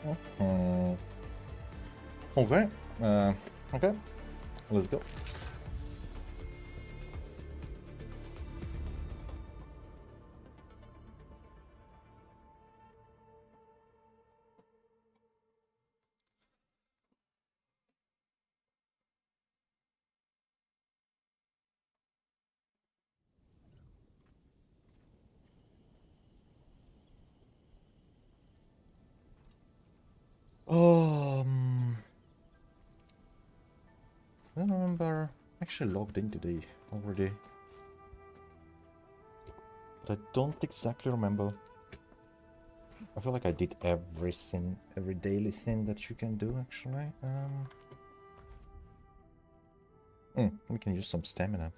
Mhm. Okay. Okay. Let's go. I don't remember. Actually logged in today already, but I don't exactly remember. I feel like I did everything, every daily thing that you can do actually. We can use some stamina.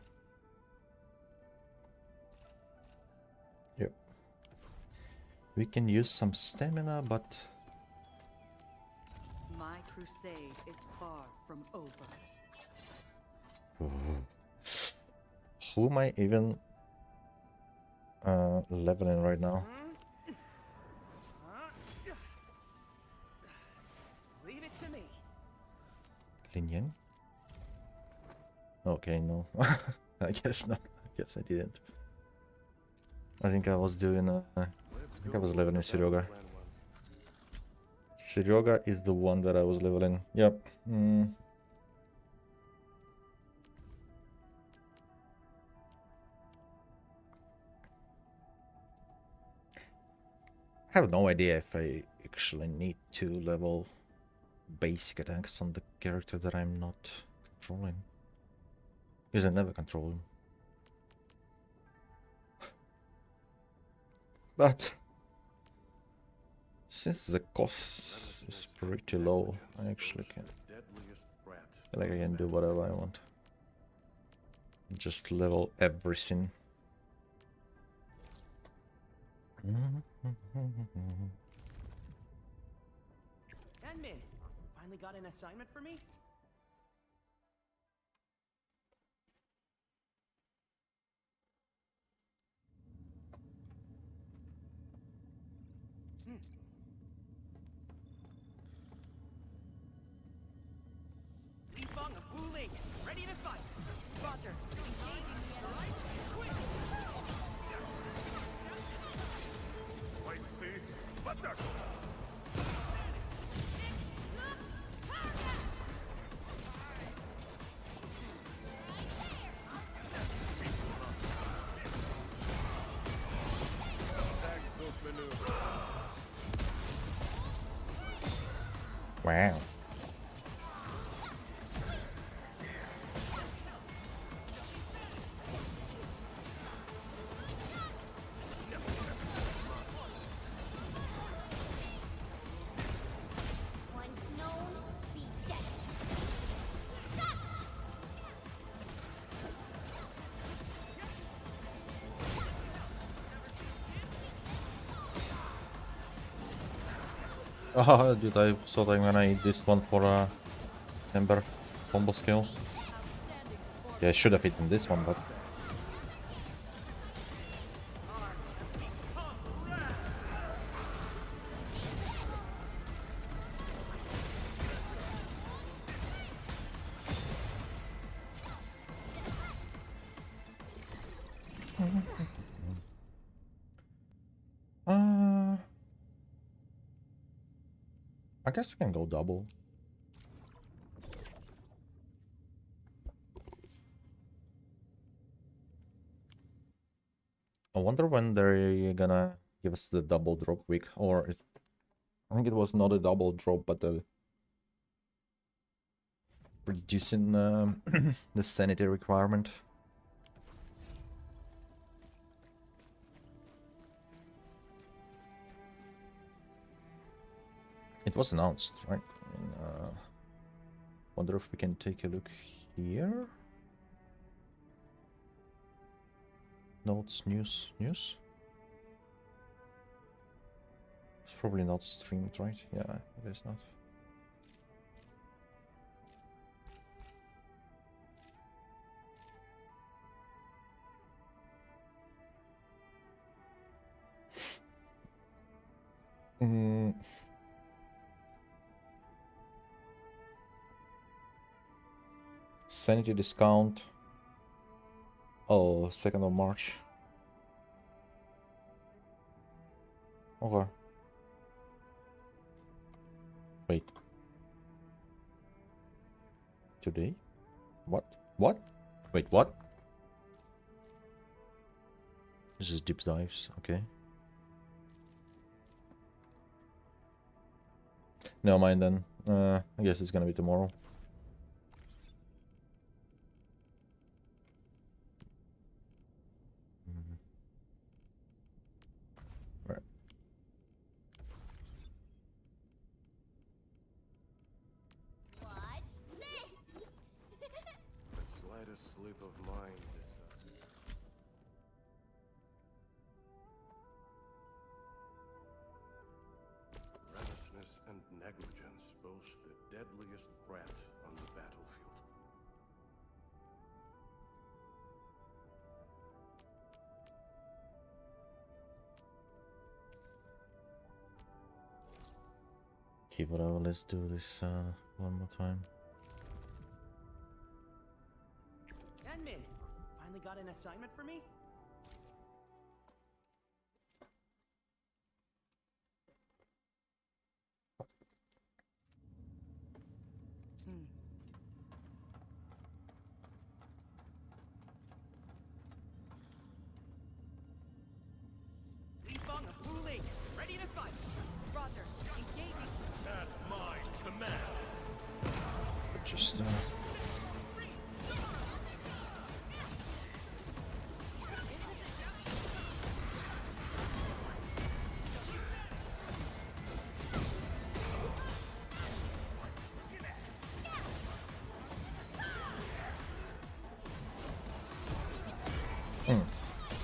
Yep. We can use some stamina, but My crusade is far from over. who am I even leveling right now? Leave it to me. Linian? Okay, no. I guess not. I guess I didn't. I think I was doing I think I was leveling Seryoga. Seryoga is the one that I was leveling. Yep. I have no idea if I actually need to level basic attacks on the character that I'm not controlling. Because I never control him. But since the cost is pretty low, I actually can. I feel like I can do whatever I want. Just level everything. Admin, finally got an assignment for me? Li Feng of Wu Ling, ready to fight. Roger. Engaging the enemy. Might see. What the? Wow. Once known, be dead. Oh, dude, I thought I'm gonna eat this one for a Ember combo skill. Yeah, I should have eaten this one, but I guess we can go double. I wonder when they're gonna give us the double drop week, or I think it was not a double drop, but the reducing the sanity requirement. It was announced, right? Wonder if we can take a look here. Notes, news. It's probably not streamed, right? Yeah, it is not. sanity discount. Oh, 2nd of March. Okay. Wait. Today? What? What? Wait, what? This is deep dives, okay. Never mind then. I guess it's gonna be tomorrow. Right. Watch this. The slightest slip of mind. Recklessness and negligence boast the deadliest threat on the battlefield. Okay, whatever, let's do this one more time. Admin, finally got an assignment for me? Leapong of Wu Ling, ready to fight. Roger. Engaging. At my command. Just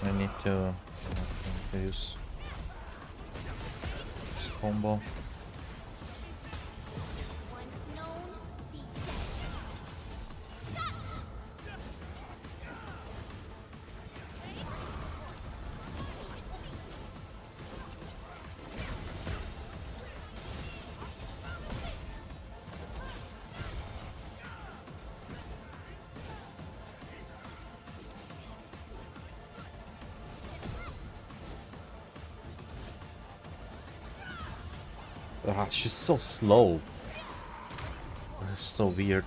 I need to use this combo. Once known, be dead. Ah, she's so slow. It's so weird.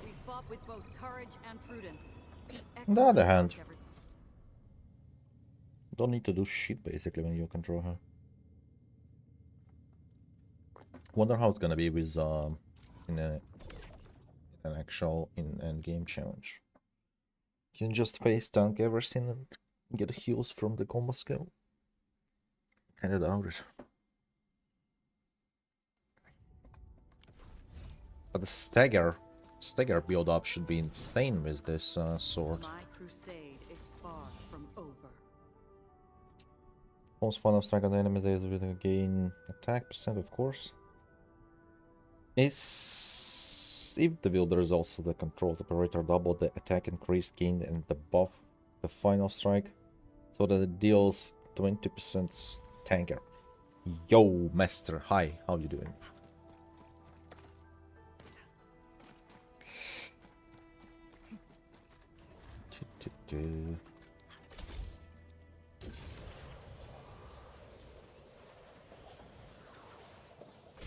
We fought with both courage and prudence. On the other Excellent hand, work, every- don't need to do shit basically when you control her. Wonder how it's gonna be with in an actual in game challenge. Can you just face tank everything and get heals from the combo skill? Kinda doubt it. But the stagger build up should be insane with this sword. My crusade is far from over. Most fun of strike on the enemies is with a gain attack percent, of course. Is if the wielder is also the controlled operator, double the attack increase gain and the buff the final strike, so that it deals 20% tanker. Yo, master, hi, how you doing?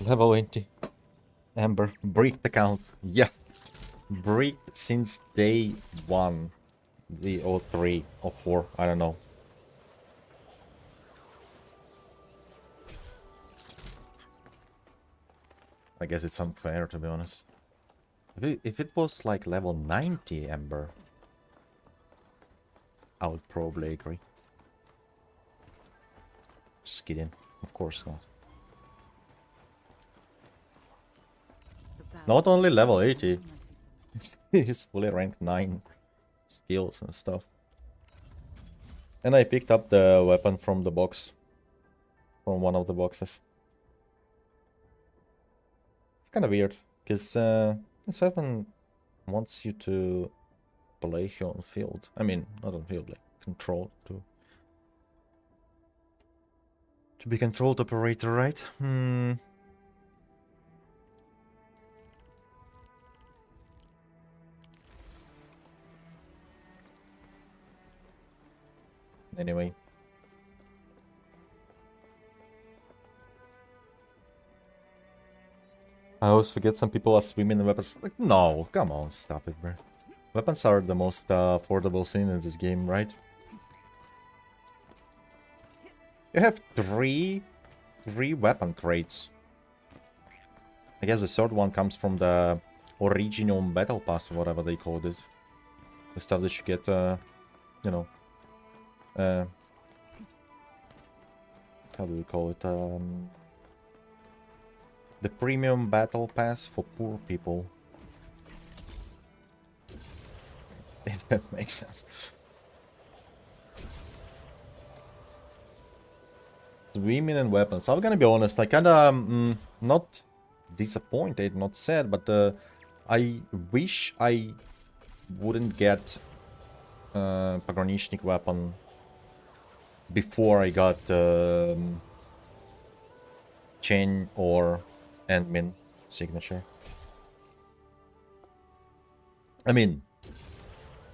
Level 80. Amber, break the count. Yes. Break since day 1. The or 3 or 4, I don't know. I guess it's unfair, to be honest. If it was like level 90 Ember, I would probably agree. Just kidding. Of course not. The battle Not only level has 80. no mercy. He's fully ranked 9 skills and stuff. And I picked up the weapon from the box. From one of the boxes. It's kind of weird, because this weapon wants you to play here on field. I mean, not on field, like control to To be controlled operator, right? Anyway. I always forget some people are swimming in weapons. Like, no, come on, stop it, bro. Weapons are the most affordable thing in this game, right? You have three weapon crates. I guess the third one comes from the original battle pass, or whatever they called it. The stuff that you get, you know, how do we call it? The premium battle pass for poor people. If that makes sense. Women and weapons. I'm gonna be honest, I kinda not disappointed, not sad, but I wish I wouldn't get pogranicznik weapon before I got chain or admin signature. I mean,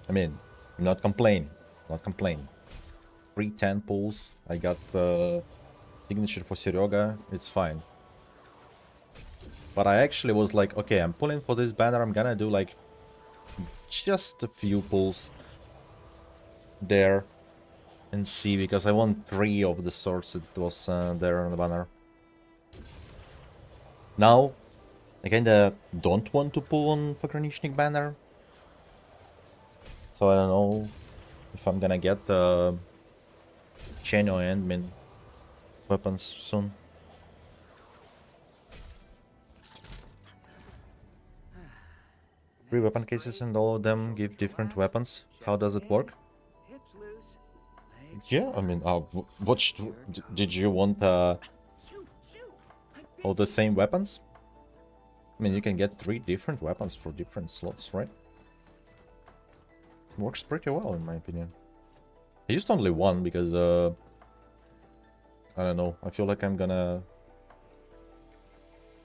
I'm not complaining, not complaining. 310 pulls, I got the signature for Seryoga, it's fine. But I actually was like, okay, I'm pulling for this banner, I'm gonna do like just a few pulls there and see, because I want 3 of the swords that was there on the banner. Now, I kinda don't want to pull on pogranicznik banner. So I don't know if I'm gonna get chain or admin weapons soon. 3 weapon cases and all of them give different weapons. How does it work? Hips loose. Legs Yeah, I mean, did you want shoot, shoot. all the same weapons? I mean, you can get 3 different weapons for different slots, right? Works pretty well, in my opinion. I used only one because, I don't know, I feel like I'm gonna...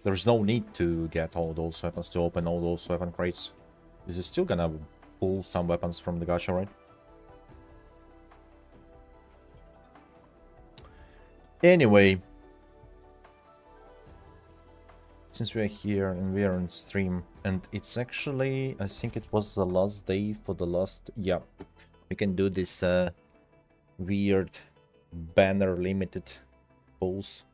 There's no need to get all those weapons, to open all those weapon crates. This is still gonna pull some weapons from the gacha, right? Anyway, since we are here and we are on stream, and it's actually, I think it was the last day for the last, yeah, we can do this weird banner limited pulls.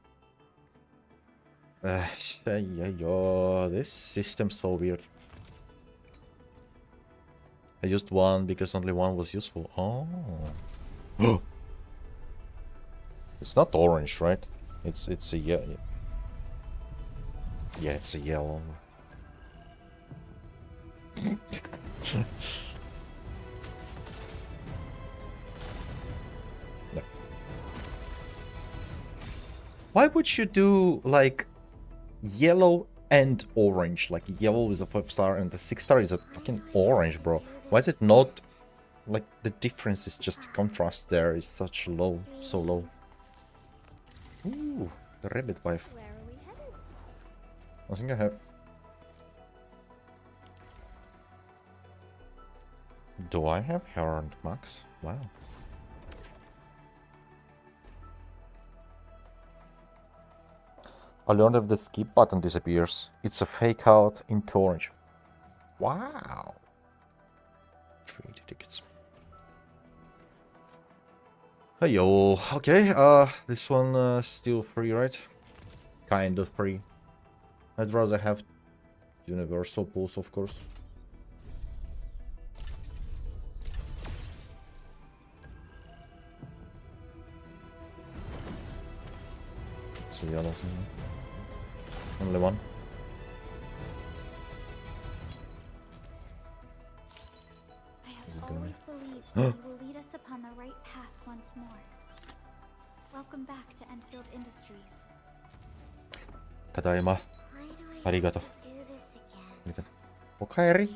This system's so weird. I used one because only one was useful. Oh. It's not orange, right? It's a yellow. Yeah, it's a yellow. No. Why would you do like yellow and orange? Like yellow is a 5-star and the 6-star is a fucking orange, bro. Why is it not like the difference is just the contrast there is such low, so low. Ooh, the rabbit wife. Where are we headed? I think I have. Do I have Herald Max? Wow. I learned if the skip button disappears, it's a fake out into orange. Wow. 3D tickets. Hey yo, okay, this one still free, right? Kind of free. I'd rather have universal pulls, of course. It's a yellow thing. Only one. I Is it have gonna always believed that you will lead us upon the right path once more. Welcome back to Endfield Industries. Tadaima. Why do I Arigato. have to do this again? Arigato. Okaeri.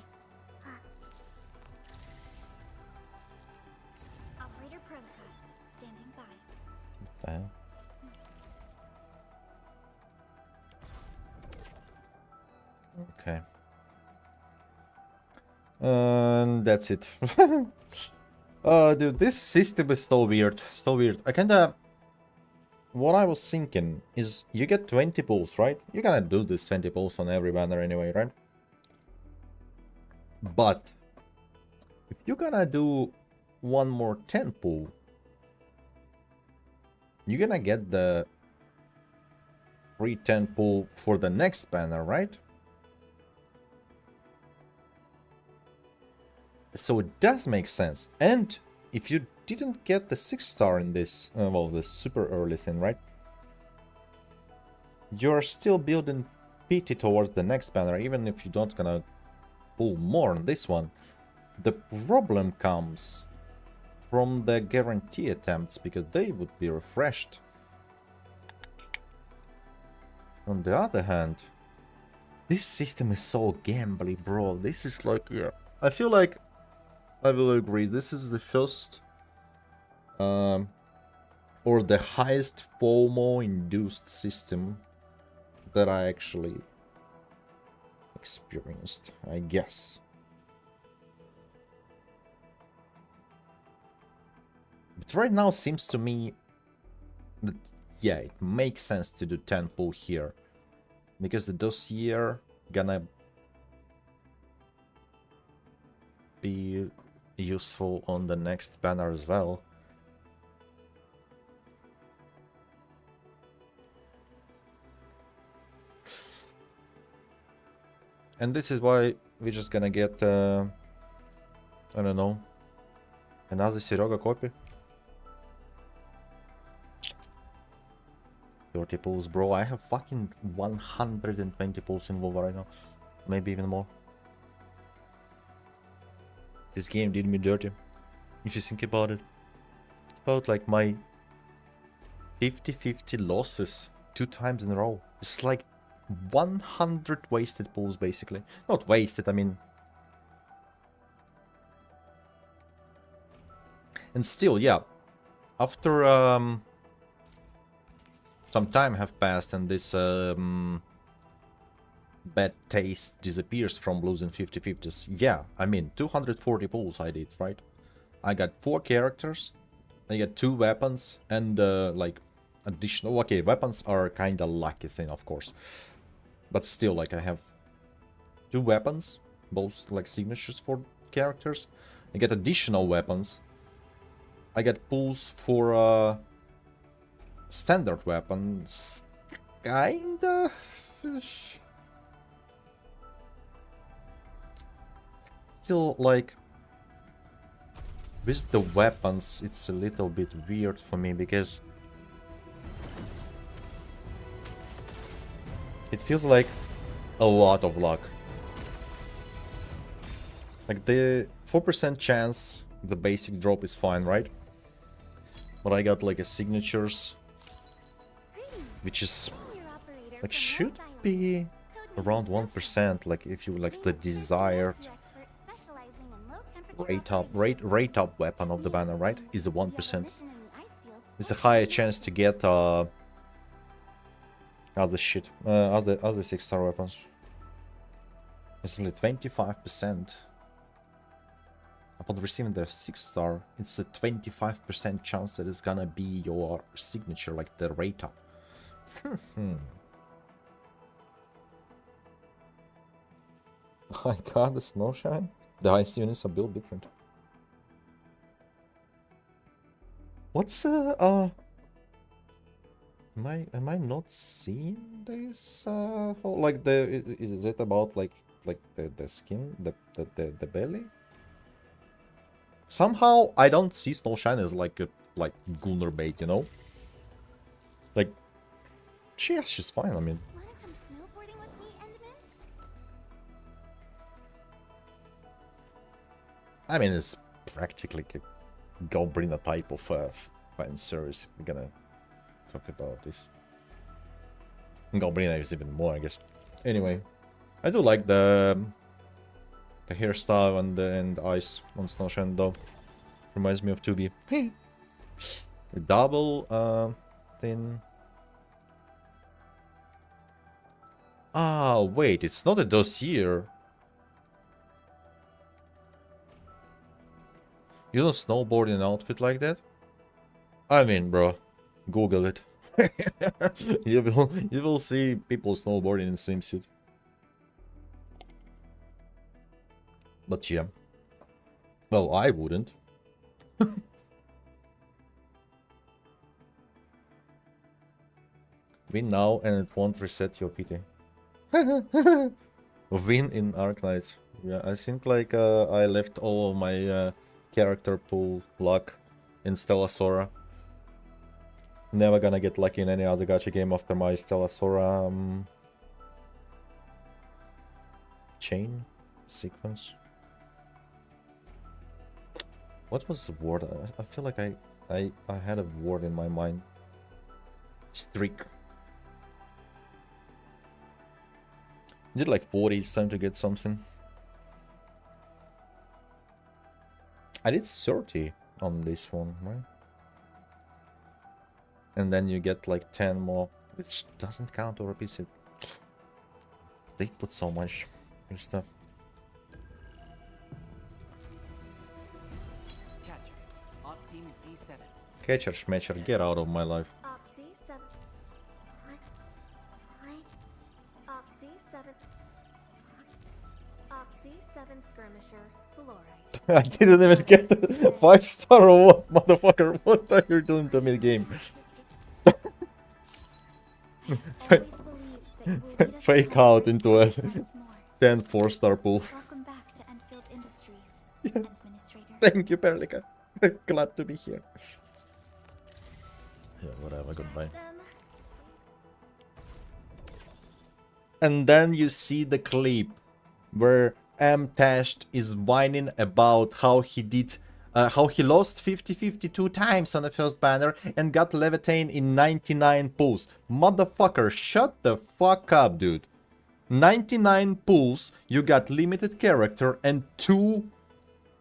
Operator Protocol, standing by. The hell? Okay. And that's it. Dude, this system is so weird. So weird. I kinda... What I was thinking is you get 20 pulls, right? You're gonna do this 20 pulls on every banner anyway, right? But if you're gonna do one more 10 pull, you're gonna get the free 10 pull for the next banner, right? So it does make sense. And if you didn't get the 6-star in this, well, the super early thing, right? You're still building PT towards the next banner, even if you're not gonna pull more on this one. The problem comes from the guarantee attempts, because they would be refreshed. On the other hand, this system is so gambly, bro. This is like, yeah, I feel like I will agree. This is the first or the highest FOMO-induced system that I actually experienced, I guess. But right now seems to me that, yeah, it makes sense to do 10 pull here. Because the dossier gonna be useful on the next banner as well. And this is why we're just gonna get, I don't know, another Siroga copy. 30 pulls, bro. I have fucking 120 pulls in WoW right now. Maybe even more. This game did me dirty. If you think about it. About like my 50-50 losses 2 times in a row. It's like 100 wasted pulls, basically. Not wasted, I mean... And still, yeah. After some time have passed and this bad taste disappears from losing 50-50s. Yeah, I mean, 240 pulls I did, right? I got 4 characters, I got 2 weapons, and like additional... Okay, weapons are kinda lucky thing, of course. But still, like, I have 2 weapons, both like signatures for characters. I get additional weapons. I get pulls for standard weapons, kinda. Still, like, with the weapons, it's a little bit weird for me because it feels like a lot of luck. Like, the 4% chance the basic drop is fine, right? But I got like a signatures, which is like should be around 1%. Like if you like the desired rate up weapon of the banner, right? Is a 1%. It's a higher chance to get other shit, other 6-star weapons. It's only 25%. Upon receiving the 6-star, it's a 25% chance that it's gonna be your signature, like the rate up. My god, the Snowshine? The ice units are built different. What's am I not seeing this like is it about like the skin, the belly? Somehow I don't see Snowshine as like a Gunner bait, you know? Like she's fine, I mean. Wanna come snowboarding with me, Endman? I mean, it's practically a Gilberta type of fan service. We're gonna talk about this. Gilberta is even more, I guess. Anyway, I do like the hairstyle and the eyes on Snowshine, though. Reminds me of 2B. Double thing. Ah, wait, it's not a dossier. You don't snowboard in an outfit like that? I mean, bro, Google it. You will see people snowboarding in swimsuit. But yeah. Well, I wouldn't. Win now and it won't reset your PT. Win in Arknights. Yeah, I think like I left all of my character pool luck in Stellasora. Never gonna get lucky in any other gacha game after my Stellasora chain sequence. What was the word? I feel like I had a word in my mind. Streak. Did like 40, it's time to get something. I did 30 on this one, right? And then you get like 10 more. It doesn't count or repeats it. They put so much new stuff. Catcher. Op team Z7. Catcher, schmetcher, get out of my life. Op C7. Op C7. Op C7 skirmisher. Fluorite. I didn't even get the 5-star or what, motherfucker. What are you doing to me, game? Always believed that you will lead us Fake upon out the into right a path once more. 10 4-star pool. Welcome back to Endfield Industries, Administrator. Thank you, Perlica. Glad to be here. Yeah, whatever, goodbye. Them. And then you see the clip where Tashed is whining about how he did, how he lost 50-52 times on the first banner and got Levitain in 99 pulls. Motherfucker, shut the fuck up, dude. 99 pulls, you got limited character and 2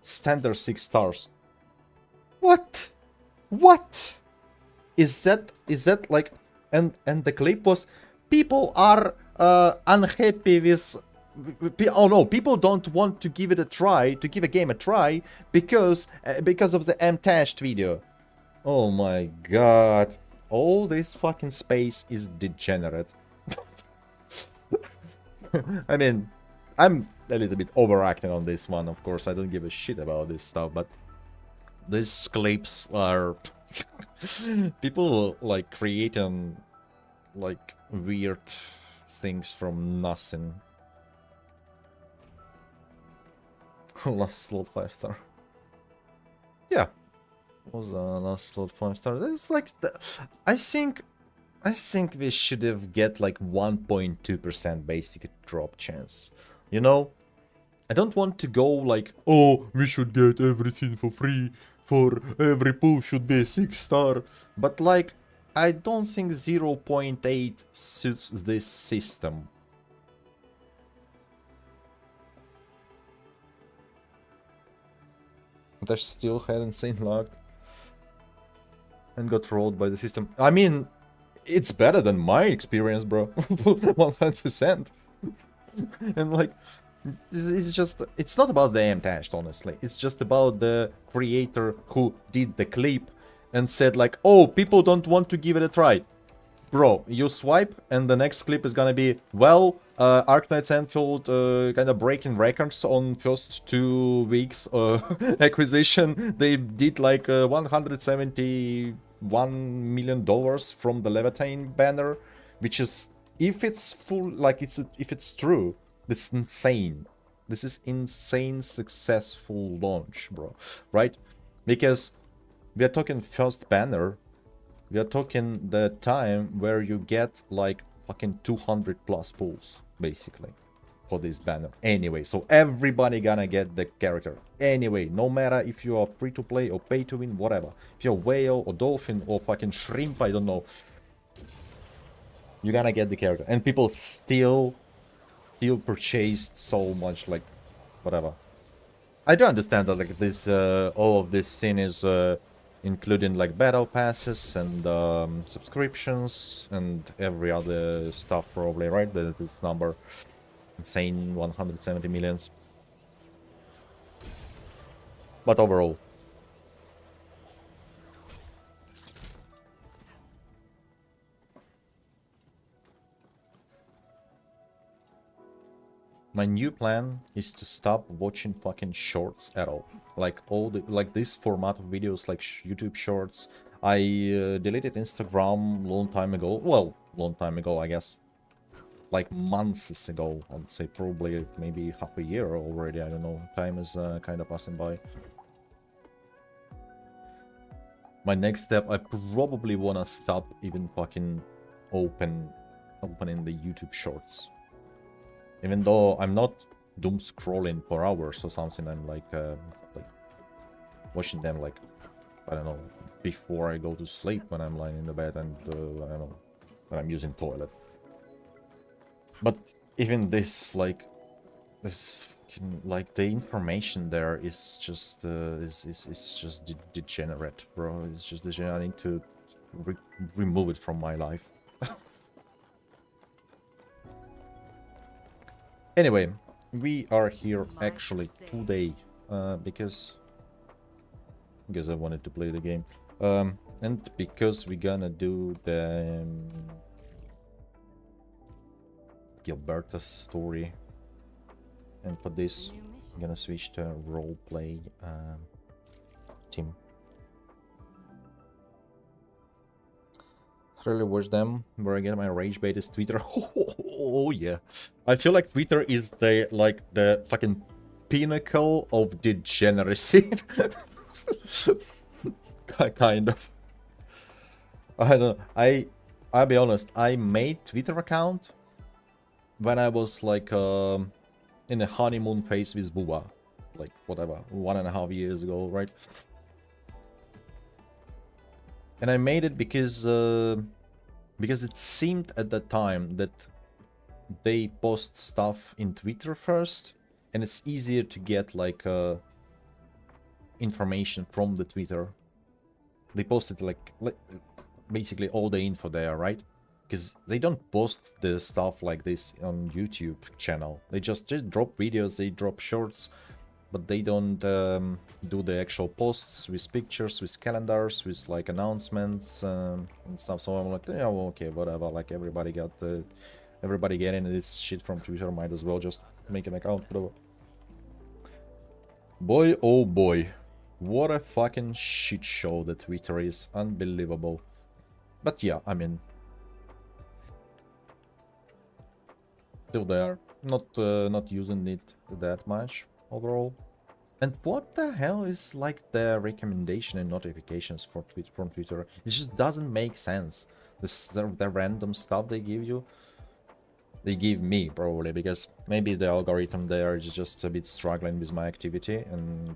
standard 6 stars. What? What? Is that like, and the clip was, people are unhappy with, oh no, people don't want to give it a try, to give a game a try, because of the Tashed video. Oh my god. All this fucking space is degenerate. I mean, I'm a little bit overacting on this one, of course. I don't give a shit about this stuff, but these clips are people like creating like weird things from nothing. Last slot 5-star. Yeah, was last slot 5-star. It's like I think we should have get like 1.2% basic drop chance. You know, I don't want to go like, oh, we should get everything for free. For every pull should be a 6-star. But like, I don't think 0.8 suits this system. But I still had insane luck. And got rolled by the system. I mean, it's better than my experience, bro. 100%. And like, it's just, it's not about the Tashed, honestly. It's just about the creator who did the clip and said like, oh, people don't want to give it a try. Bro, you swipe and the next clip is gonna be, well, Arknights Endfield kind of breaking records on first 2 weeks acquisition. They did like $171 million from the Levitain banner, which is, if it's full, like if it's true, this is insane. This is insane successful launch, bro. Right? Because we are talking first banner. We are talking the time where you get like fucking 200 plus pulls, basically, for this banner. Anyway, so everybody gonna get the character. Anyway, no matter if you are free to play or pay to win, whatever. If you're whale or dolphin or fucking shrimp, I don't know. You're gonna get the character. And people still purchased so much, like, whatever. I do understand that like this all of this scene is including like battle passes and subscriptions and every other stuff probably, right? This number, insane 170 millions. But overall, my new plan is to stop watching fucking shorts at all. Like all the this format of videos, like YouTube shorts. I deleted Instagram long time ago. Well, long time ago, I guess. Like months ago, I would say probably maybe half a year already. I don't know. Time is kind of passing by. My next step, I probably wanna stop even fucking opening the YouTube shorts. Even though I'm not doom scrolling for hours or something, I'm like watching them like, I don't know, before I go to sleep when I'm lying in the bed and I don't know, when I'm using toilet. But even this, like the information there is just is just degenerate, bro. It's just degenerate. I need to remove it from my life. Anyway, we are here actually today because I wanted to play the game, and because we're gonna do the Gilberta story. And for this, I'm gonna switch to roleplay team. Really watch them. Where I get my rage bait is Twitter. Oh yeah, I feel like Twitter is the fucking pinnacle of degeneracy. Kind of. I don't know. I'll be honest. I made Twitter account when I was like in a honeymoon phase with Buba, like whatever, 1.5 years ago, right? And I made it because it seemed at that time that they post stuff in Twitter first, and it's easier to get like information from the Twitter. They posted like basically all the info there, right? Because they don't post the stuff like this on YouTube channel. They just drop videos, they drop shorts, but they don't do the actual posts with pictures, with calendars, with like announcements and stuff. So I'm like, yeah, well, okay, whatever. Like everybody getting this shit from Twitter, might as well just make an account, whatever. Boy, oh boy, what a fucking shit show that Twitter is. Unbelievable. But yeah, I mean, still there, not using it that much overall. And what the hell is like the recommendation and notifications for from Twitter? It just doesn't make sense. The random stuff they give you, they give me probably, because maybe the algorithm there is just a bit struggling with my activity and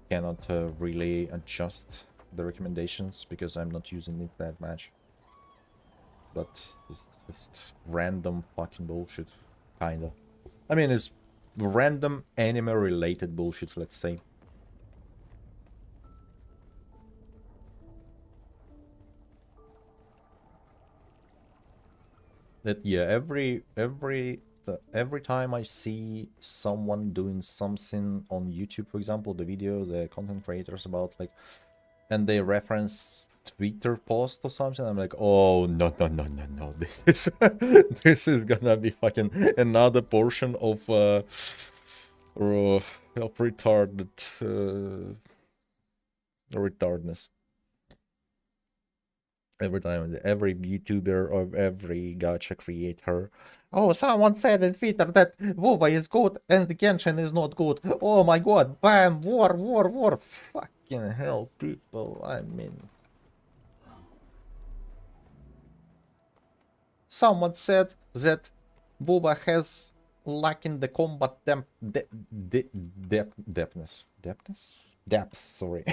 cannot really adjust the recommendations because I'm not using it that much. But it's just random fucking bullshit, kinda. I mean, it's random anime-related bullshit, let's say. That yeah, every time I see someone doing something on YouTube, for example, the video, the content creators about like, and they reference Twitter post or something, I'm like, oh no, this is this is gonna be fucking another portion of retardness. Every time, every YouTuber or every gacha creator. Oh, someone said in Twitter that WoW is good and Genshin is not good. Oh my god, bam, war. Fucking hell, people, I mean. Someone said that WoW has lacking the combat depth, sorry.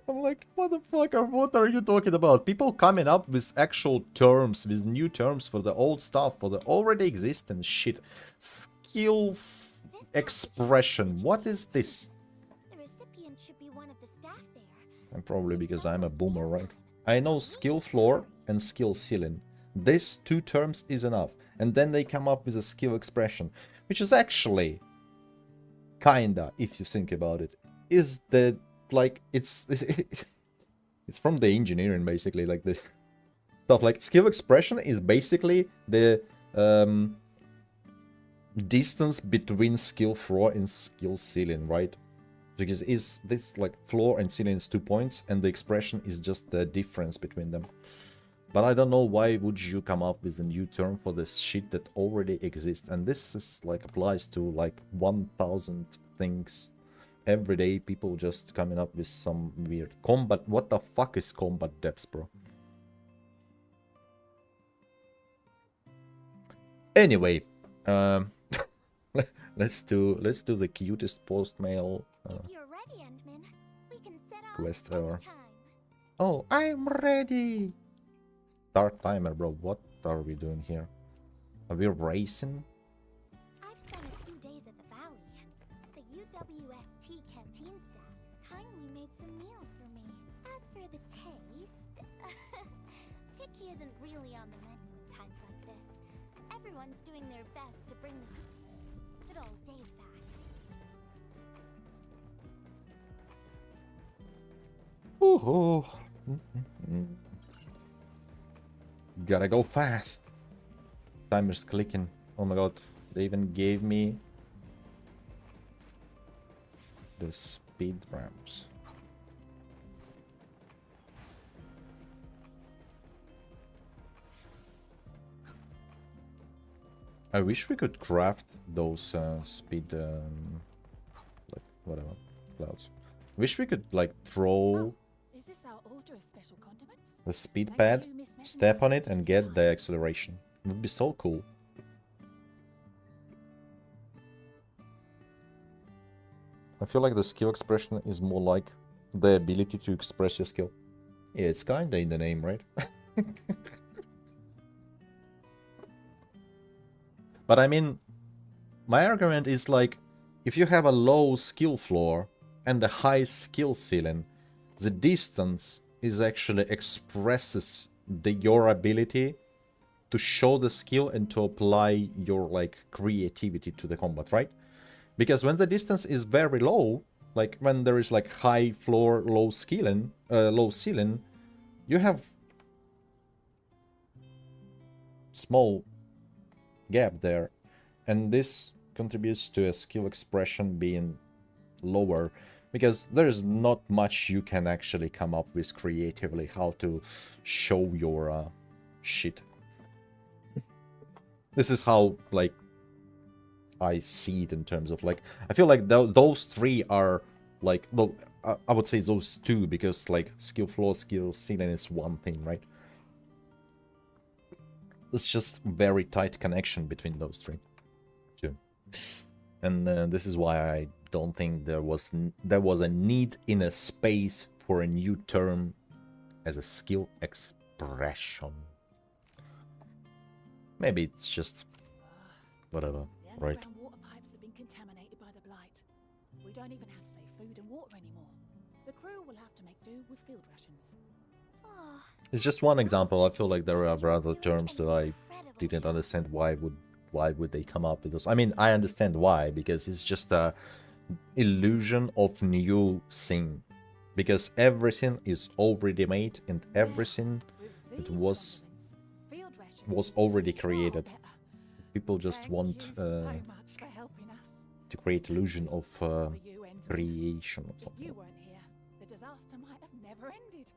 I'm like, motherfucker, what are you talking about? People coming up with actual terms, with new terms for the old stuff, for the already existing shit. Skill expression. What is this? The recipient should be one of the staff there. And probably because I'm a boomer, right? I know skill floor and skill ceiling. These two terms is enough. And then they come up with a skill expression, which is actually kinda, if you think about it, is the like it's it's from the engineering basically, like the stuff like skill expression is basically the distance between skill floor and skill ceiling, right? Because is this like floor and ceiling is 2 points and the expression is just the difference between them. But I don't know why would you come up with a new term for this shit that already exists. And this is like applies to like 1000 things. Every day people just coming up with some weird combat. What the fuck is combat depths, bro? Anyway, let's do the cutest post mail If you're ready, Endman, we can set off quest ever. anytime. Oh, I'm ready. Start timer, bro. What are we doing here? Are we racing? I've spent a few days at the valley. The UWST canteen staff kindly made some meals for me. As for the taste, picky isn't really on the menu at times like this. Everyone's doing their best to bring the good old days back. Woohoo! Gotta go fast. Timer's clicking. Oh my god, they even gave me the speed ramps. I wish we could craft those speed like whatever clouds. Wish we could like throw Is this our order of special condiments? the speed Maybe pad, you mismeasured step on it, this and get time. the acceleration. It would be so cool. I feel like the skill expression is more like the ability to express your skill. Yeah, it's kinda in the name, right? But I mean, my argument is like, if you have a low skill floor and a high skill ceiling, the distance is actually expresses your ability to show the skill and to apply your like creativity to the combat, right? Because when the distance is very low, like when there is like high floor, low ceiling, you have small gap there, and this contributes to a skill expression being lower, because there's not much you can actually come up with creatively how to show your shit. This is how like I see it in terms of like, I feel like those three are like, well, I would say those two, because like skill floor, skill ceiling is one thing, right? It's just very tight connection between those three two, and this is why I don't think there was a need in a space for a new term as a skill expression. Maybe it's just whatever, The right? underground water pipes have been contaminated by the blight. We don't even have safe food and water anymore. The crew will have to make do with field rations. Oh, It's just one example. I feel like there are you're other doing terms that an I incredible didn't job. understand why would they come up with those. I mean, I understand why, because it's just a illusion of new thing, because everything is already made and everything With it these was condiments, field rations was will already taste far created. better. People just Thank want you so much for helping us. to create illusion of For you, Endman. creation or If something. you weren't here, the disaster might have never ended.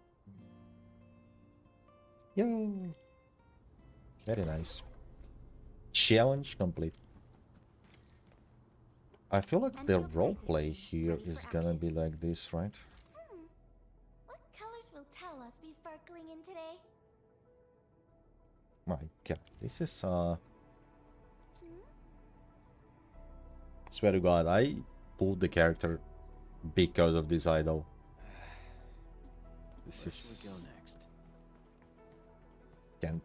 Yo, very nice. Challenge complete. I feel like the Endfield Races roleplay team, here ready is for gonna action. be like this, right? What colors will tell us be sparkling in today? My god, this is Hmm? swear to god, I pulled the character because of this idol. This Where should we go is next? can't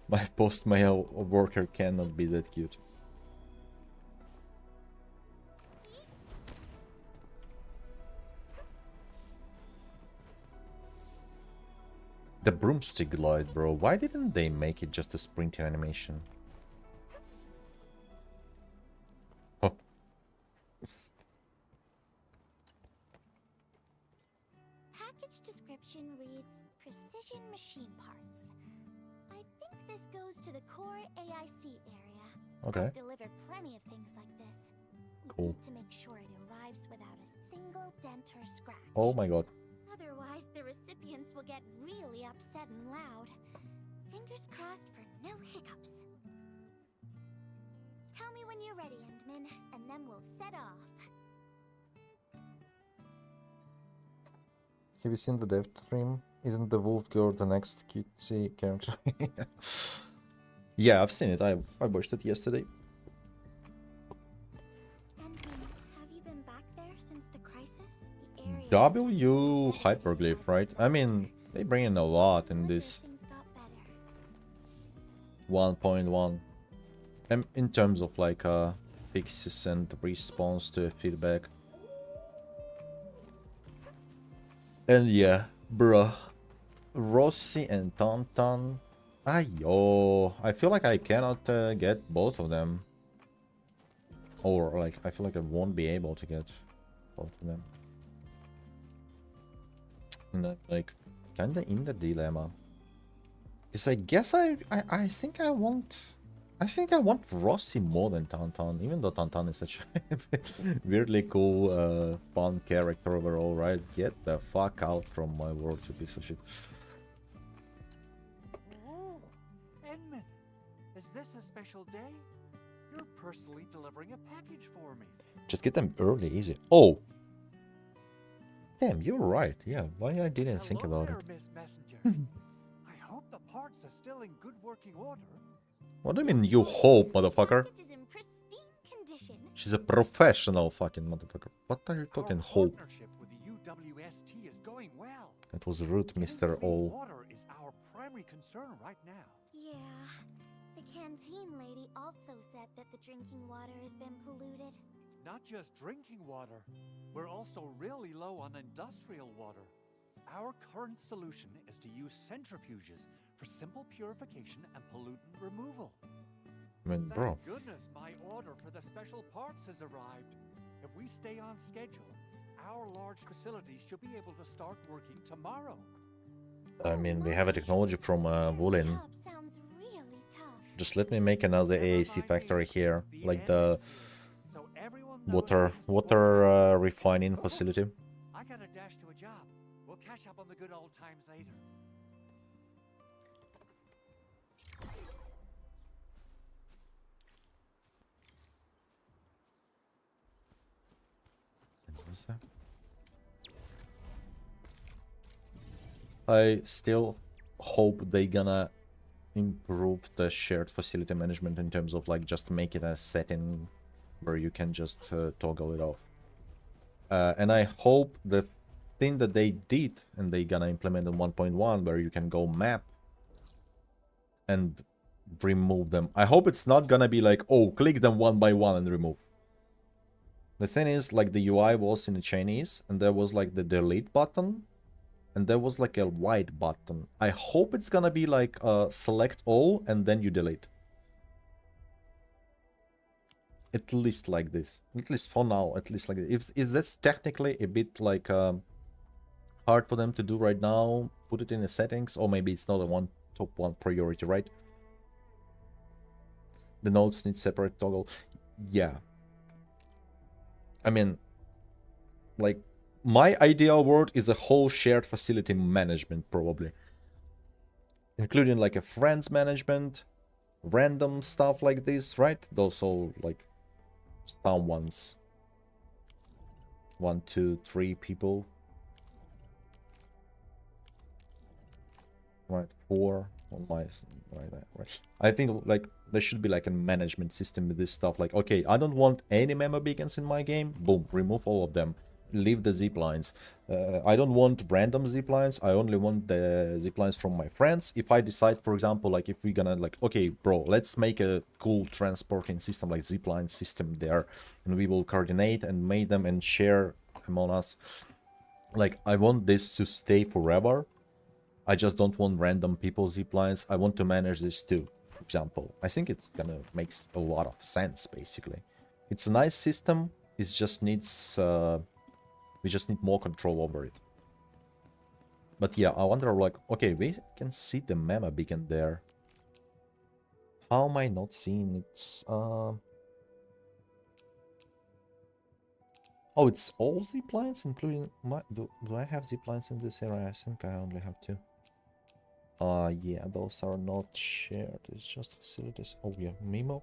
my post-mail worker cannot be that cute. The broomstick glide, bro. Why didn't they make it just a sprinting animation? Oh. Package description reads precision machine parts. I think this goes to the core AIC area. Okay. I've delivered plenty of things like this. We Cool. need to make sure it arrives without a single dent or scratch. Oh my god. Otherwise, the recipients will get really upset and loud. Fingers crossed for no hiccups. Tell me when you're ready, Endman, and then we'll set off. Have you seen the dev stream? Isn't the wolf girl the next cutesy character? Yeah, I've seen it. I watched it yesterday. Endman, have you been back there since the crisis? The area W hyperglyph, right? I mean, they bring in a lot in this things got better. 1.1. In terms of like fixes and response to feedback. And yeah, bruh. Rossi and Tauntaun. Ayo. I feel like I cannot get both of them. Or like, I feel like I won't be able to get both of them. And like, kinda in the dilemma. Because I guess I think I want Rossi more than Tauntaun, even though Tauntaun is such a weirdly cool, fun character overall, right? Get the fuck out from my world, you piece of shit. Oh, Edmund, is this a special day? You're personally delivering a package for me. Just get them early, easy. Oh! Damn, you're right. Yeah, why I didn't think Hello about there, it. Miss Messenger. I hope the parts are still in good working order. What do you mean, you hope, motherfucker? Package is in pristine condition. She's a professional fucking motherfucker. What are you talking, Our hope? partnership with the UWST is going well. That was rude, Mr. Clean O. water is our primary concern right now. Yeah. The canteen lady also said that the drinking water has been polluted. Not just drinking water, we're also really low on industrial water. Our current solution is to use centrifuges for simple purification and pollutant removal. I mean, bro. Thank goodness my order for the special parts has arrived. If we stay on schedule, our large facilities should be able to start working tomorrow. I mean, we have a technology from That Woolen. job sounds really tough. Just let me make another Never AAC mind factory me. here, The like end the is here, so everyone knows water things refining Oh, facility. I gotta dash to a job. We'll catch up on the good old times later. What was that? I still hope they gonna improve the shared facility management in terms of like just make it a setting where you can just toggle it off. And I hope the thing that they did and they gonna implement in 1.1 where you can go map and remove them. I hope it's not gonna be like, oh, click them one by one and remove. The thing is, like, the UI was in the Chinese and there was like the delete button and there was like a white button. I hope it's gonna be like select all and then you delete. At least like this. At least for now, at least like this. If that's technically a bit like hard for them to do right now, put it in the settings, or maybe it's not a top one priority, right? The nodes need separate toggle. Yeah. I mean, like, my ideal world is a whole shared facility management, probably. Including like a friends management, random stuff like this, right? Those all like someone's 1, 2, 3 people. Right, 4 on my right. I think like there should be like a management system with this stuff. Like, okay, I don't want any member beacons in my game. Boom, remove all of them. Leave the zip lines. I don't want random zip lines. I only want the zip lines from my friends. If I decide, for example, like if we're gonna like, okay, bro, let's make a cool transporting system like zip line system there, and we will coordinate and make them and share among us. Like, I want this to stay forever. I just don't want random people ziplines. I want to manage this too, for example. I think it's gonna make a lot of sense, basically. It's a nice system. It just needs... we just need more control over it. But yeah, I wonder, like, okay, we can see the Mama beacon there. How am I not seeing it? Oh, it's all ziplines, including my... Do I have ziplines in this area? I think I only have 2. Yeah, those are not shared. It's just facilities. Oh, yeah, Memo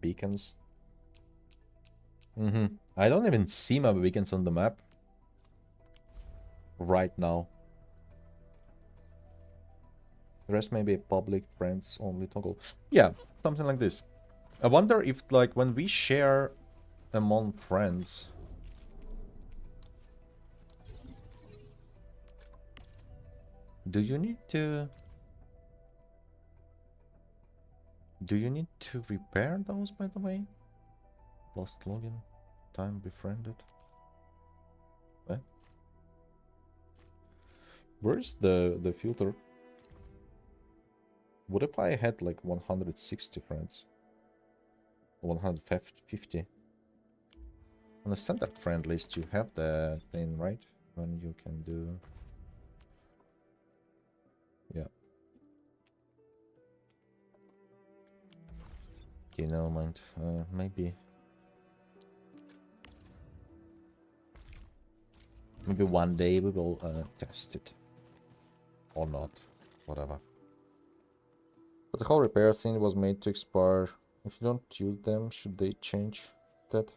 beacons. I don't even see Memo beacons on the map right now. The rest may be public, friends only toggle. Yeah, something like this. I wonder if, like, when we share among friends... Do you need to repair those, by the way? Lost login, time befriended. What? Where's the filter? What if I had like 160 friends? 150? On the standard friend list you have the thing, right? When you can do... Yeah. Okay, never mind. Maybe one day we will test it. Or not. Whatever. But the whole repair thing was made to expire. If you don't use them, should they change that?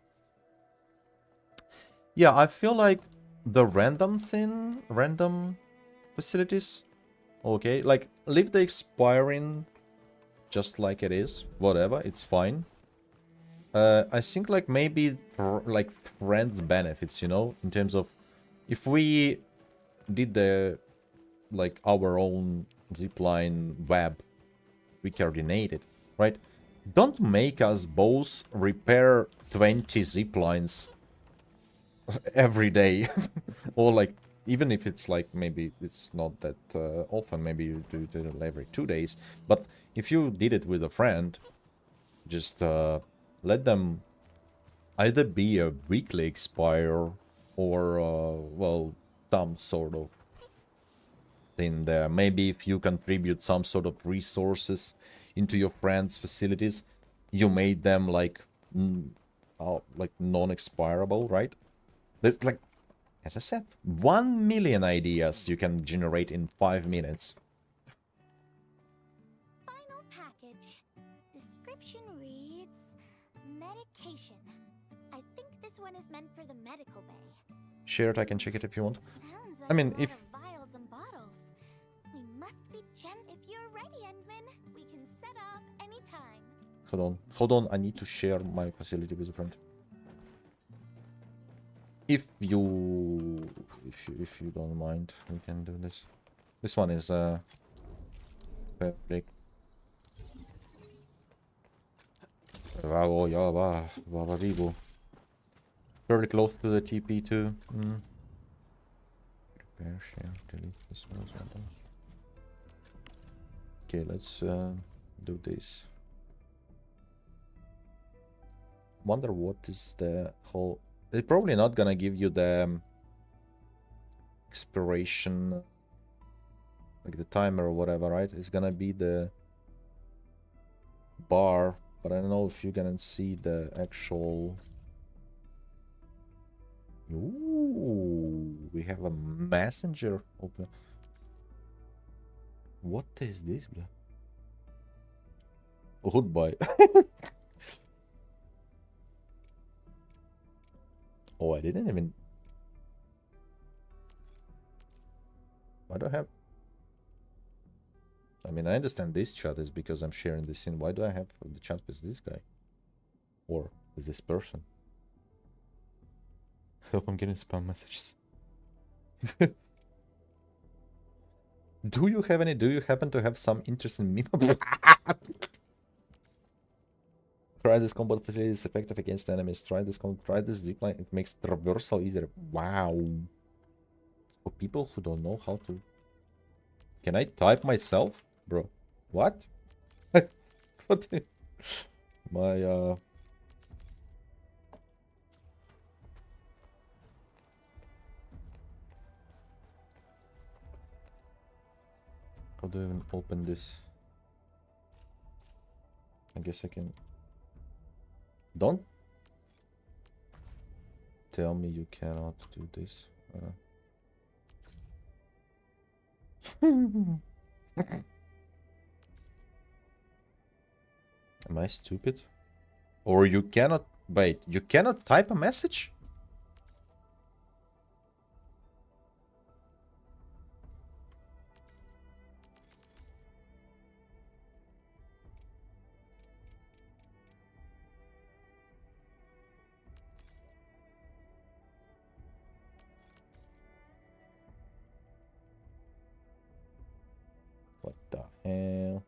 Yeah, I feel like the random thing, random facilities, okay, like leave the expiring just like it is, whatever, it's fine. I think like maybe like friends benefits, you know, in terms of if we did the like our own zipline web, we coordinated, right? Don't make us both repair 20 ziplines every day. Or like, even if it's like, maybe it's not that often, maybe you do it every 2 days. But if you did it with a friend, just let them either be a weekly expire or, well, some sort of thing there. Maybe if you contribute some sort of resources into your friends' facilities, you made them like non-expirable, right? There's like, as I said, 1 million ideas you can generate in 5 minutes. Final package. Description reads... medication. I think this one is meant for the medical bay. Share it, I can check it if you want. Sounds like I mean, a lot if... of vials and bottles. We must be if you're ready, Endman, we can set off anytime. Hold on, I need to share my facility with a friend. If you don't mind, we can do this. This one is fabric. Fairly close to the TP too. Prepare, share, delete this one. Okay, let's do this. Wonder what is the whole... It's probably not gonna give you the expiration, like the timer or whatever, right? It's gonna be the bar, but I don't know if you're gonna see the actual... Ooh, we have a messenger open. What is this? Goodbye. Oh, I didn't even... Why do I have... I mean, I understand this chat is because I'm sharing this in. Why do I have the chat with this guy? Or with this person? Help, I'm getting spam messages. Do you have any... Do you happen to have some interest in meme? Try this combat facility is effective against enemies. Try this zipline. It makes traversal easier. Wow. For people who don't know how to... Can I type myself? Bro, what? What? My, How do I even open this? I guess I can... Don't tell me you cannot do this. Am I stupid? Or you cannot... Wait, you cannot type a message? What the hell?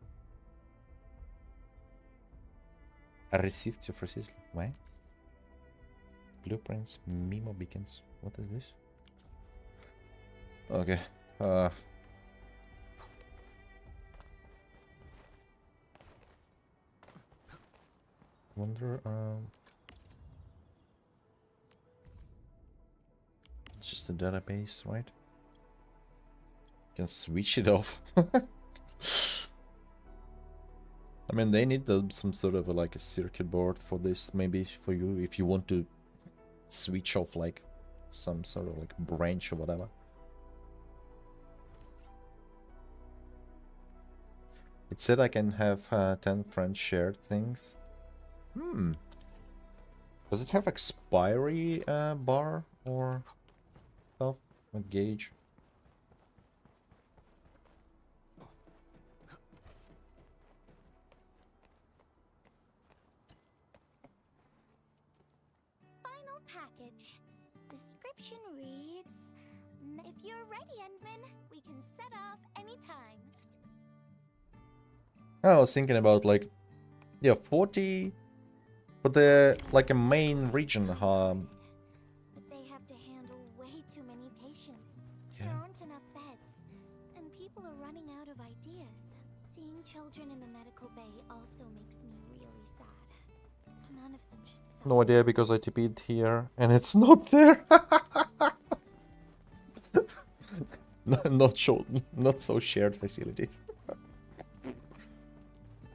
I received your first. Why? Blueprints, Mimo beacons. What is this? Okay. Wonder. It's just a database, right? Can switch it off. I mean, they need some sort of like a circuit board for this, maybe for you, if you want to switch off like some sort of like branch or whatever. It said I can have 10 friends shared things. Does it have expiry bar or stuff? A gauge? Final package. Description reads, if you're ready, Endman, we can set off anytime. I was thinking about like, yeah, 40 for the like a main region. But they have to handle way too many patients. Yeah. There aren't enough beds, and people are running out of ideas. Seeing children in the medical bay also makes me really sad. None of them should suffer. No idea because I TP'd here and it's not there. Not so shared facilities.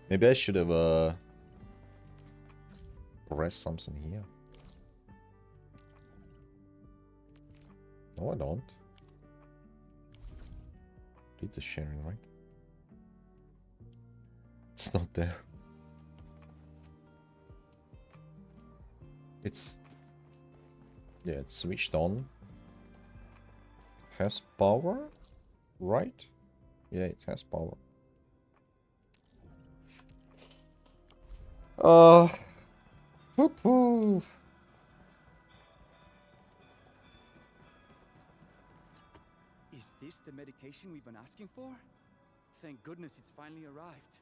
Maybe I should have pressed something here. No, I don't. It's a sharing, right? It's not there. It's... Yeah, it's switched on. Has power, right? Yeah, it has power. Poo-poo. Is this the medication we've been asking for? Thank goodness it's finally arrived.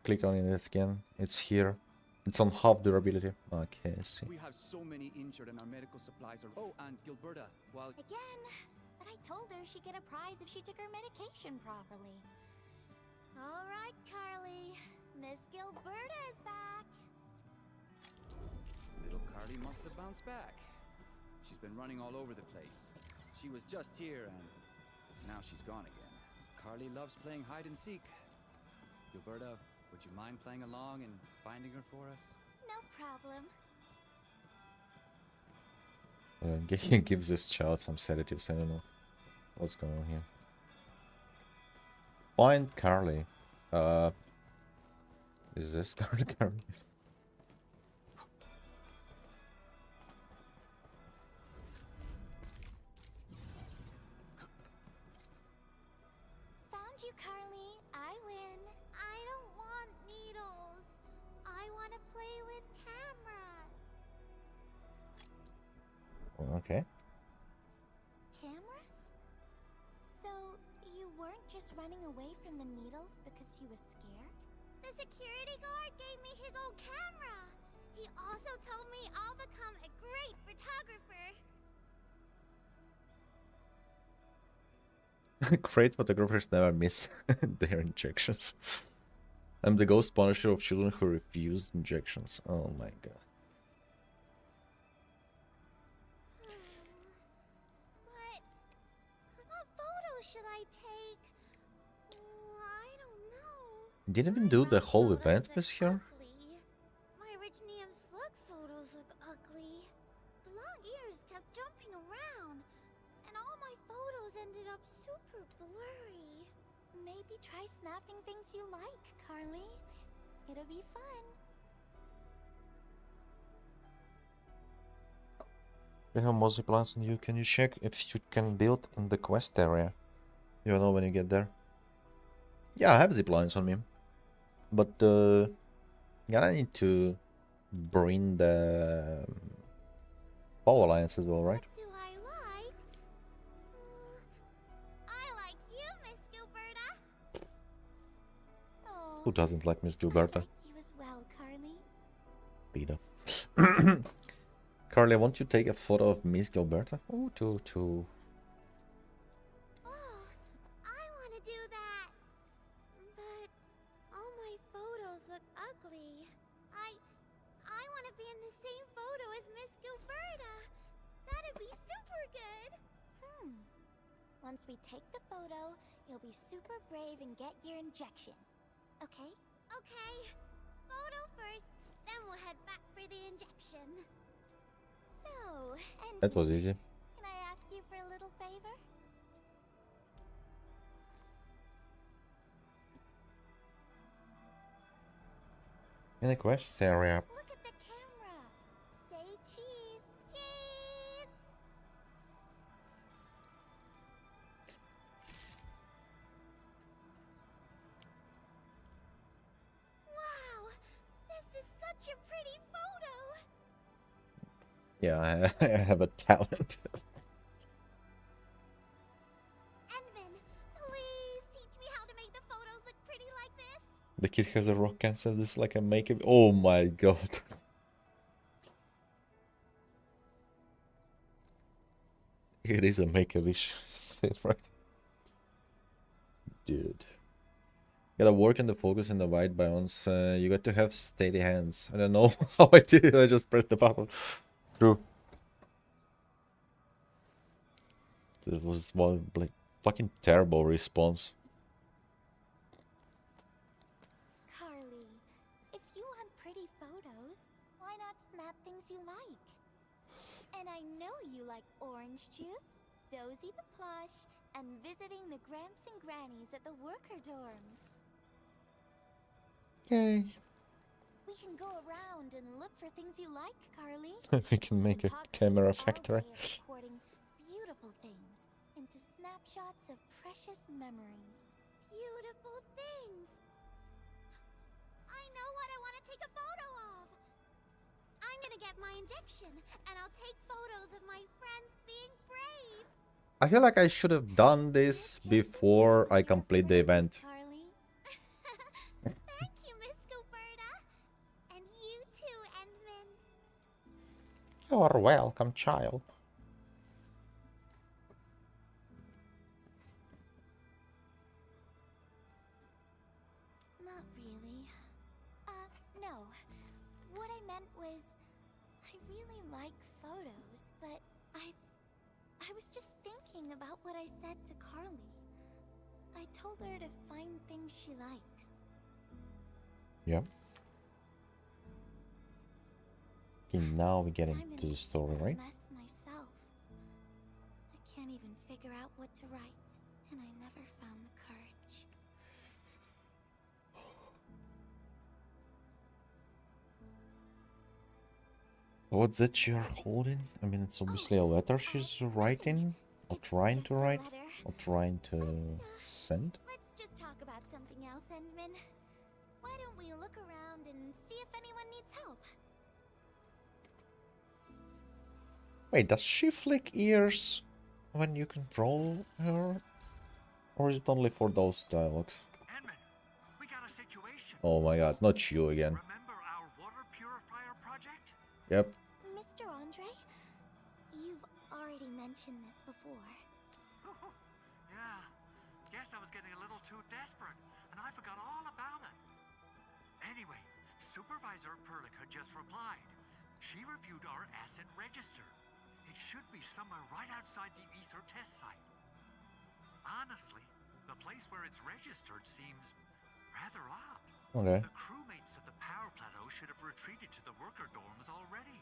Click on it again. It's here. It's on half durability. Okay, I see. We have so many injured and our medical supplies are... Oh, and Gilberta, while... Again, but I told her she'd get a prize if she took her medication properly. All right, Carly. Miss Gilberta is back. Little Carly must have bounced back. She's been running all over the place. She was just here and now she's gone again. Carly loves playing hide and seek. Gilberta, would you mind playing along and finding her for us? No problem. He gives this child some sedatives. I don't know what's going on here. Find Carly. Is this Carly? Found you, Carly. I win. I don't want needles. I want to play with cameras. Okay. Cameras? So, you weren't just running away from the needles because you were scared? The security guard gave me his old camera. He also told me I'll become a great photographer. Great photographers never miss their injections. I'm the ghost punisher of children who refused injections. Oh my god. What photo should I take? I don't know. Didn't even My do the rough whole photos event look this year? ugly. My rich Niam slug photos look ugly. The long ears kept jumping around, and all my photos ended up super blurry. Maybe try snapping things you like, Carly. It'll be fun. We have mostly plans on you. Can you check if you can build in the quest area? You know when you get there. Yeah, I have ziplines on me. But yeah, I need to bring the Power Alliance as well, right? What do I like? I like you, Miss Gilberta. Oh, Who doesn't like Miss I Gilberta? like you as well, Carly. Beta. Carly, won't you take a photo of Miss Gilberta? Oh, to Oh, I want to do that. But all my photos look ugly. I want to be in the same photo as Miss Gilberta. That'd be super good. Once we take the photo, you'll be super brave and get your injection. Okay? Okay. Photo first, then we'll head back for the injection. So, and that was easy. can I ask you for a little favor? In the quest area. Look at the camera. Say cheese. Cheese! Wow, this is such a pretty photo. Yeah, I have a talent. Endman, please teach me how to make the photos look pretty like this. The kid has a rock cancer. This is like a make-up. Oh my god. It is a make-a-wish, right? Dude. Gotta work on the focus in the white balance. You got to have steady hands. I don't know how I did it. I just pressed the button. True. This was one like fucking terrible response. Carly, if you want pretty photos, why not snap things you like? And I know you like orange juice, Dozy the plush, and visiting the Gramps and Grannies at the worker dorms. Yay. We can go around and look for things you like, Carly. We can make a Photography camera is our factory. way of recording beautiful things into snapshots of precious memories. Beautiful things. I know what I want to take a photo of. I'm gonna get my injection, and I'll take photos of my friends being brave. I feel like I should have done this before I complete the event. Carly. Thank you, Miss Gilberta. And you too, Endman. You are welcome, child. Not really. No. What I meant was, I really like photos, but I was just thinking about what I said to Carly. I told her to find things she likes. Yep. Okay, now we get I'm into in the story, a right? mess myself. I can't even figure out what to write, and I never found the courage. What's that you're holding? I mean, it's obviously a letter she's writing, or It's trying just to a write, letter. or trying to Let's, send. Let's just talk about something else, Endman. Why don't we look around and see if anyone needs help? Wait, does she flick ears when you control her? Or is it only for those dialogues? Edmund, we got a situation. Oh my god, not you again. Remember our water purifier project? Yep. Mr. Andre, you've already mentioned this before. Yeah, Guess I was getting a little too desperate, and I forgot all about it. Anyway, Supervisor Perlica just replied. She reviewed our asset register. It should be somewhere right outside the Ether test site. Honestly, the place where it's registered seems rather odd. Okay. The crewmates of the power plateau should have retreated to the worker dorms already.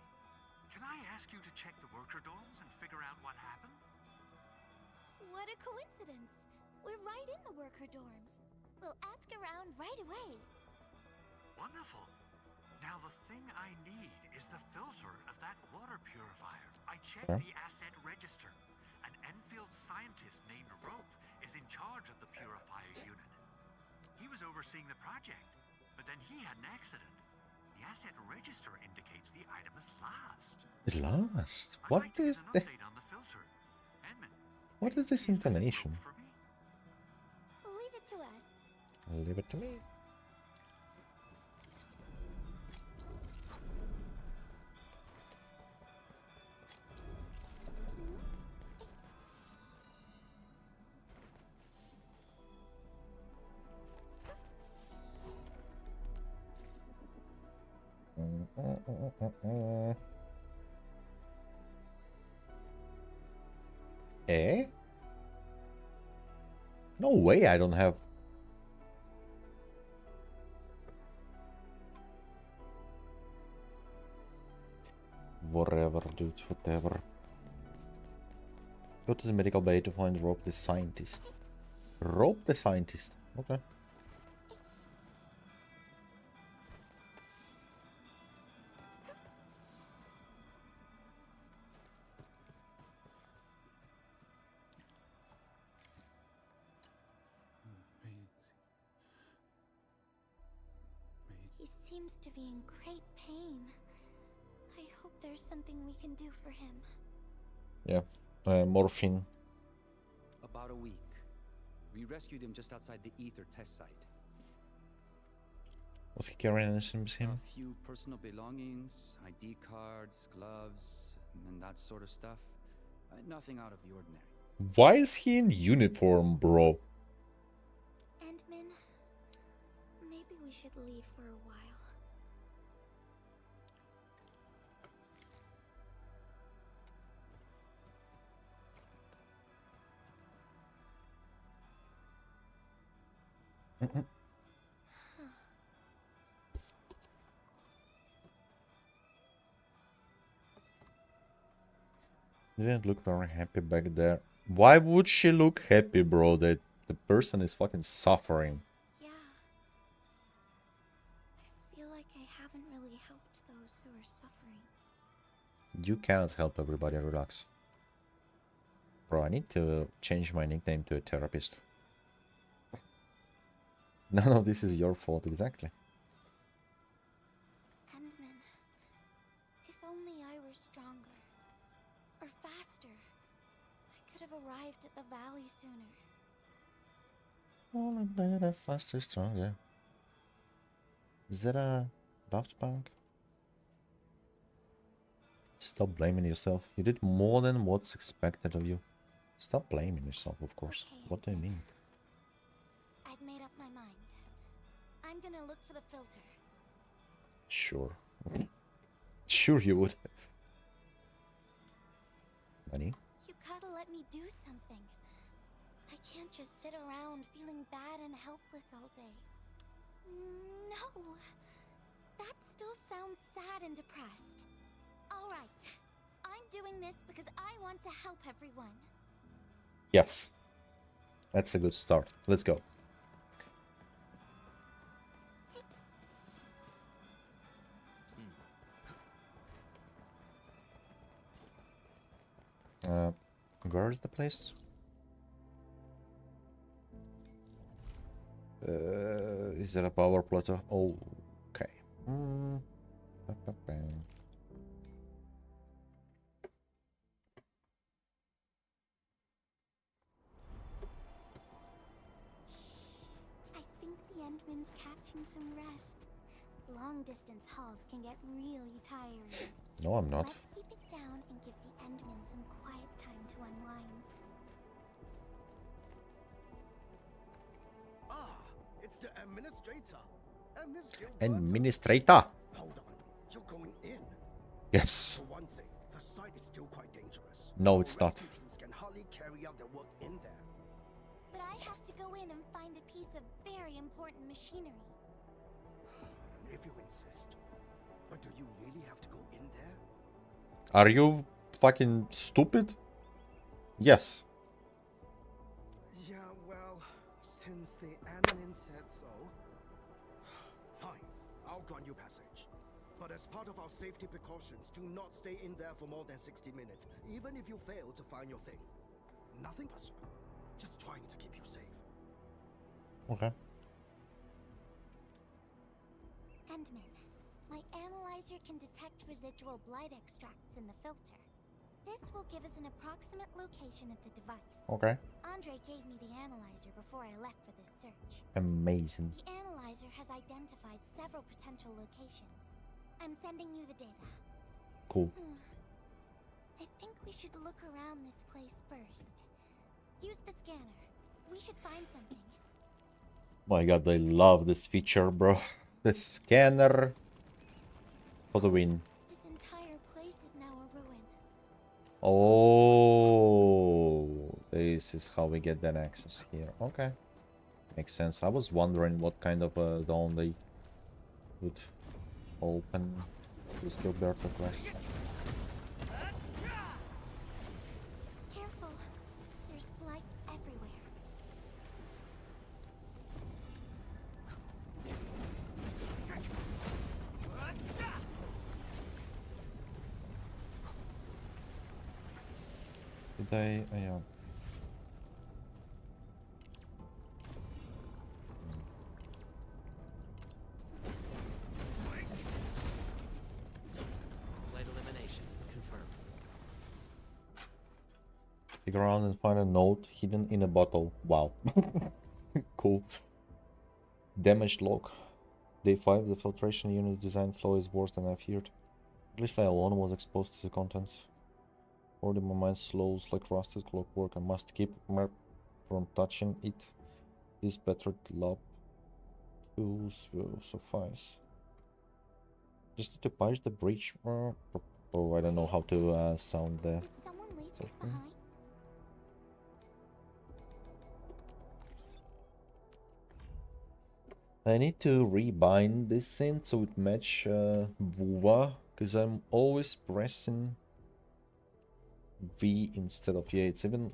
Can I ask you to check the worker dorms and figure out what happened? What a coincidence. We're right in the worker dorms. We'll ask around right away. Wonderful. Now the thing I need is the filter of that water purifier. I checked the asset register. An Endfield scientist named Rope is in charge of the purifier unit. He was overseeing the project, but then he had an accident. The asset register indicates the item is lost. Is lost? I'd What like to is get an the... update on the filter. Edmund, What is this please visit intonation? Rope for me? Leave it to us. Leave it to me. Eh? No way I don't have... Whatever, dude, whatever. Go to the medical bay to find Rope the scientist. Rope the scientist. Okay. He seems to be in great pain. I hope there's something we can do for him. Yeah. Morphine. About a week. We rescued him just outside the Ether test site. Was he carrying anything with him? A few personal belongings, ID cards, gloves, and that sort of stuff. Nothing out of the ordinary. Why is he in uniform, bro? Endman, maybe we should leave for a while. Didn't look very happy back there. Why would she look happy, bro? That the person is fucking suffering. Yeah. I feel like I haven't really helped those who are suffering. You cannot help everybody, relax. Bro, I need to change my nickname to a therapist. None of this is your fault, exactly. Endman, if only I were stronger. Or faster. I could have arrived at the valley sooner. All better, faster, stronger. Is that a Daft Punk? Stop blaming yourself. You did more than what's expected of you. Stop blaming yourself, of course. Okay, What do you mean? I've made up my mind. I'm gonna look for the filter. Sure. Sure you would. Nani? You gotta let me do something. I can't just sit around feeling bad and helpless all day. No. That still sounds sad and depressed. Alright. I'm doing this because I want to help everyone. Yes. That's a good start. Let's go. Where is the place? Is there a power plateau? Oh, okay. I think the Endman's catching some rest. Long distance hauls can get really tiring. No, I'm not. Let's keep it down and give the Endman some quiet time to unwind. It's the administrator. And Miss Gilberta. Administrator. Hold on. You're going in. Yes. For one thing, the site is still quite dangerous. No, Our it's not. rescue teams can hardly carry out their work in there. But I have to go in and find a piece of very important machinery. If you insist. But do you really have to go in there? Are you fucking stupid? Yes. Yeah, well, since the admin said so. Fine, I'll grant you passage. But as part of our safety precautions, do not stay in there for more than 60 minutes, even if you fail to find your thing. Nothing personal. Just trying to keep you safe. Okay. Endman, my analyzer can detect residual blight extracts in the filter. This will give us an approximate location of the device. Okay. Andre gave me the analyzer before I left for this search. Amazing. The analyzer has identified several potential locations. I'm sending you the data. Cool. I think we should look around this place first. Use the scanner. We should find something. My god, I love this feature, bro. The scanner for the win. This entire place is now a ruin. Oh, this is how we get that access here. Okay. Makes sense. I was wondering what kind of dawn they would open this Gilberta quest. Careful. There's blight everywhere. Did I? Yeah. Light elimination confirmed. Dig around and find a note hidden in a bottle. Wow. Cool. Damaged log. Day 5, the filtration unit's design flaw is worse than I feared. At least I alone was exposed to the contents. Already my mind slows like rusted clockwork. I must keep Merp from touching it. This battered lab tools will suffice. Just need to patch the breach. Oh, I don't know how to sound the Did someone leave this something. behind? I need to rebind this thing so it match Vuva, because I'm always pressing V instead of yeah. It's even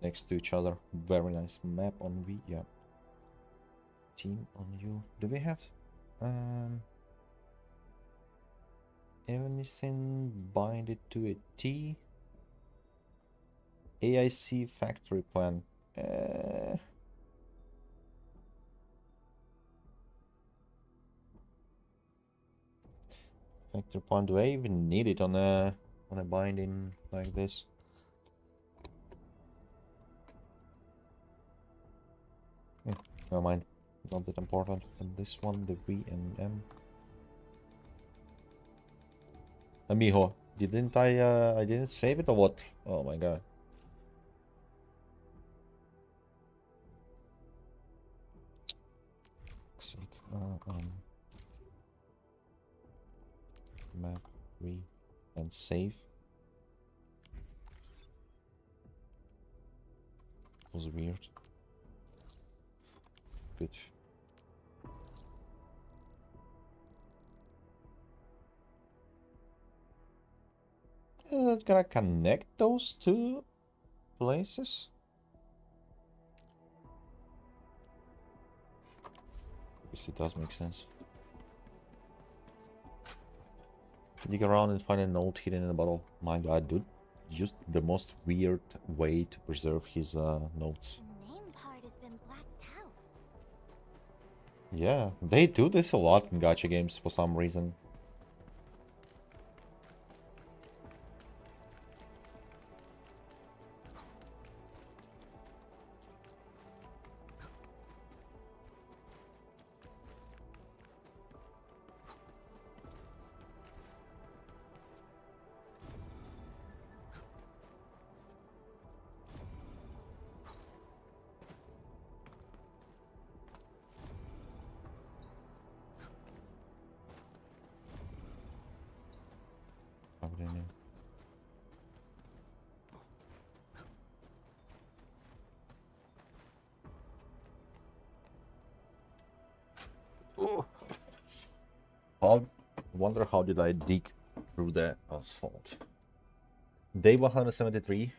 next to each other. Very nice map on V. Yeah. Team on U. Do we have anything bind it to a T? AIC factory plan. Factory plan. Do I even need it on a binding like this? Never mind. Not that important. And this one, the V and M. Amiho, didn't I didn't save it or what? Oh my god. Map, re, and save. Was weird. Good. Gonna connect those two places. Yes, it does make sense. Dig around and find a note hidden in a bottle. My god, dude. Used the most weird way to preserve his notes. The name part has been blacked out. Yeah, they do this a lot in gacha games for some reason. Oh. How, wonder how did I dig through the asphalt? Day 173.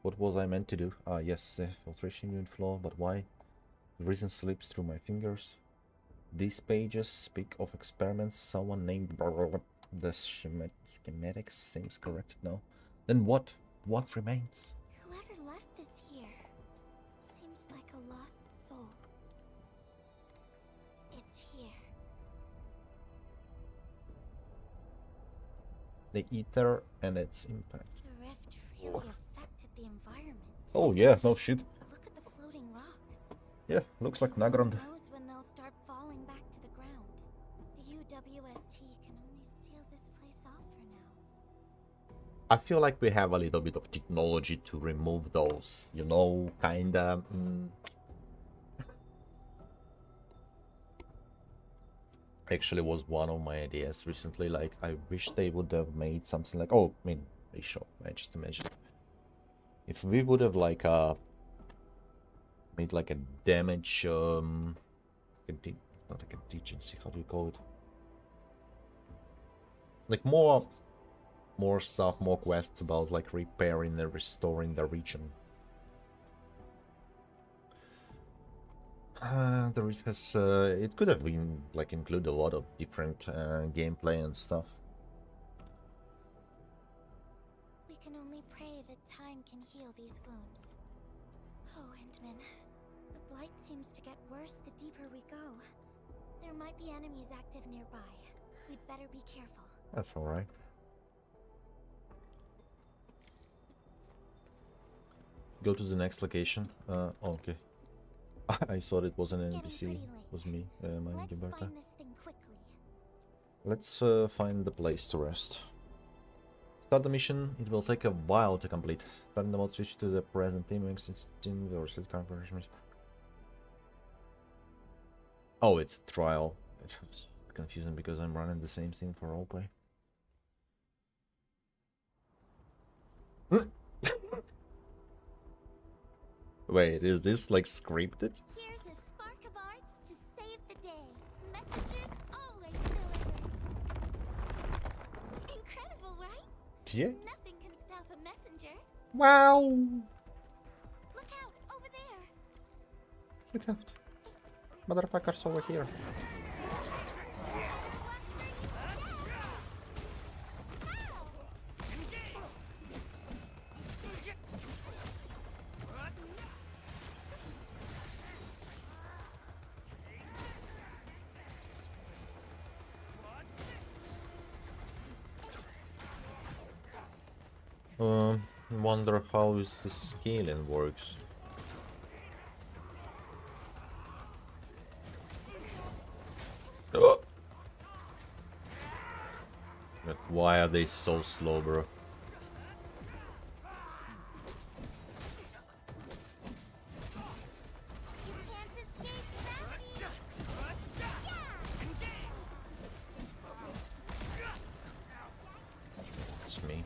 What was I meant to do? Ah, yes, filtration unit flow, but why? The reason slips through my fingers. These pages speak of experiments someone named... The schematics seems correct now. Then what? What remains? Whoever left this here seems like a lost soul. It's here. The ether and its impact. The rift really affected the environment. Oh yeah, no shit. Look at the floating rocks. Yeah, looks like Nagrand. Who knows when they'll start falling back to the ground? The UWST can only seal this place off for now. I feel like we have a little bit of technology to remove those, you know, kinda... Actually was one of my ideas recently, like, I wish they would have made something like... Oh, I mean, they show, I just imagined. If we would have, like, made, like, a damage, not a contingency, how do you call it? Like, more stuff, more quests about, like, repairing and restoring the region. The risk has, it could have been, like, include a lot of different gameplay and stuff. We can only pray that time can heal these wounds. Oh, Endman. The blight seems to get worse the deeper we go. There might be enemies active nearby. We'd better be careful. That's alright. Go to the next location. Oh, okay. I thought it was an NPC. It was me, my Let's Gilberta. find this thing quickly. Let's find the place to rest. Start the mission. It will take a while to complete. Starting the mode switch to the present teaming since team or set conversions. Oh, it's a trial. It's confusing because I'm running the same thing for roleplay. Wait, is this like scripted? Here's a spark of arts to save the day. Messengers always deliver. Incredible, right? Yeah. Nothing can stop a messenger. Wow. Look out, over there. Look out. Motherfuckers over here. Wonder how is the scaling works. Oh. But why are they so slow, bro? It's me.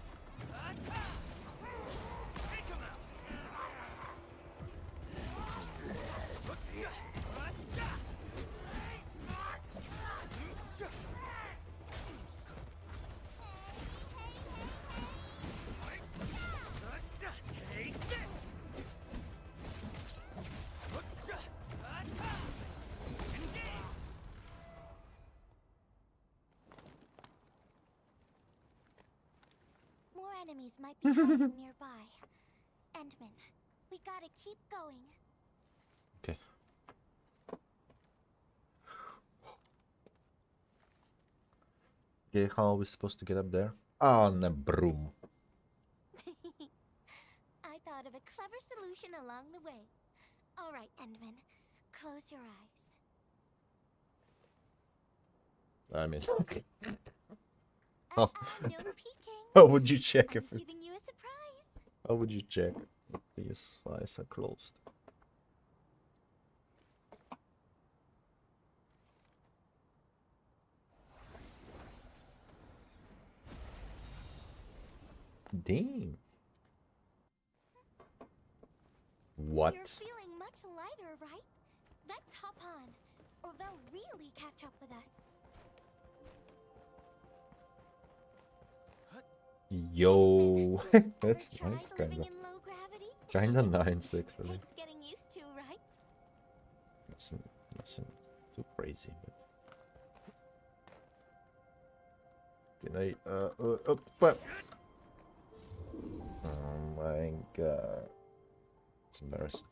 More enemies might be hiding nearby. Endman, we gotta keep going. Okay. Okay, how are we supposed to get up there? On a broom. I thought of a clever solution along the way. Alright, Endman, close your eyes. I mean, No Oh. peeking. how would you check if I'm it, giving you a surprise. how would you check if these eyes are closed? Damn. What? You're feeling much lighter, right? Let's hop on. or they'll really catch up with us. Yo, that's Ever nice, tried living kinda. in low gravity? Kinda nice, actually. Takes getting used to, right? Nothing too crazy, but... Can I, but... Oh my god. It's embarrassing.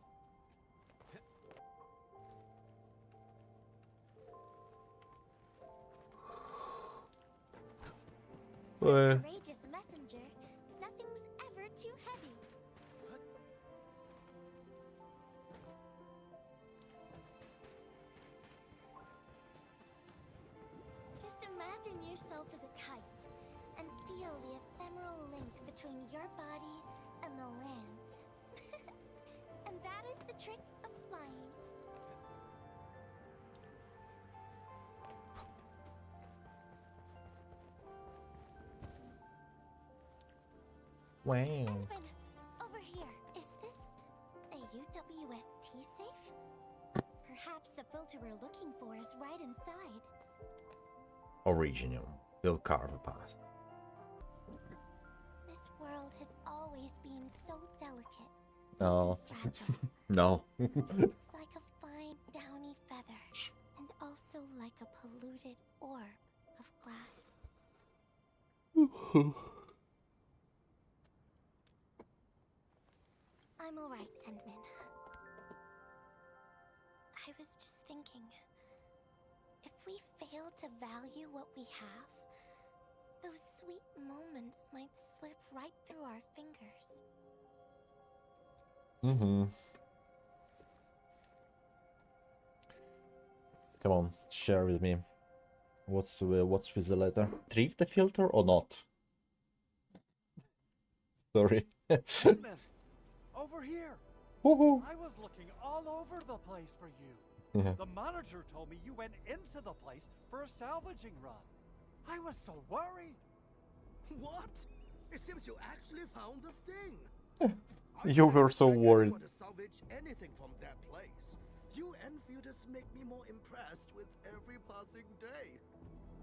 Courageous messenger. Nothing's ever too heavy. Just imagine yourself as a kite and feel the ephemeral link between your body and the land. And that is the trick of flying. Wow. Edwin, over here. Is this a UWST safe? Perhaps the filter we're looking for is right inside. Original. They'll carve a path. This world has always been so delicate. No. And fragile. No. It's like a fine, downy feather, and also like a polluted orb of glass. I'm alright, Endman. I was just thinking, if we fail to value what we have, those sweet moments might slip right through our fingers. Mm-hmm. Come on, share with me. What's with the letter? Retrieve the filter or not? Sorry. Endman, over here. Woohoo! I was looking all over the place for you. Yeah. The manager told me you went into the place for a salvaging run. I was so worried. What? It seems you actually found the thing. You were so I worried. want to salvage anything from that place. You Enfielders make me more impressed with every passing day.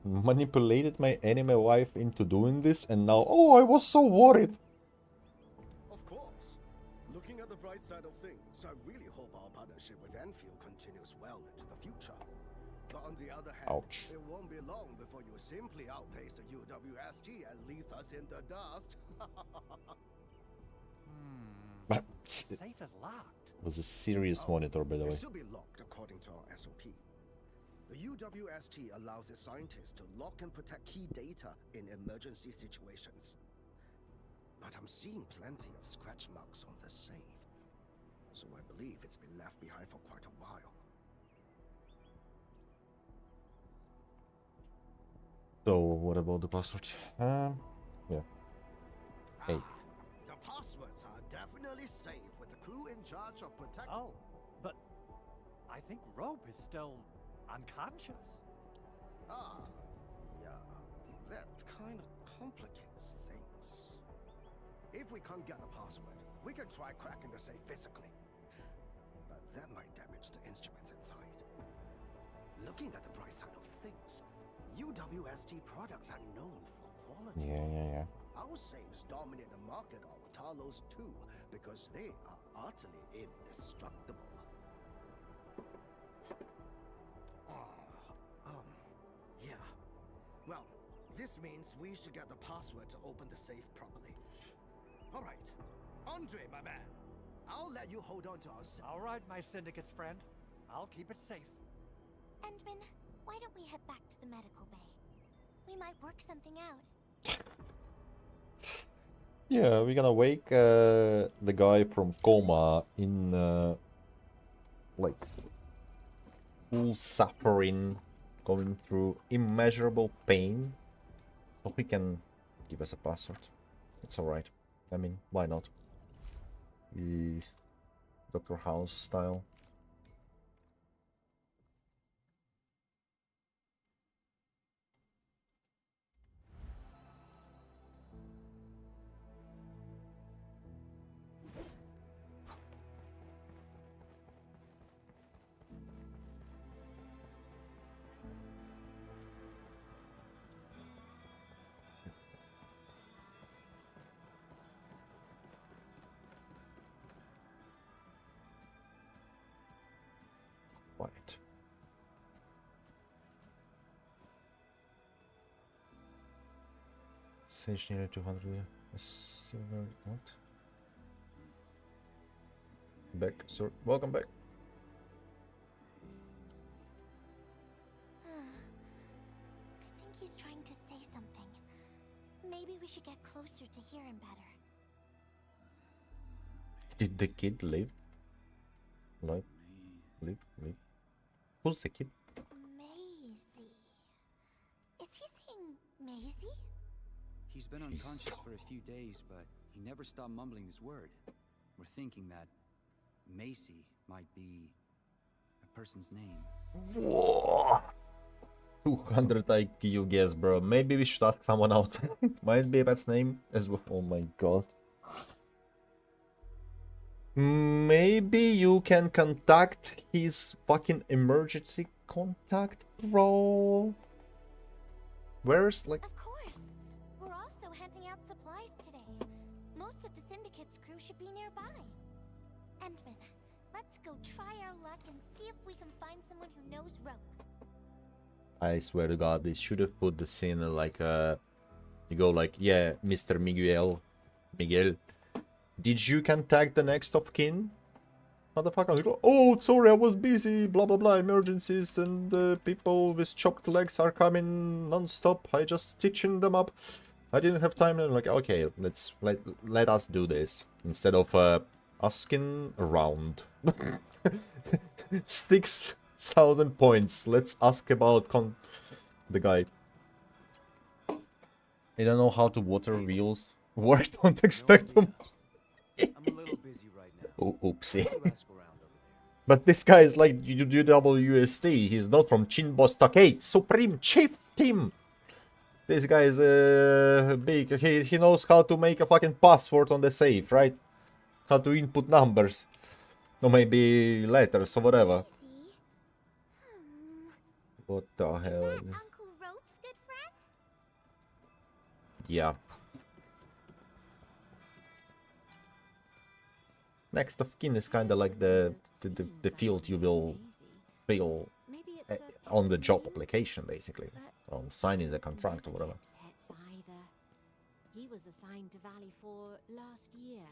Manipulated my anime wife into doing this, and now, oh, I was so worried. Of course. Looking at the bright side of things, I really hope our partnership with Enfield continues well into the future. But on the other hand, Ouch. it won't be long before you simply outpace the UWST and leave us in the dust. But Safe is locked. it was a serious monitor, by the way. It should be locked according to our SOP. The UWST allows its scientists to lock and protect key data in emergency situations. But I'm seeing plenty of scratch marks on the safe, so I believe it's been left behind for quite a while. So, what about the password? Yeah. Hey. The passwords are definitely safe with the crew in charge of protecting. Oh, but I think Rope is still unconscious. Yeah, that kind of complicates things. If we can't get the password, we can try cracking the safe physically. But that might damage the instruments inside. Looking at the bright side of things, UWST products are known for quality. Yeah. Our safes dominate the market of Talos too, because they are utterly indestructible. Yeah. Well, this means we should get the password to open the safe properly. All right. Andre, my man. I'll let you hold on to our safe. All right, my syndicate's friend. I'll keep it safe. Endman, why don't we head back to the medical bay? We might work something out. Yeah, we're gonna wake the guy from coma in like full suffering, going through immeasurable pain, so he can give us a password. It's alright. I mean, why not? Dr. House style. Right. Sage nearly 200. Silver. What? Back, sir. Welcome back. I think he's trying to say something. Maybe we should get closer to hear him better. Did the kid live? Live? Live? Who's the kid? Maisie. Is he saying Maisie? He's been unconscious for a few days, but he never stopped mumbling this word. We're thinking that Macy might be a person's name. Whoa. 200 IQ guess, bro. Maybe we should ask someone else. Might be a pet's name as well. Oh my god. Maybe you can contact his fucking emergency contact, bro. Where's like... Of course. We're also handing out supplies today. Most of the Syndicate's crew should be nearby. Endman, let's go try our luck and see if we can find someone who knows rope. I swear to god, they should have put the scene like you go like, yeah, Mr. Miguel, did you contact the next of kin? Motherfucker, you go, oh, sorry, I was busy, blah blah blah, emergencies, and people with chopped legs are coming non-stop. I just stitching them up. I didn't have time. And like, okay, let us do this instead of asking around. 6,000 points. Let's ask about the guy. I don't know how to water wheels work. Don't expect them. I'm a little busy right now. Oh, oopsie. I'll ask around over there. But this guy is like UWST. He's not from Chinbo Stockade. Supreme Chief Team. This guy is big. He knows how to make a fucking password on the safe, right? How to input numbers. Or maybe letters or whatever. Maisie? What the Is hell? that Uncle Rope's good friend? Yeah. Next of kin is kind of like the field you will fill on the job application, basically. Or signing the contract or whatever. Pets either. He was assigned to Valley 4 last year,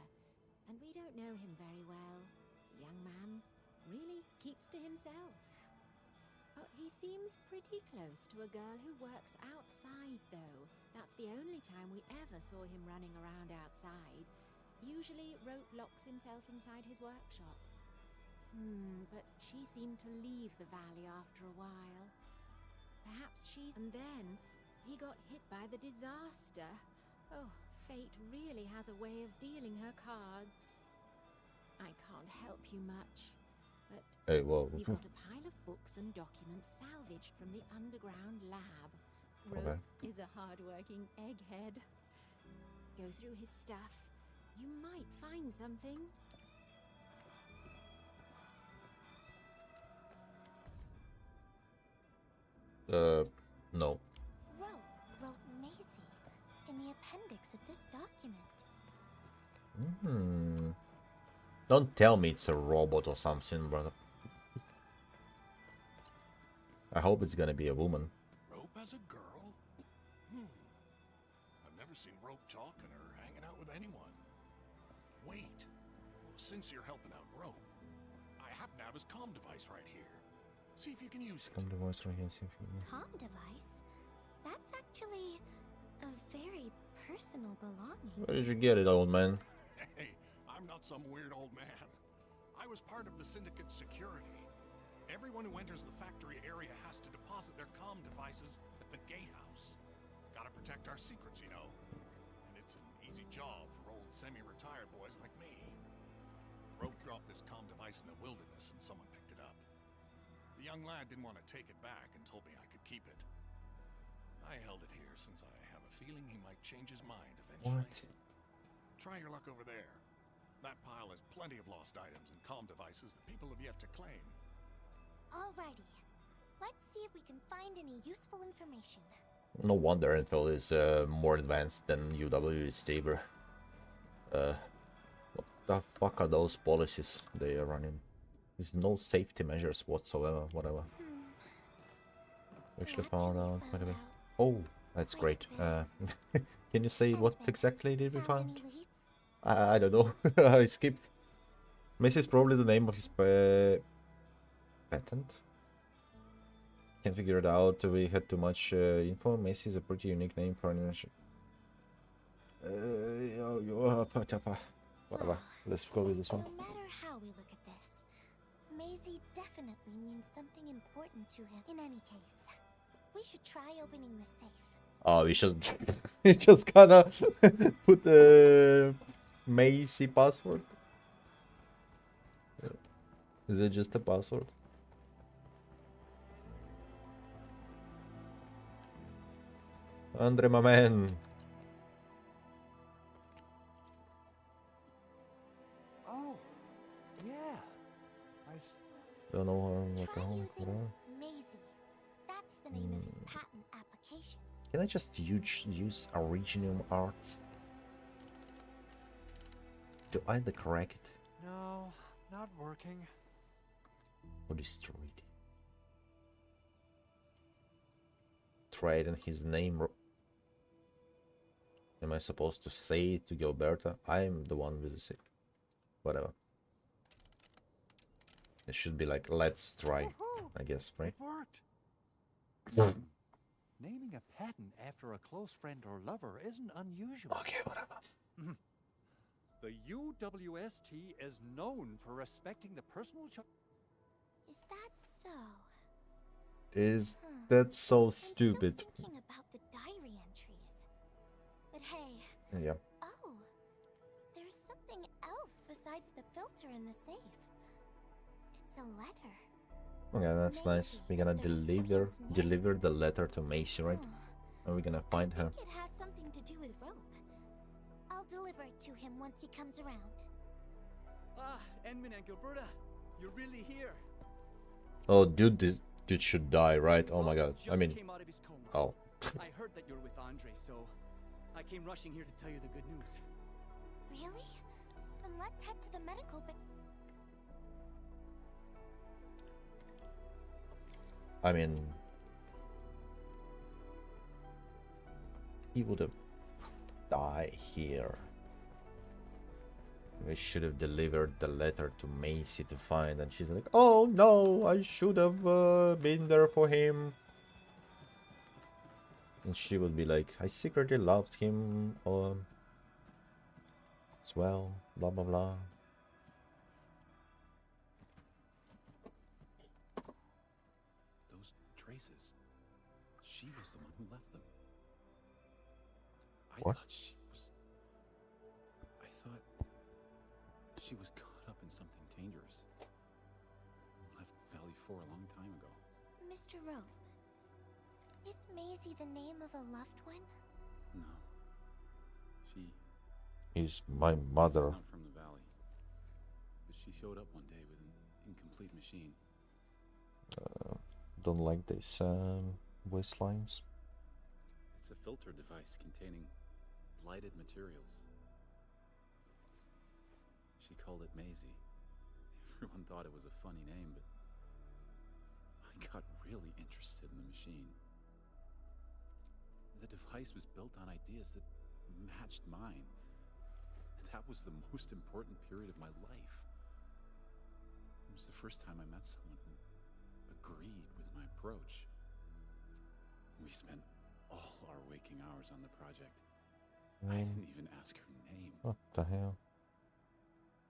and we don't know him very well. The young man really keeps to himself. Oh, he seems pretty close to a girl who works outside, though. That's the only time we ever saw him running around outside. Usually, Rope locks himself inside his workshop. But she seemed to leave the valley after a while. Perhaps she... And then, he got hit by the disaster. Oh, fate really has a way of dealing her cards. I can't help you much, but Hey, whoa. you've got a pile of books and documents salvaged from the underground lab. Rope is a hard-working egghead. Go through his stuff. You might find something. No. Rope wrote Maisie in the appendix of this document. Don't tell me it's a robot or something, brother. I hope it's gonna be a woman. Rope as a girl? I've never seen Rope talking or hanging out with anyone. Wait. Well, since you're helping out Rope, I happen to have his comm device right here. See if you can use it. Come to voice right here, see if you... Comm device? That's actually a very personal belonging. Where did you get it, old man? Hey, I'm not some weird old man. I was part of the Syndicate's security. Everyone who enters the factory area has to deposit their comm devices at the gatehouse. Gotta protect our secrets, you know. And it's an easy job for old semi-retired boys like me. Rope dropped this comm device in the wilderness and someone picked it up. The young lad didn't want to take it back and told me I could keep it. I held it here since I have a feeling he might change his mind eventually. What? Try your luck over there. That pile has plenty of lost items and comm devices that people have yet to claim. Alrighty. Let's see if we can find any useful information. No wonder Endfield is more advanced than UWST, bro. What the fuck are those policies they are running? There's no safety measures whatsoever, whatever. Actually found out quite a bit. Oh, that's great. Can you say what exactly did we find? I don't know. I skipped. Macy is probably the name of his patent. Can't figure it out. We had too much info. Macy is a pretty unique name for an invention. Whatever. Let's go with this one. No matter how we look at this, Maisie definitely means something important to him. In any case, we should try opening the safe. Oh, we should. We just gotta put the Macy password. Is it just a password? Andre, my man. Oh, yeah. Don't know what the Try hell. using Maisie. That's the name of his patent application. Can I just use original arts? Do I the correct? No, not working. Or destroyed? Tried in his name. Am I supposed to say it to Gilberta? I'm the one with the sick. Whatever. It should be like, let's try, I guess, right? It worked. Naming a patent after a close friend or lover isn't unusual. Okay, whatever. The UWST is known for respecting the personal choice. Is that so? Is that so I'm stupid? still thinking about the diary entries. But hey, Yeah. oh, there's something else besides the filter in the safe. It's a letter. Okay, that's nice. We're gonna deliver the letter to Macy, right? And we're gonna find her. I think it has something to do with Rope. I'll deliver it to him once he comes around. Ah, Enman and Gilberta, you're really here. Oh, dude, this dude should die, right? Oh my god. Just I mean, came out of his coma. oh. I heard that you're with Andre, so I came rushing here to tell you the good news. Really? Then let's head to the medical bay. I mean, he would have died here. We should have delivered the letter to Macy to find, and she's like, "Oh no, I should have been there for him." And she would be like, "I secretly loved him as well." Blah blah blah. Those traces. She was the one who left them. I What? thought she was caught up in something dangerous. Left Valley 4 a long time ago. Mr. Rope, is Maisie the name of a loved one? No. She Is my mother. She's not from the valley. But she showed up one day with an incomplete machine. Don't like these voice lines. It's a filter device containing blighted materials. She called it Maisie. Everyone thought it was a funny name, but I got really interested in the machine. The device was built on ideas that matched mine. That was the most important period of my life. It was the first time I met someone who agreed with my approach. We spent all our waking hours on the project. I didn't even ask her name. What the hell?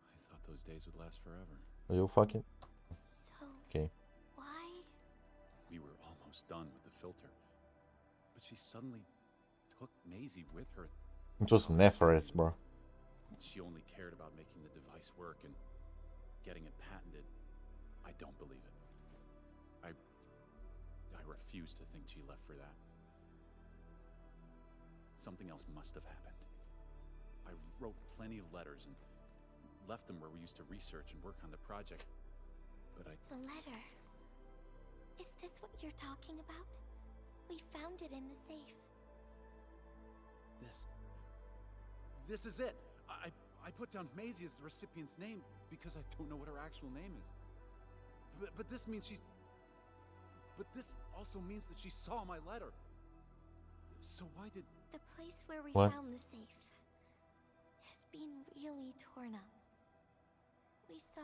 I thought those days would last forever. Are you fucking? So, Okay. why? We were almost done with the filter. But she suddenly took Maisie with her. It was Nefereth, bro. She only cared about making the device work and getting it patented. I don't believe it. I refuse to think she left for that. Something else must have happened. I wrote plenty of letters and left them where we used to research and work on the project. But The letter. Is this what you're talking about? We found it in the safe. This is it. I put down Maisie as the recipient's name because I don't know what her actual name is. But this means she's... But this also means that she saw my letter. So why did... The place where we What? found the safe has been really torn up. We saw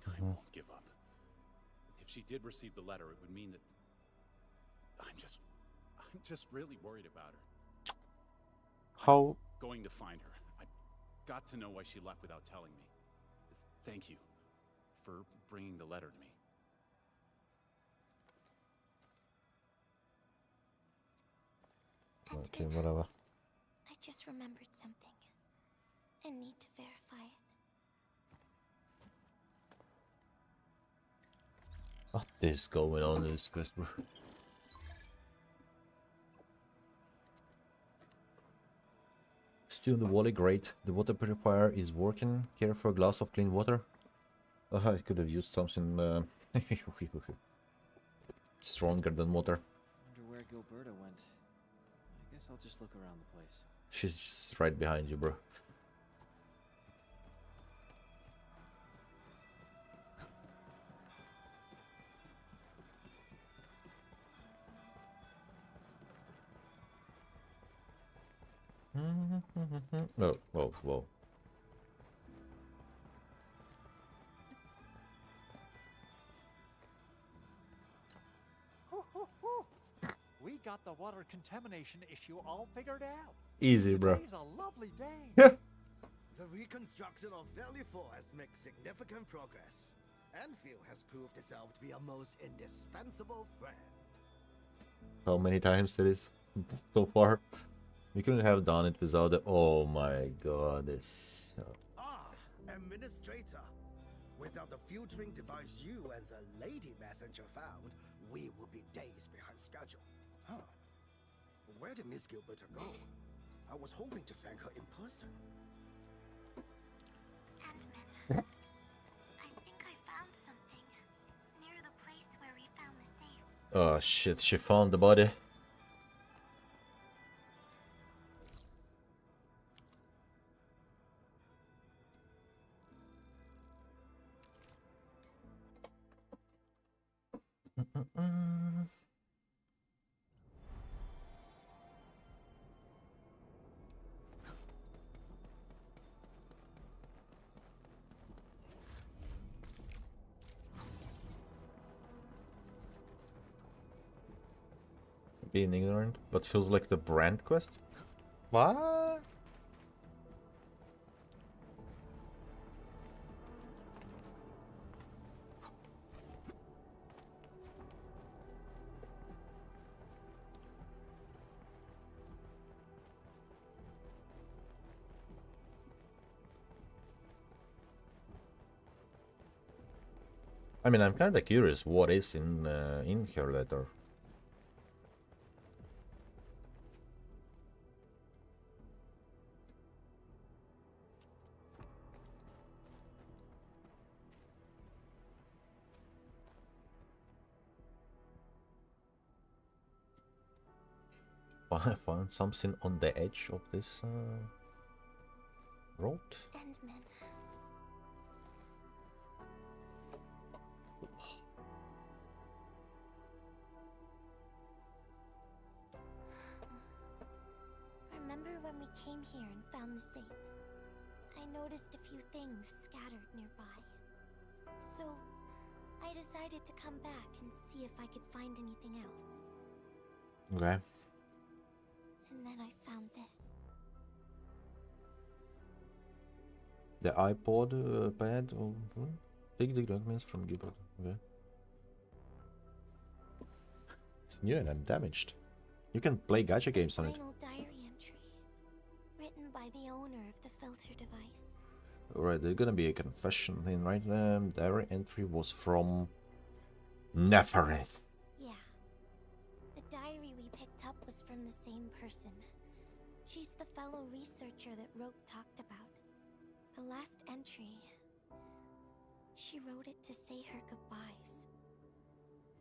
I won't give up. If she did receive the letter, it would mean that... I'm just really worried about her. How? Going to find her. I've got to know why she left without telling me. Thank you for bringing the letter to me. Okay, whatever. I just remembered something and need to verify it. What is going on in this quest, bro? Still in the valley, great. The water purifier is working. Care for a glass of clean water. I could have used something stronger than water. Wonder where Gilberta went. I guess I'll just look around the place. She's just right behind you, bro. Oh, whoa, whoa. We got the water contamination issue all figured out. Easy, bro. Today's a lovely day. The reconstruction of Valley 4 has made significant progress. Endfield has proved itself to be a most indispensable friend. How many times it is so far? We couldn't have done it without the... Oh my god, this... Administrator. Without the filtering device you and the lady messenger found, we would be days behind schedule. Huh. Where did Miss Gilberta go? I was hoping to thank her in person. Ant-Man, I think I found something. It's near the place where we found the safe. Oh shit, she found the body. Being ignorant, but feels like the brand quest. What? I mean, I'm kind of curious what is in her letter. I found something on the edge of this road. Endman. Remember when we came here and found the safe? I noticed a few things scattered nearby. So, I decided to come back and see if I could find anything else. Okay. And then I found this. The iPod pad. Take the documents from Gilberta. Okay. It's new and undamaged. You can play gacha games on it. Final diary entry, written by the owner of the filter device. Alright, there's gonna be a confession thing, right? Diary entry was from Nefereth. Yeah. The diary we picked up was from the same person. She's the fellow researcher that Roke talked about. The last entry, she wrote it to say her goodbyes.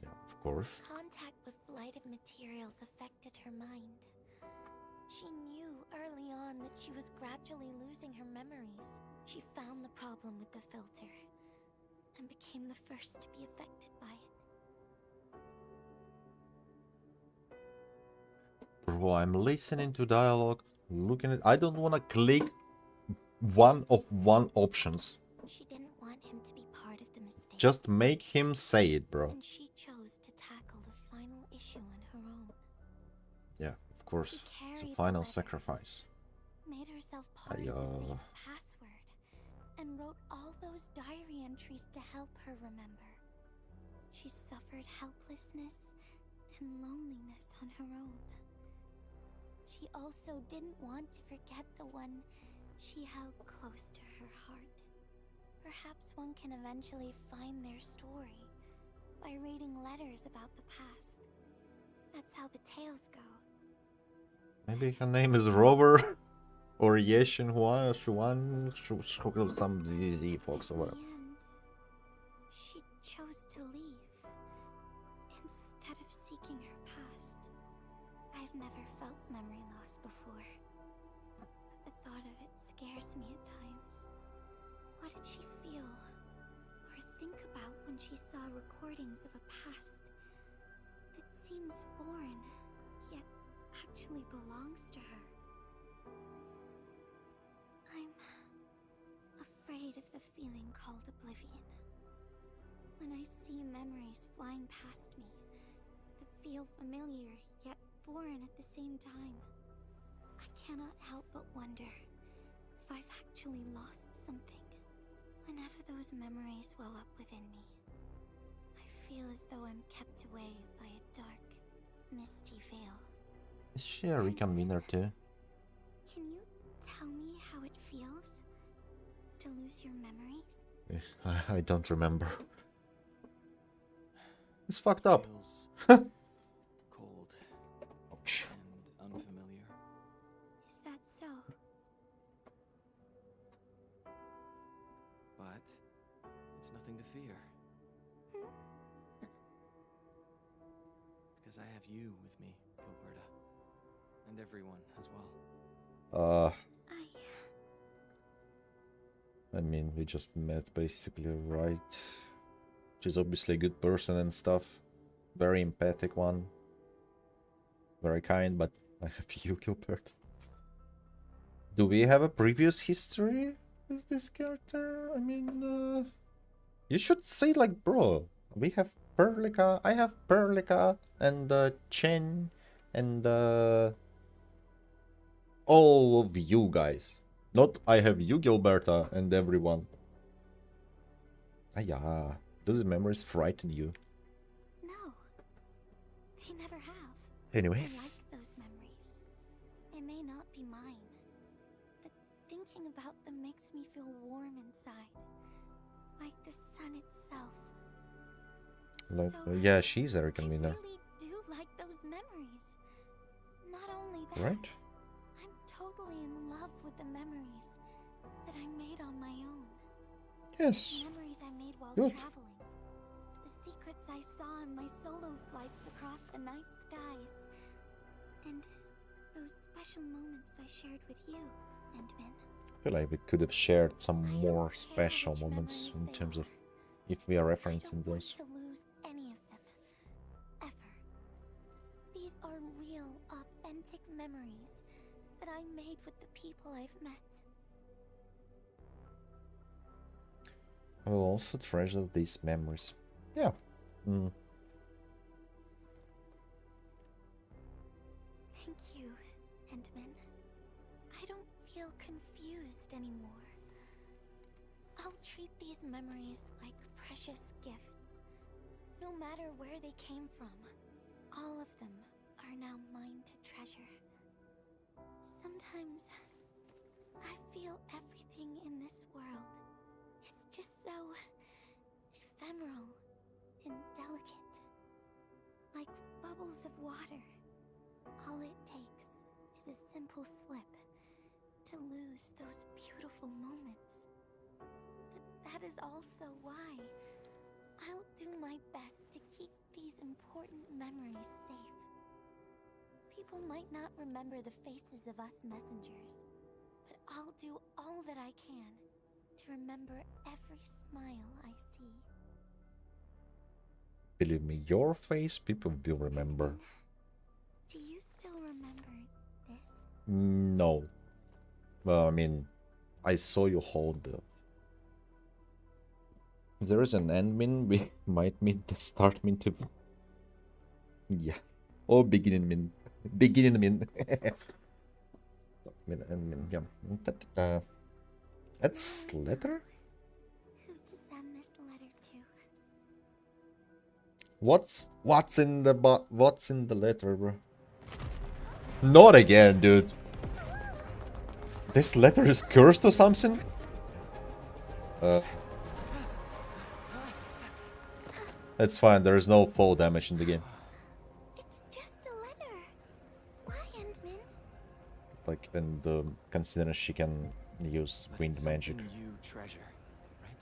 Yeah, of course. Contact with blighted materials affected her mind. She knew early on that she was gradually losing her memories. She found the problem with the filter and became the first to be affected by it. Bro, I'm listening to dialogue, looking at... I don't want to click one options. She didn't want him to be part of the mistake. Just make him say it, bro. And she chose to tackle the final issue on her own. Yeah, of course. She It's a carried final the letter, sacrifice. made herself part of the safe's password, and wrote all those diary entries to help her remember. She suffered helplessness and loneliness on her own. She also didn't want to forget the one she held close to her heart. Perhaps one can eventually find their story by reading letters about the past. That's how the tales go. Maybe her name is Rover or Yeshin Hua, Shuan, some ZZ Fox or whatever. In the end, she chose to leave instead of seeking her past. I've never felt memory loss before, but the thought of it scares me at times. What did she feel or think about when she saw recordings of a past that seems foreign, yet actually belongs to her? I'm afraid of the feeling called oblivion. When I see memories flying past me that feel familiar yet foreign at the same time, I cannot help but wonder if I've actually lost something. Whenever those memories well up within me, I feel as though I'm kept away by a dark, misty veil. Is she a reconvener too? Can you tell me how it feels to lose your memories? I don't remember. It's fucked up. Feels cold Ouch. and unfamiliar. Is that so? But it's nothing to fear. Because I have you with me, Gilberta. And everyone as well. I mean, we just met basically, right? She's obviously a good person and stuff. Very empathic one. Very kind, but I have you, Gilbert. Do we have a previous history with this character? I mean, you should say like, bro, we have Perlica, I have Perlica, and Chen, and all of you guys. Not I have you, Gilberta, and everyone. Ah, yeah. Do the memories frighten you? No, they never have. Anyway. I like those memories. They may not be mine, but thinking about them makes me feel warm inside, like the sun itself. Like, So, yeah, she's a reconvener. I really do like those memories. Not only that, Right? I'm totally in love with the memories that I made on my own. Yes. Memories I made while Good. traveling. The secrets I saw in my solo flights across the night skies. And those special moments I shared with you, Endman. I feel like we could have shared some I don't more care special which moments memories in they terms are. of if we are I referencing don't want those. to lose any of them. Ever. These are real, authentic memories that I made with the people I've met. I will also treasure these memories. Yeah. Mm. Thank you, Endman. I don't feel confused anymore. I'll treat these memories like precious gifts. No matter where they came from, all of them are now mine to treasure. Sometimes I feel everything in this world is just so ephemeral and delicate. Like bubbles of water. All it takes is a simple slip to lose those beautiful moments. But that is also why I'll do my best to keep these important memories safe. People might not remember the faces of us messengers, but I'll do all that I can to to remember every smile I see. Believe me, your face people will remember. Do you still remember this? No. Well, I mean, I saw you hold the... If there is an end min, we might meet the start min too. Yeah. Or beginning min. Beginning min. Min and min, yeah. That's letter? Who to send this letter to? What's in the letter, bro? Not again, dude. This letter is cursed or something? It's fine, there is no fall damage in the game. It's just a letter. Why, Endman? Like, and considering she can use wind magic. You treasure, right?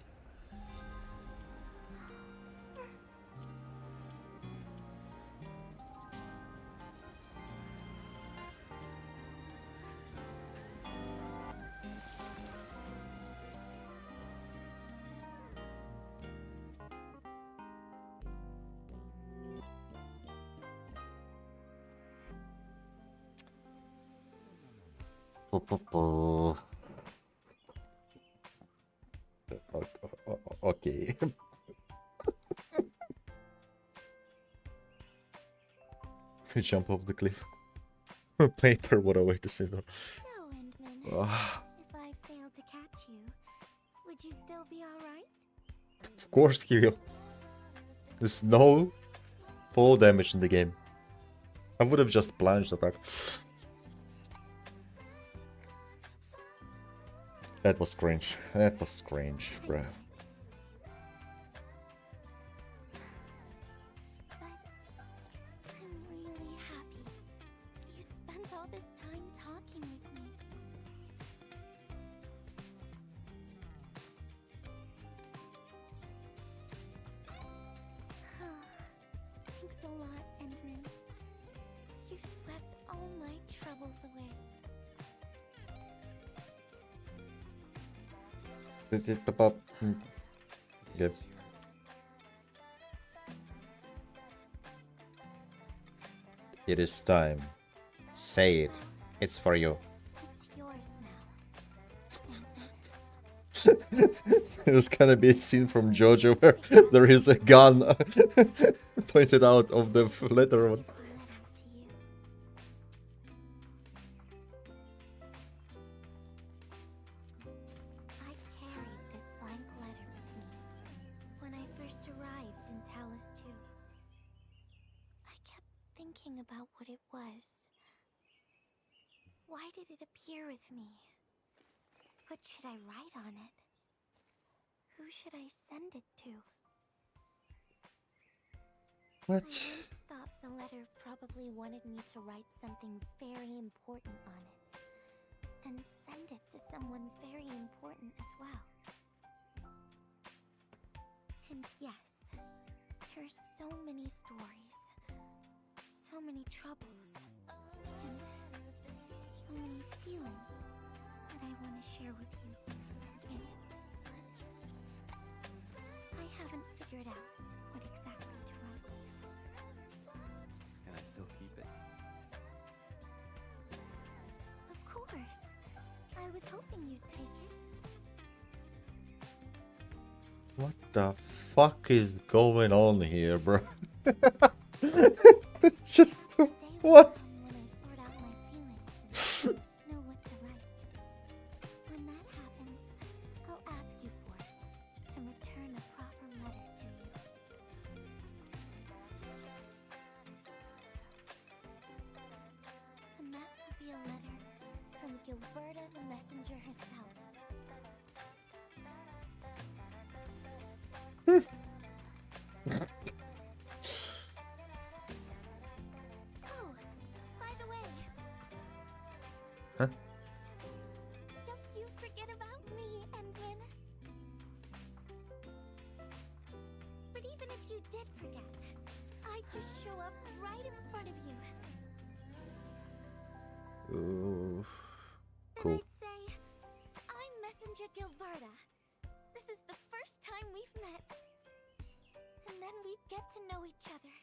Okay. We jump off the cliff. Later, what a way to say that. So, Endman, if I failed to catch you, would you still be alright? Of course he will. There's no fall damage in the game. I would have just plunged attack. That was cringe. That was cringe, bruh. I'm really happy. You spent all this time talking with me. Thanks a lot, Endman. You've swept all my troubles away. Yep. It is time. Say it. It's for you. It's yours now. There's gonna be a scene from JoJo where there is a gun pointed out of the letter. A letter to you. I carried this blank letter with me when I first arrived in Talos 2. I kept thinking about what it was. Why did it appear with me? What should I write on it? Who should I send it to? What? I always thought the letter probably wanted me to write something very important on it. And send it to someone very important as well. And yes, there are so many stories, so many troubles, and so many feelings that I want to share with you in it. I haven't figured out what exactly to write. Can I still keep it? Of course. I was hoping you'd take it. What the fuck is going on here, bro? It's just The day will what? come when I sort out my feelings and know what to write. When that happens, I'll ask you for it and return a proper letter to you. And that will be a letter from Gilberta the messenger herself. Oh, by the way. Huh? Don't you forget about me, Endwin. But even if you did forget, I'd just show up right in front of you. Ooh, Then cool. I'd say, I'm Messenger Gilberta, this is the first time we've met. And then we'd get to know each other.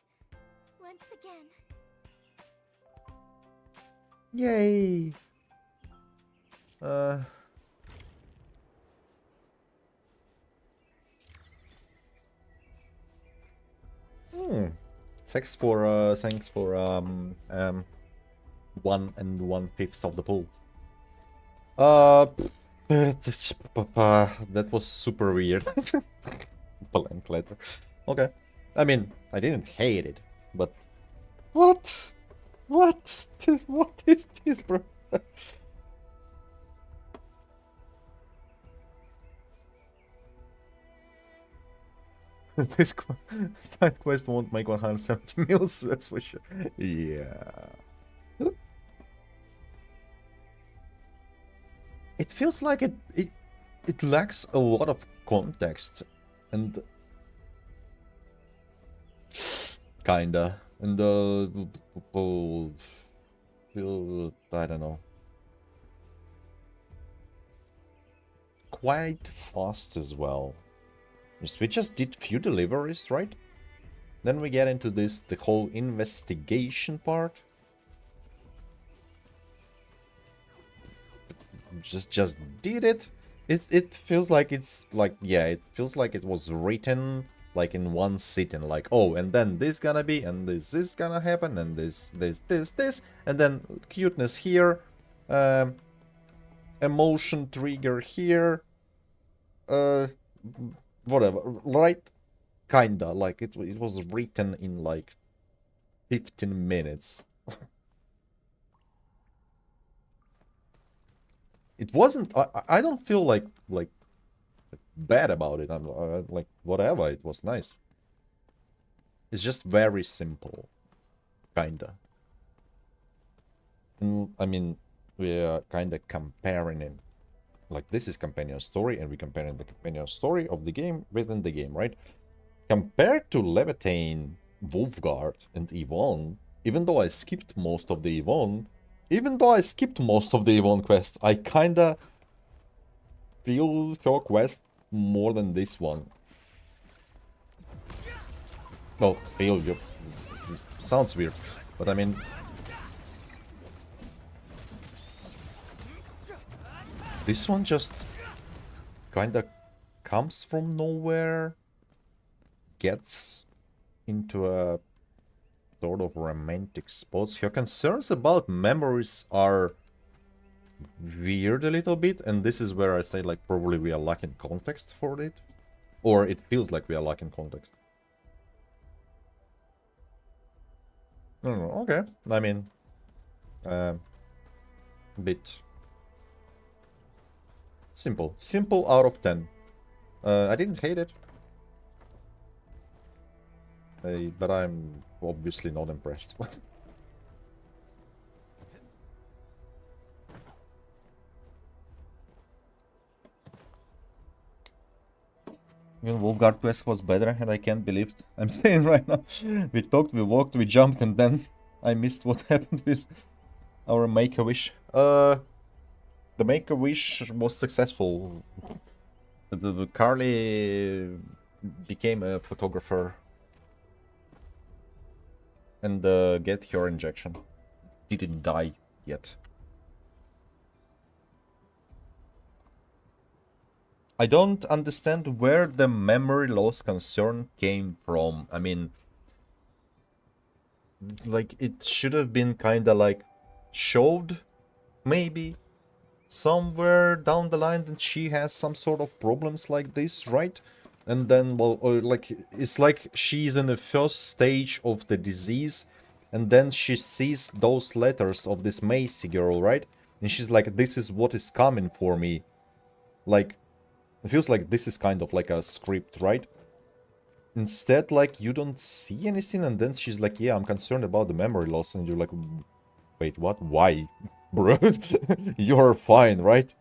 Once again. Yay! Thanks for 1 1/5 of the pool. That was super weird. Blank letter. Okay. I mean, I didn't hate it, but what? What? What is this, bro? This side quest won't make 170 mils, that's for sure. Yeah. It feels like it lacks a lot of context and kinda and I don't know, quite fast as well. We just did few deliveries, right? Then we get into the whole investigation part. Just did it. It feels like it's like, yeah, it feels like it was written like in one sitting, like, oh, and then this gonna be, and this gonna happen, and this, and then cuteness here, emotion trigger here, whatever, right? Kinda, like it was written in like 15 minutes. It wasn't, I don't feel like bad about it. I'm like, whatever, it was nice. It's just very simple, kinda. I mean, we're kinda comparing it. Like, this is companion story, and we're comparing the companion story of the game within the game, right? Compared to Levitain, Wolfguard, and Yvonne, even though I skipped most of the Yvonne quest, I kinda feel her quest more than this one. No, feel sounds weird, but I mean, this one just kinda comes from nowhere, gets into a sort of romantic spots. Her concerns about memories are weird a little bit, and this is where I say, like, probably we are lacking context for it. Or it feels like we are lacking context. Okay. I mean, bit simple. Simple out of 10. I didn't hate it. But I'm obviously not impressed. Even Wolfguard quest was better, and I can't believe it. I'm saying right now. We talked, we walked, we jumped, and then I missed what happened with our Make-A-Wish. The Make-A-Wish was successful. Carly became a photographer and get her injection. Didn't die yet. I don't understand where the memory loss concern came from. I mean, like, it should have been kinda like showed, maybe, somewhere down the line that she has some sort of problems like this, right? And then, well, or like, it's like she's in the first stage of the disease, and then she sees those letters of this Macy girl, right? And she's like, this is what is coming for me. Like, it feels like this is kind of like a script, right? Instead, like, you don't see anything, and then she's like, yeah, I'm concerned about the memory loss, and you're like, wait, what? Why? Bro, you're fine, right?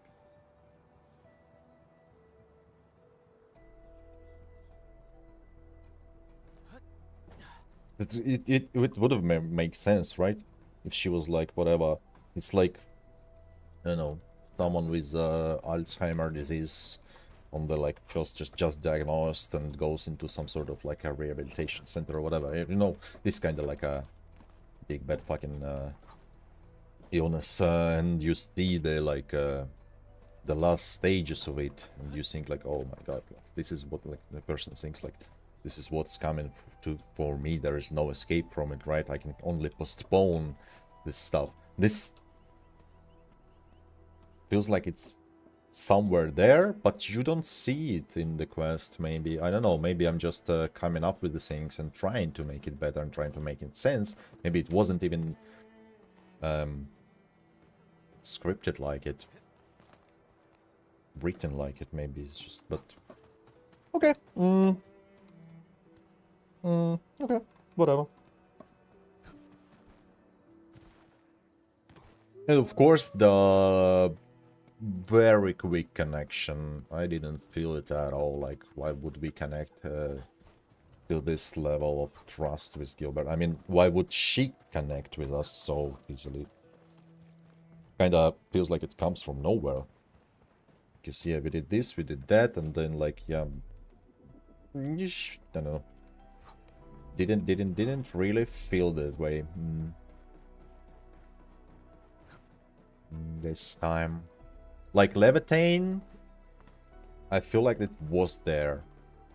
It would have made sense, right? If she was like, whatever. It's like, I don't know, someone with Alzheimer's disease on the like just diagnosed and goes into some sort of like a rehabilitation center or whatever. You know, this kind of like a big bad fucking illness, and you see the like the last stages of it, and you think like, oh my god, like, this is what like the person thinks like, this is what's coming for me. There is no escape from it, right? I can only postpone this stuff. This feels like it's somewhere there, but you don't see it in the quest. Maybe, I don't know, maybe I'm just coming up with the things and trying to make it better and trying to make it sense. Maybe it wasn't even scripted like it, written like it. Maybe it's just, but okay. Okay, whatever. And of course the very quick connection, I didn't feel it at all. Like, why would we connect to this level of trust with Gilbert? I mean, why would she connect with us so easily? Kinda feels like it comes from nowhere. Because yeah, we did this, we did that, and then like, yeah, I don't know. Didn't really feel that way this time. Like Levitain, I feel like it was there.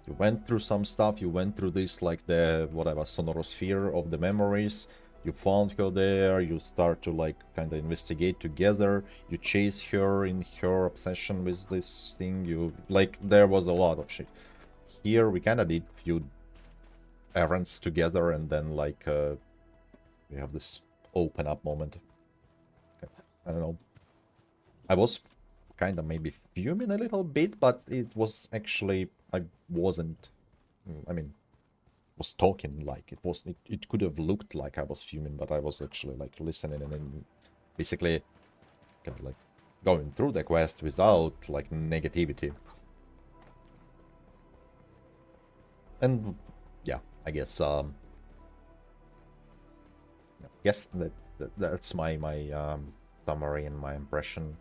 You went through some stuff, you went through this like the whatever sonorosphere of the memories. You found her there, you start to like kind of investigate together, you chase her in her obsession with this thing, you like, there was a lot of shit. Here we kind of did few errands together, and then like we have this open up moment. I don't know, I was kind of maybe fuming a little bit, but it was actually, I wasn't, I mean, was talking like it was, it could have looked like I was fuming, but I was actually like listening and then basically kind of like going through the quest without like negativity. And yeah, I guess yes, that's my summary and my impression.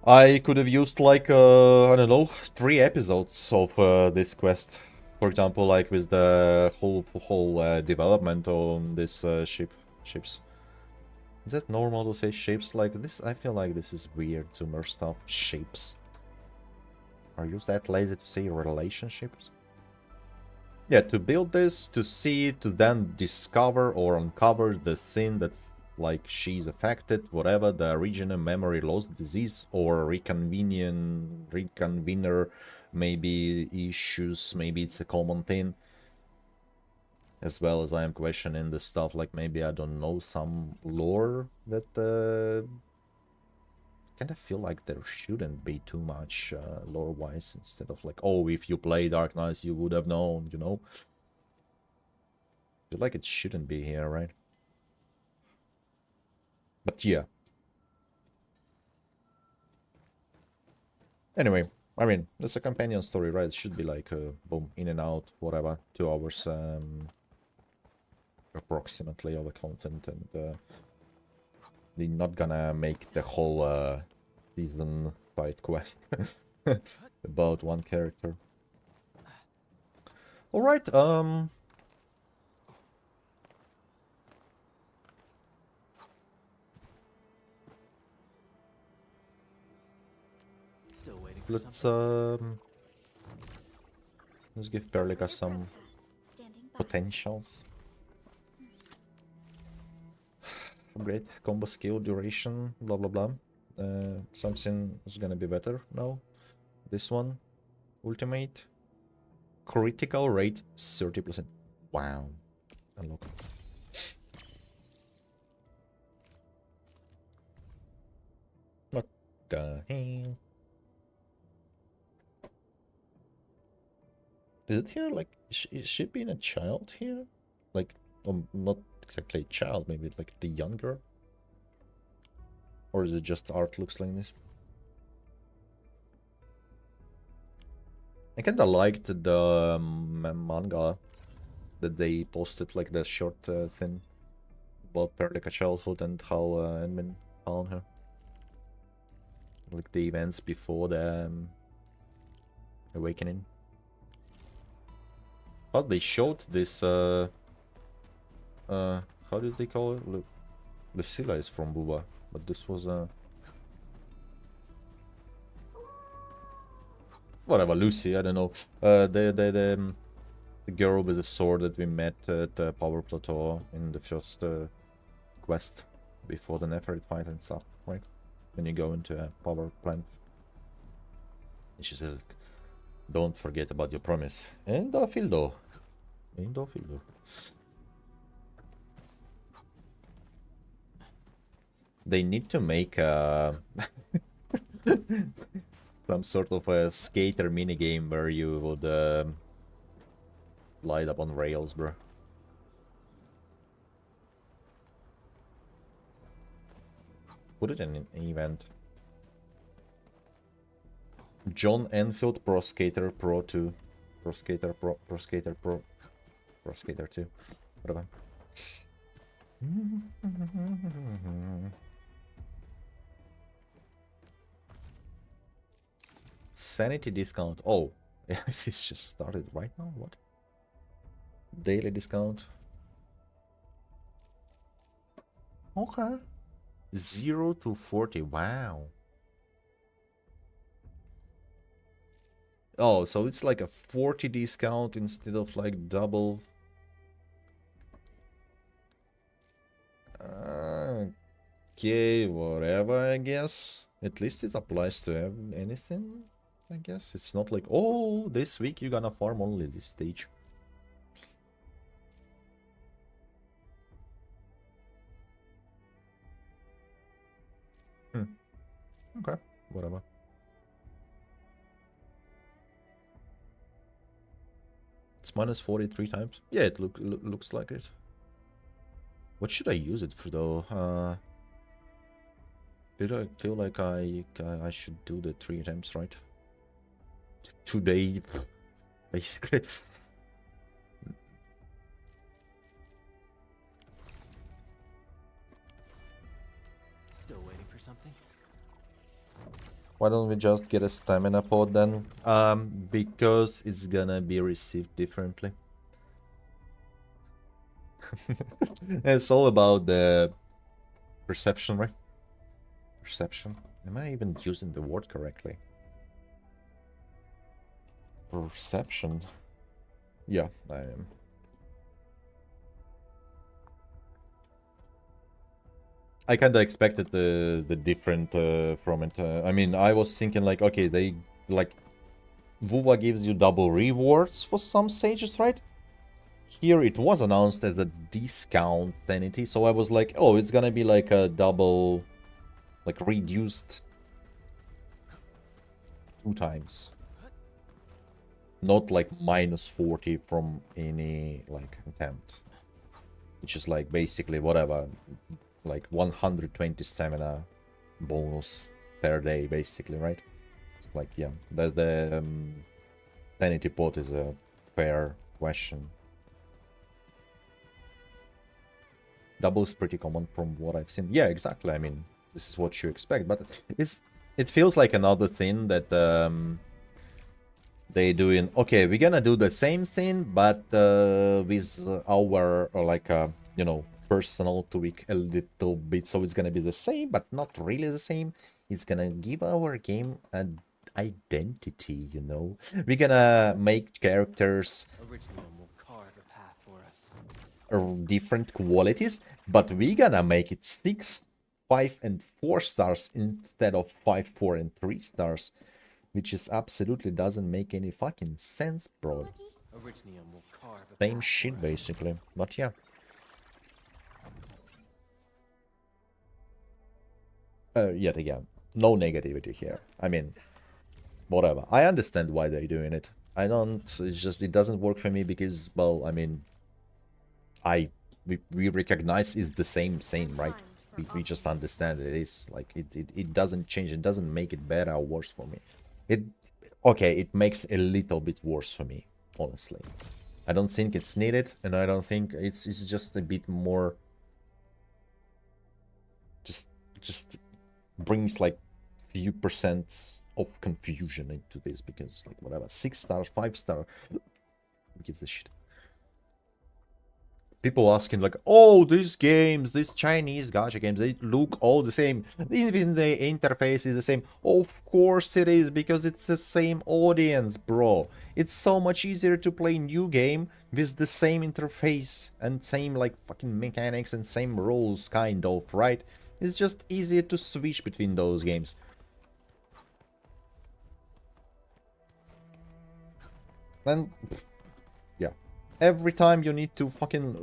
I could have used like I don't know, 3 episodes of this quest, for example, like with the whole development on this ships. Is that normal to say ships like this? I feel like this is weird Zoomer stuff. Ships. Are you that lazy to say relationships? Yeah, to build this, to see, to then discover or uncover the thing that like she's affected, whatever, the original memory loss disease or reconvener, maybe issues, maybe it's a common thing. As well as I am questioning the stuff like maybe I don't know some lore that kind of feel like there shouldn't be too much lore-wise, instead of like, oh, if you played Arknights you would have known, you know? Feel like it shouldn't be here, right? But yeah. Anyway, I mean, it's a companion story, right? It should be like, boom, in and out, whatever, 2 hours approximately of the content, and they're not gonna make the whole season side quest about one character. Alright, Still waiting for let's give Perlica some potentials. Great combo skill duration, blah blah blah. Something is gonna be better now. This one, ultimate, critical rate 30%. Wow, unlock. What the hell? Is it here? Like, is she being a child here? Like, not exactly a child, maybe like the younger? Or is it just art looks like this? I kinda liked the manga that they posted, like the short thing about Perlica childhood and how Edmund found her. Like the events before the Awakening. But they showed this, how did they call it? Lucilla is from Buba, but this was, whatever, Lucy, I don't know. The girl with the sword that we met at the Power Plateau in the first quest before the Neferit fight and stuff, right? When you go into a power plant. And she said, don't forget about your promise. Endfield. Endfield. They need to make some sort of a skater minigame where you would slide up on rails, bro. Put it in an event. John Enfield Pro Skater Pro 2. Pro Skater Pro. Pro Skater Pro. Pro Skater 2. Whatever. Sanity discount. Oh, yeah, it's just started right now. What? Daily discount. Okay. 0 to 40. Wow. Oh, so it's like a 40 discount instead of like double. Okay, whatever, I guess. At least it applies to anything, I guess. It's not like, oh, this week you're gonna farm only this stage. Okay, whatever. It's minus 43 times. Yeah, it looks like it. What should I use it for though? I feel like I should do the 3 attempts, right? Today, basically. Still waiting for something? Why don't we just get a stamina pod then? Because it's gonna be received differently. It's all about the perception, right? Perception. Am I even using the word correctly? Perception. Yeah, I am. I kinda expected the different from it. I mean, I was thinking like, okay, they like Vuva gives you double rewards for some stages, right? Here it was announced as a discount sanity, so I was like, oh, it's gonna be like a double, like reduced 2 times. Not like minus 40 from any like attempt. Which is like basically whatever, like 120 stamina bonus per day, basically, right? It's like, yeah, the sanity pot is a fair question. Double is pretty common from what I've seen. Yeah, exactly. I mean, this is what you expect, but it feels like another thing that they doing. Okay, we're gonna do the same thing, but with our like you know, personal tweak a little bit, so it's gonna be the same, but not really the same. It's gonna give our game an identity, you know. We're gonna make characters different qualities, but we're gonna make it 6, 5, and 4 stars instead of 5, 4, and 3 stars, which is absolutely doesn't make any fucking sense, bro. Same shit, basically, but yeah. Yet again, no negativity here. I mean, whatever. I understand why they're doing it. I don't. It's just it doesn't work for me because, well, I mean, we recognize it's the same, right? We just understand it is like it doesn't change. It doesn't make it better or worse for me. It makes a little bit worse for me, honestly. I don't think it's needed, and I don't think it's just a bit more. Just brings like few percent of confusion into this, because it's like whatever, 6 stars, 5 star, who gives a shit? People asking like, oh, these games, these Chinese gacha games, they look all the same. Even the interface is the same. Of course it is, because it's the same audience, bro. It's so much easier to play new game with the same interface and same like fucking mechanics and same rules, kind of, right? It's just easier to switch between those games. And yeah, every time you need to fucking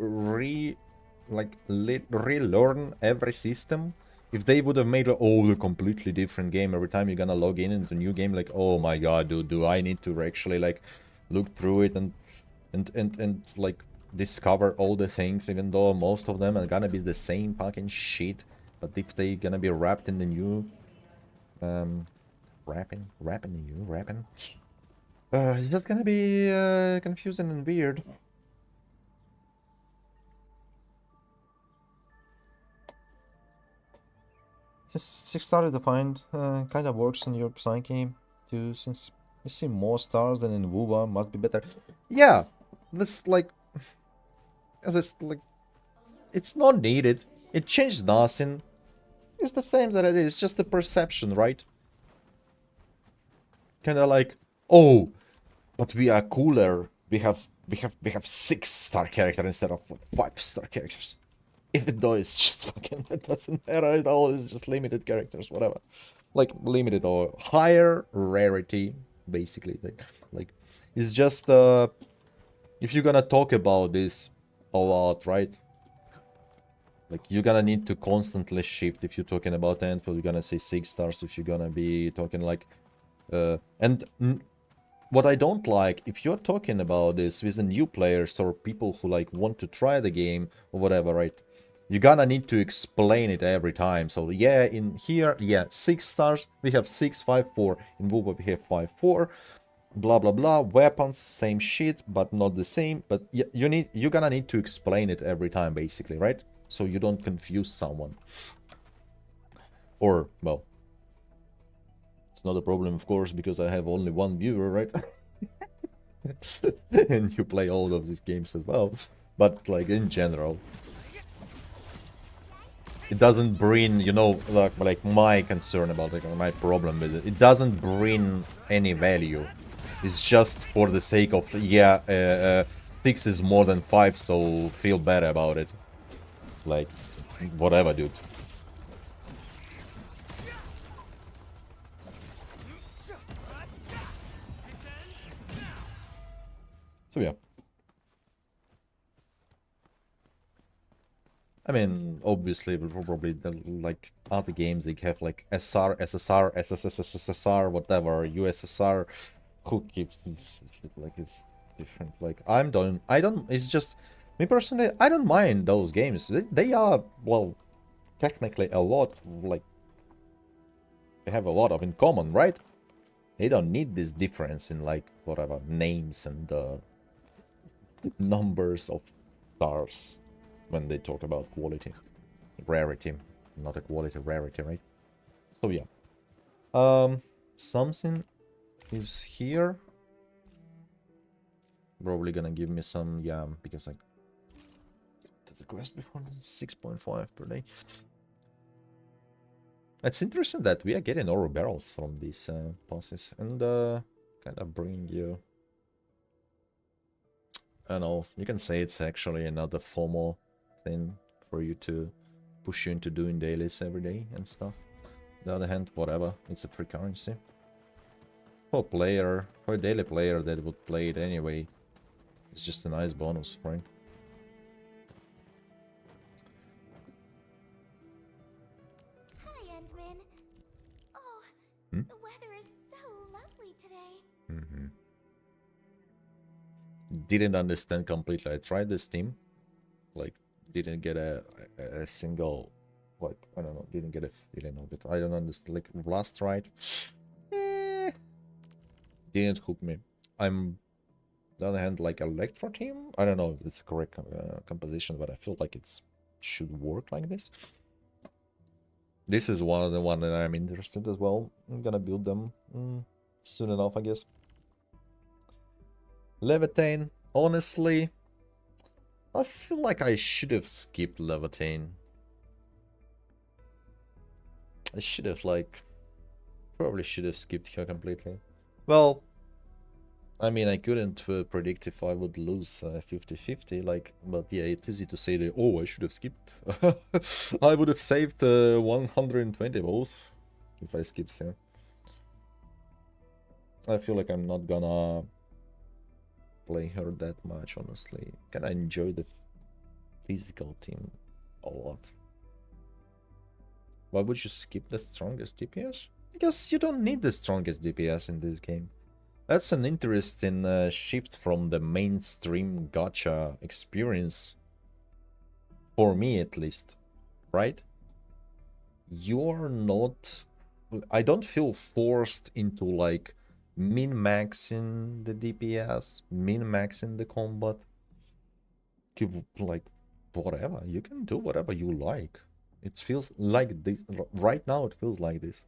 relearn every system. If they would have made a completely different game every time you're gonna log in into a new game, like, oh my god, dude, do I need to actually like look through it and like discover all the things, even though most of them are gonna be the same fucking shit. But if they gonna be wrapped in the new it's just gonna be confusing and weird. Since 6 star defined, kind of works in your psyche too, since you see more stars than in WoWa, must be better. Yeah, this like, it's not needed. It changed nothing. It's the same that it is. It's just the perception, right? Kind of like, oh, but we are cooler. We have 6 star character instead of 5 star characters. Even though it's just fucking, it doesn't matter at all, it's just limited characters, whatever. Like, limited or higher rarity, basically. Like it's just, if you're gonna talk about this a lot, right? Like, you're gonna need to constantly shift. If you're talking about Endfield, you're gonna say 6 stars. If you're gonna be talking like, what I don't like, if you're talking about this with the new players or people who like want to try the game or whatever, right? You're gonna need to explain it every time. So yeah, in here, yeah, 6 stars, we have 6, 5, 4. In WoWa we have 5, 4. Blah blah blah. Weapons, same shit, but not the same. But you're gonna need to explain it every time, basically, right? So you don't confuse someone. Or, well, it's not a problem, of course, because I have only one viewer, right? And you play all of these games as well. But like in general, it doesn't bring, you know, like my concern about it, my problem with it. It doesn't bring any value. It's just for the sake of, yeah, 6 is more than 5, so feel better about it. Like, whatever, dude. So yeah. I mean, obviously, probably like other games they have like SR, SSR, SSSR, whatever, USSR. Who keeps like it's different? Like I don't. It's just me personally. I don't mind those games. They are, well, technically a lot, like they have a lot of in common, right? They don't need this difference in like whatever names and numbers of stars when they talk about quality, rarity, not a quality, rarity, right? So yeah, something is here. Probably gonna give me some, yeah, because I did the quest before. 6.5 per day. It's interesting that we are getting ore barrels from these bosses, and kind of bring you, I don't know, you can say it's actually another formal thing for you to push you into doing dailies every day and stuff. On the other hand, whatever, it's a free currency. For a daily player that would play it anyway, it's just a nice bonus, right? Hi, Endman. Oh, Hmm? the weather is so lovely today. Mm-hmm. Didn't understand completely. I tried this team, like, didn't get a single, like, I don't know, didn't get a feeling of it. I don't understand, like, last ride, didn't hook me. I'm, on the other hand, like, Electro team, I don't know if it's correct composition, but I feel like it should work like this. This is one of the one that I'm interested as well. I'm gonna build them soon enough, I guess. Levitain, honestly, I feel like I should have skipped Levitain. I should have, like, probably should have skipped her completely. Well, I mean, I couldn't predict if I would lose 50-50, like, but yeah, it's easy to say that, oh, I should have skipped. I would have saved 120 balls if I skipped her. I feel like I'm not gonna play her that much, honestly. Can I enjoy the physical team a lot? Why would you skip the strongest DPS? Because you don't need the strongest DPS in this game. That's an interesting shift from the mainstream gacha experience. For me, at least. Right? You're not... I don't feel forced into, like, min-maxing the DPS, min-maxing the combat. Like, whatever. You can do whatever you like. It feels like this. Right now, it feels like this.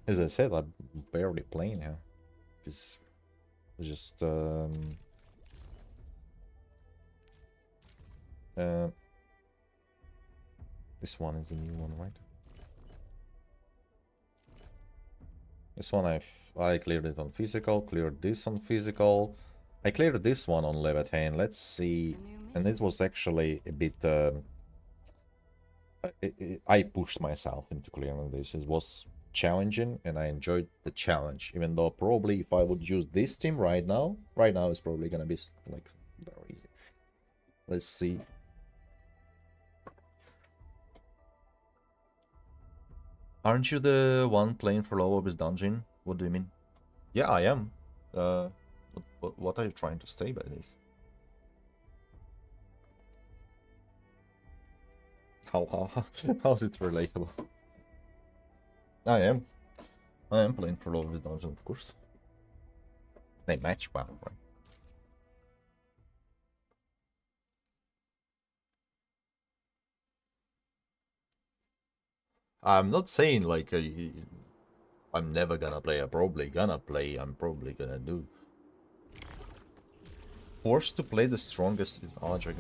As I said, I'm barely playing here. It's just this one is a new one, right? This one I cleared it on physical, cleared this on physical. I cleared this one on Levitain. Let's see. And it was actually a bit I pushed myself into clearing this. It was challenging and I enjoyed the challenge, even though probably if I would use this team right now it's probably gonna be like very easy. Let's see. Aren't you the one playing for low of this dungeon? What do you mean? Yeah, I am. What are you trying to say by this? How's it relatable? I am playing for low of this dungeon, of course. They match well, right? I'm not saying like I'm never gonna play. I'm probably gonna play. I'm probably gonna do. Forced to play the strongest is Arjun.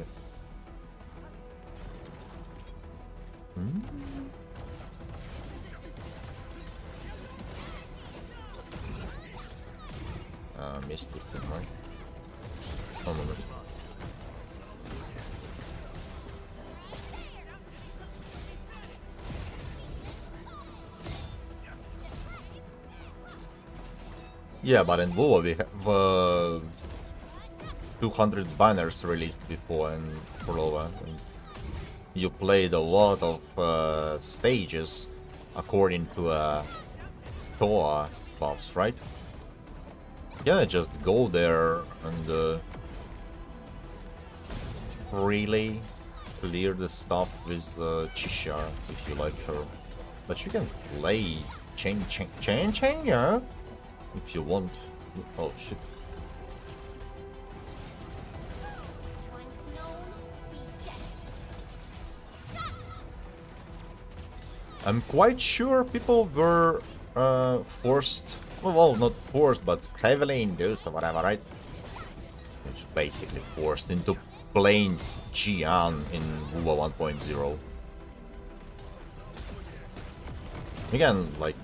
Missed this thing, right? Oh my god. Yeah, but in WoW we have 200 banners released before and for Lova. And you played a lot of stages according to Toa buffs, right? You can't just go there and really clear the stuff with Chisha if you like her. But you can play Chen, yeah? If you want. Oh shit. I'm quite sure people were forced, well, not forced, but heavily induced or whatever, right? It's basically forced into playing Jian in WoW 1.0. Again, like,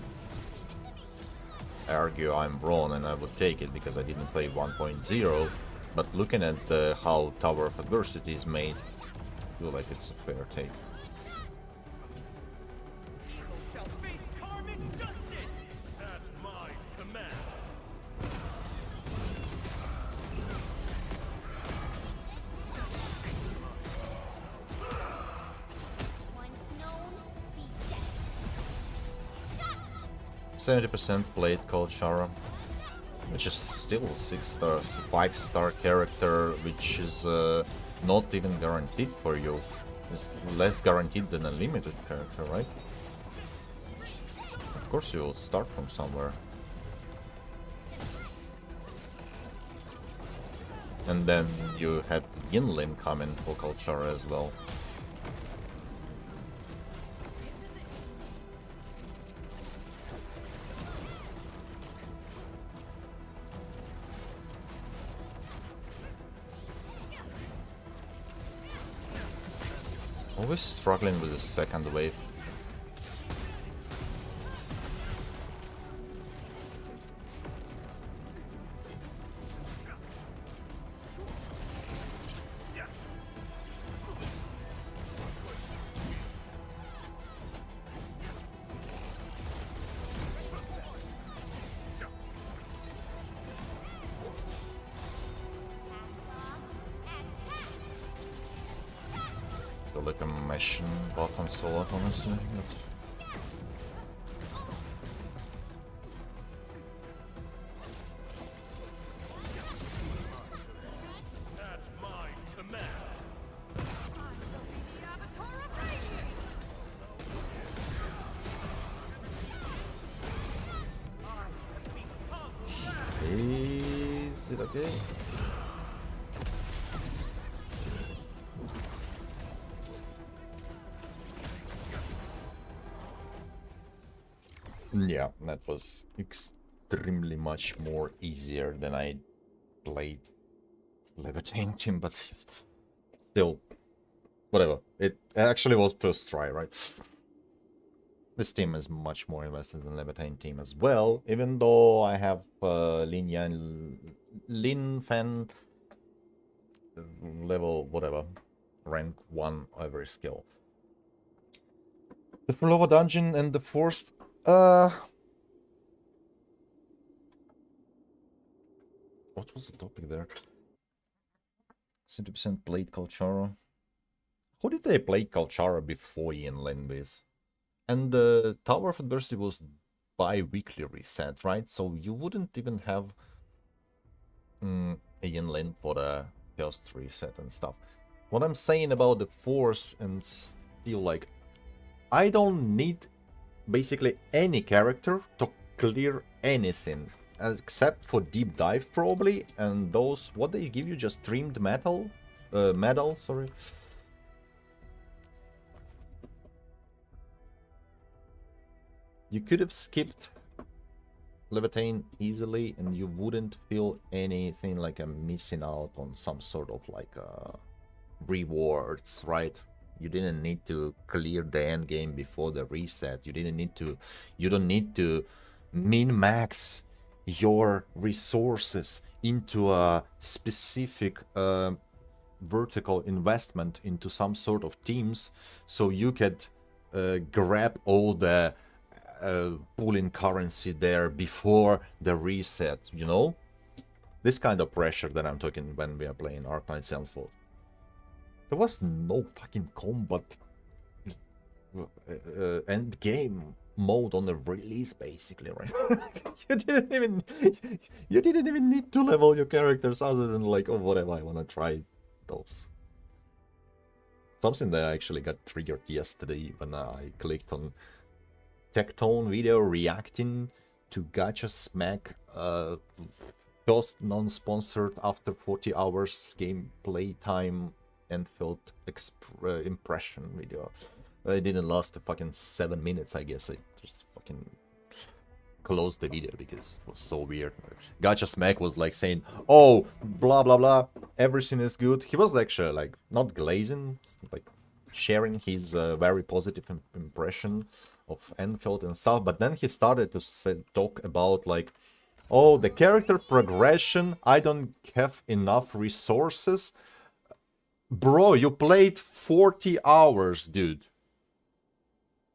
argue I'm wrong and I would take it because I didn't play 1.0, but looking at how Tower of Adversity is made, I feel like it's a fair take. %70% played called Shara, which is still 6-star, 5-star character, which is not even guaranteed for you. It's less guaranteed than a limited character, right? Of course you'll start from somewhere. And then you had Yinlin come in for culture as well. Always struggling with the second wave. Like a machine button so lot, honestly. Is it okay? Yeah, that was extremely much more easier than I played Levitating Team, but still, whatever. It actually was first try, right? This team is much more invested in Levitating Team as well, even though I have Lin Yan, Lin Fan level, whatever, rank 1 every skill. The Fulova Dungeon and the Forced what was the topic there? 70% played Kalchara. How did they play Kalchara before Ian Lenbase? And the Tower of Adversity was bi-weekly reset, right? So you wouldn't even have Ian Lin for the first reset and stuff. What I'm saying about the Force and still, like, I don't need basically any character to clear anything except for deep dive probably, and those, what they give you, just streamed metal medal, sorry. You could have skipped Levitain easily and you wouldn't feel anything like I'm missing out on some sort of like rewards, right? You didn't need to clear the end game before the reset. You don't need to min-max your resources into a specific vertical investment into some sort of teams so you could grab all the pooling currency there before the reset, you know? This kind of pressure that I'm talking when we are playing Arknights Endfield. There was no fucking combat end game mode on the release, basically, right? you didn't even need to level your characters other than like, oh, whatever, I wanna try those. Something that I actually got triggered yesterday when I clicked on Tectone video reacting to Gacha Smack first non-sponsored after 40 hours gameplay time Endfield impression video. It didn't last a fucking 7 minutes, I guess. I just fucking closed the video because it was so weird. Gacha Smack was like saying, oh, blah blah blah, everything is good. He was actually like not glazing, like sharing his very positive impression of Endfield and stuff, but then he started to talk about like, oh, the character progression, I don't have enough resources. Bro, you played 40 hours, dude.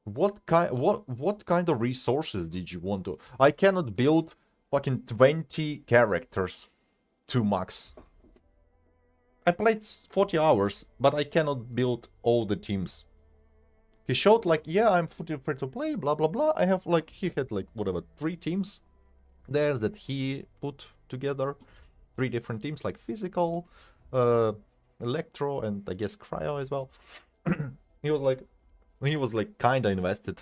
What kind of resources did you want to? I cannot build fucking 20 characters to max. I played 40 hours, but I cannot build all the teams. He showed like, yeah, I'm free to play, blah blah blah. I have like, he had like whatever 3 teams there that he put together, 3 different teams, like physical, electro, and I guess cryo as well. he was like kinda invested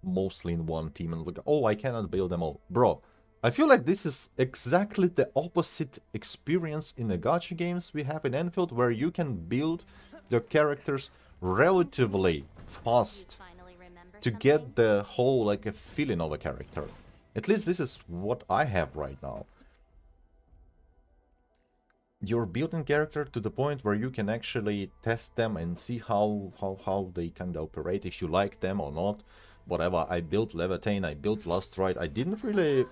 mostly in one team and look, oh, I cannot build them all. Bro, I feel like this is exactly the opposite experience in the gacha games we have in Enfield, where you can build your characters relatively fast to get the whole, like, a feeling of a character. At least this is what I have right now. You're building character to the point where you can actually test them and see how they kind of operate, if you like them or not. Whatever, I built Levitain, I built Last Ride, I didn't really,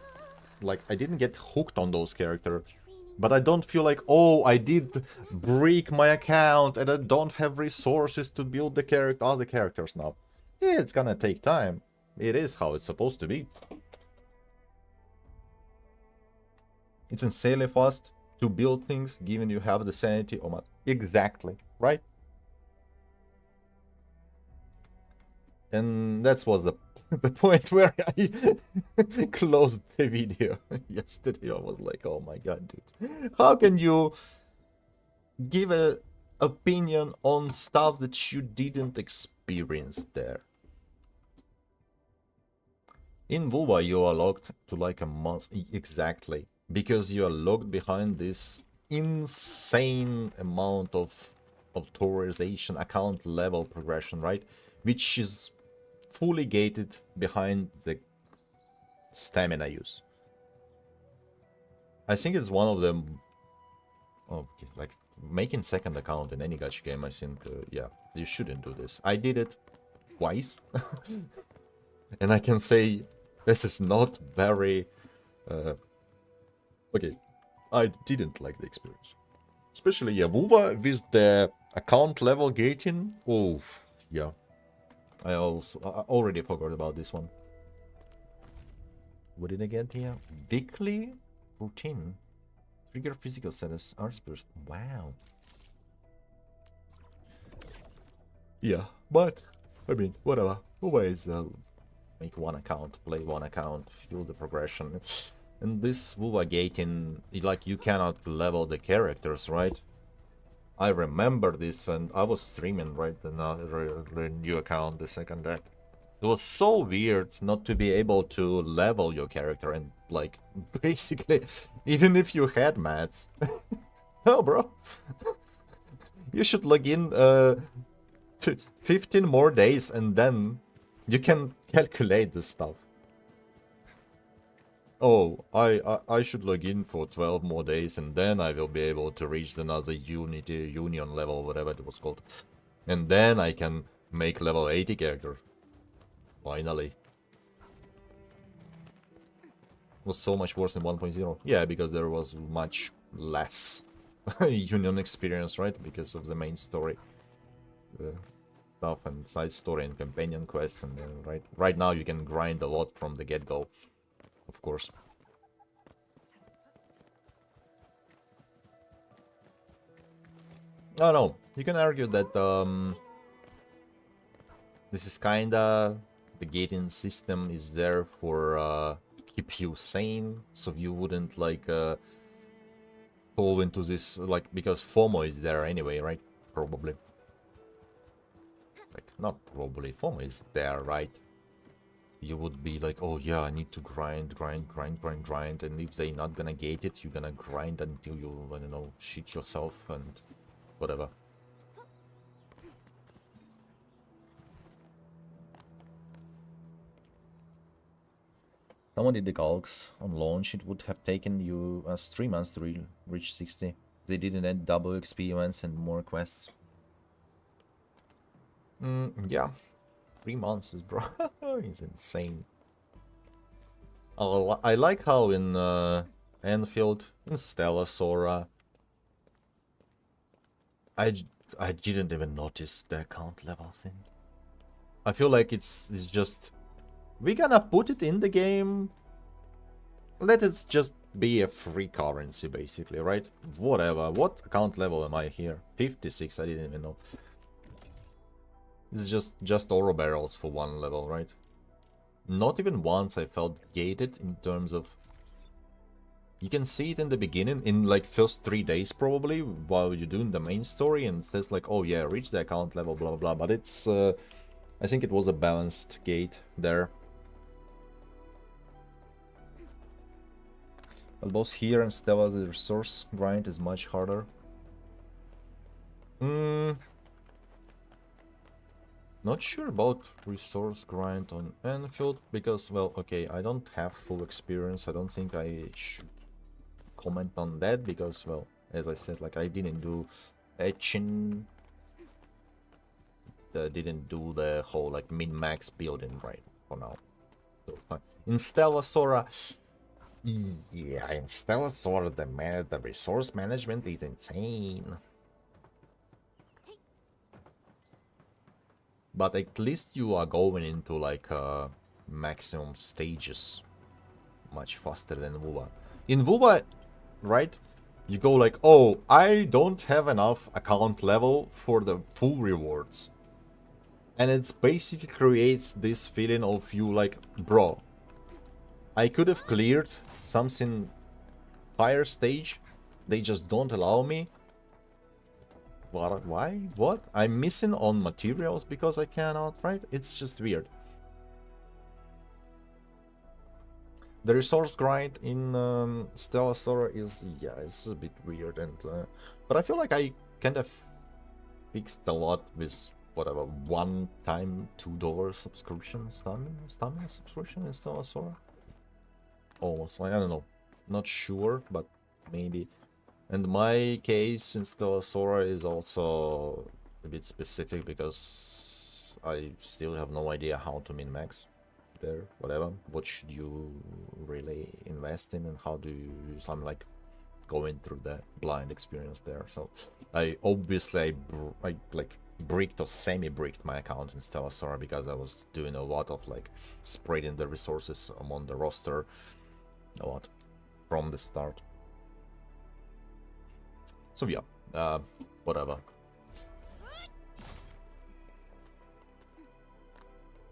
like, I didn't get hooked on those characters. But I don't feel like, oh, I did break my account and I don't have resources to build the other characters now. Yeah, it's gonna take time. It is how it's supposed to be. It's insanely fast to build things, given you have the sanity or not. Exactly, right? And that was the point where I closed the video yesterday. I was like, oh my god, dude. How can you give an opinion on stuff that you didn't experience there? In Vulva, you are locked to like a month. Exactly. Because you are locked behind this insane amount of authorization, account level progression, right? Which is fully gated behind the stamina use. I think it's one of them. Okay, like making second account in any gacha game, I think, yeah, you shouldn't do this. I did it twice. And I can say this is not very... okay, I didn't like the experience. Especially, yeah, Vulva with the account level gating. Oh, yeah. I already forgot about this one. What did I get here? Weekly routine. Trigger physical status. Artspurs. Wow. Yeah, but, I mean, whatever. Always make one account, play one account, feel the progression. And this Vulva gating, like, you cannot level the characters, right? I remember this, and I was streaming, right, the new account, the second deck. It was so weird not to be able to level your character, and, like, basically, even if you had mats. No, bro. You should log in to 15 more days, and then you can calculate this stuff. Oh, I should log in for 12 more days, and then I will be able to reach another union level, whatever it was called. And then I can make level 80 character. Finally. It was so much worse in 1.0. Yeah, because there was much less union experience, right? Because of the main story stuff and side story and companion quests, and right now you can grind a lot from the get-go. Of course. Oh no, you can argue that this is kinda, the gating system is there for keep you sane, so you wouldn't like fall into this, like, because FOMO is there anyway, right? Probably. Like, not probably, FOMO is there, right? You would be like, oh yeah, I need to grind, and if they're not gonna gate it, you're gonna grind until you, I don't know, shit yourself and whatever. Someone did the calcs on launch. It would have taken you 3 months to reach 60. They didn't add double XP events and more quests. Yeah. 3 months is, bro. It's insane. I like how in Endfield, in Stella Sora, I didn't even notice the account level thing. I feel like it's just, we're gonna put it in the game. Let it just be a free currency, basically, right? Whatever. What account level am I here? 56. I didn't even know. It's just oro barrels for one level, right? Not even once I felt gated in terms of... You can see it in the beginning, in like first 3 days probably, while you're doing the main story, and it says like, oh yeah, reach the account level, blah blah blah, but it's I think it was a balanced gate there. But both here and Stella, the resource grind is much harder. Not sure about resource grind on Endfield because, well, okay, I don't have full experience. I don't think I should comment on that because, well, as I said, like I didn't do etching, didn't do the whole like min-max building right for now. So in Stellasora, yeah, in Stellasora the resource management is insane. But at least you are going into like maximum stages much faster than WoWa. In WoWa, right, you go like, oh, I don't have enough account level for the full rewards. And it basically creates this feeling of you like, bro, I could have cleared something higher stage, they just don't allow me. What? Why? What? I'm missing on materials because I cannot, right? It's just weird. The resource grind in Stellasora is, yeah, it's a bit weird, and but I feel like I kind of fixed a lot with whatever one-time $2 subscription, stamina subscription in Stellasora. Almost, like, I don't know, not sure, but maybe. And my case in Stellasora is also a bit specific because I still have no idea how to min-max there, whatever. What should you really invest in and how do you use? I'm like going through the blind experience there. So I obviously, I like bricked or semi-bricked my account in Stellasora because I was doing a lot of like spreading the resources among the roster a lot from the start. So yeah, whatever.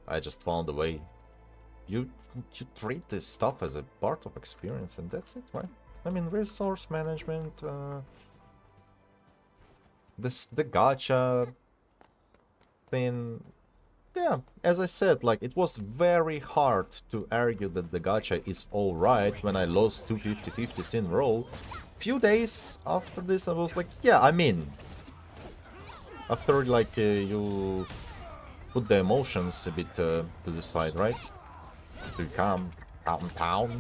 I just found a way. You treat this stuff as a part of experience, and that's it, right? I mean, resource management, the gacha thing. Yeah, as I said, like, it was very hard to argue that the gacha is alright when I lost 2 50-50s in a row. Few days after this, I was like, yeah, I'm in. After, like, you put the emotions a bit to the side, right? To calm down.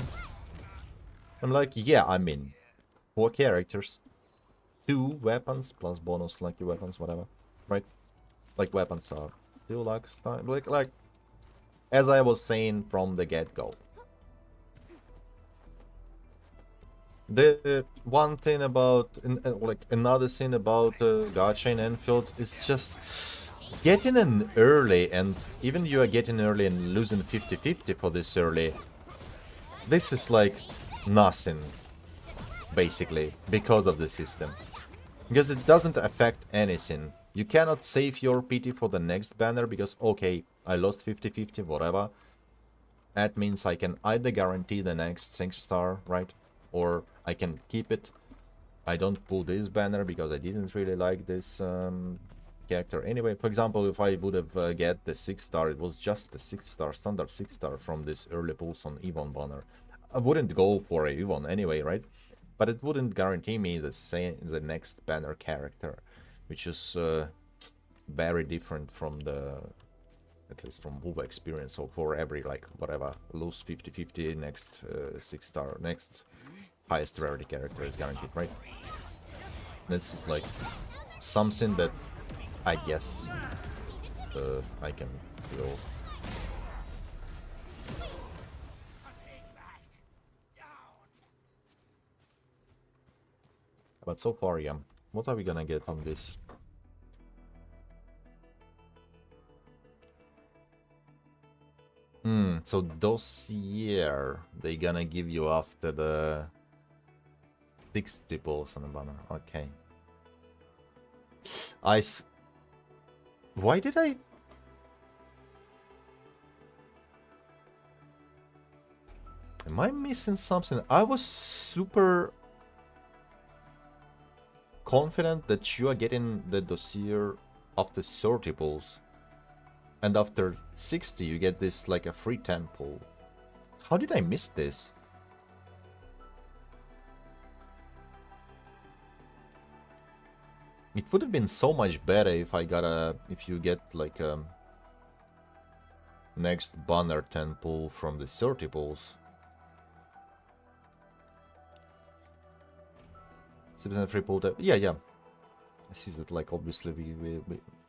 I'm like, yeah, I'm in. 4 characters. 2 weapons plus bonus lucky weapons, whatever. Right? Like, weapons are 2 luck, like, as I was saying from the get-go. The one thing about, like, another thing about gacha in Enfield is just getting in early, and even you are getting early and losing 50-50 for this early. This is like nothing, basically, because of the system. Because it doesn't affect anything. You cannot save your PT for the next banner because, okay, I lost 50-50, whatever. That means I can either guarantee the next 6-star, right? Or I can keep it. I don't pull this banner because I didn't really like this character. Anyway, for example, if I would have get the 6-star, it was just the 6-star, standard 6-star from this early pulse on Evon banner. I wouldn't go for a Evon anyway, right? But it wouldn't guarantee me the next banner character, which is very different from the, at least from WoW experience. So for every, like, whatever, lose 50-50, next 6-star, next highest rarity character is guaranteed, right? This is like something that I guess I can feel. But so far, yeah. What are we gonna get on this? So dossier they gonna give you after the 60 balls on the banner. Okay. Why did I? Am I missing something? I was super confident that you are getting the dossier after 30 balls. and after 60 you get this like a free 10 pull. How did I miss this? It would have been so much better if if you get like next banner 10 pull from the 30 pulls. 6% free pull. Yeah. I see that, like, obviously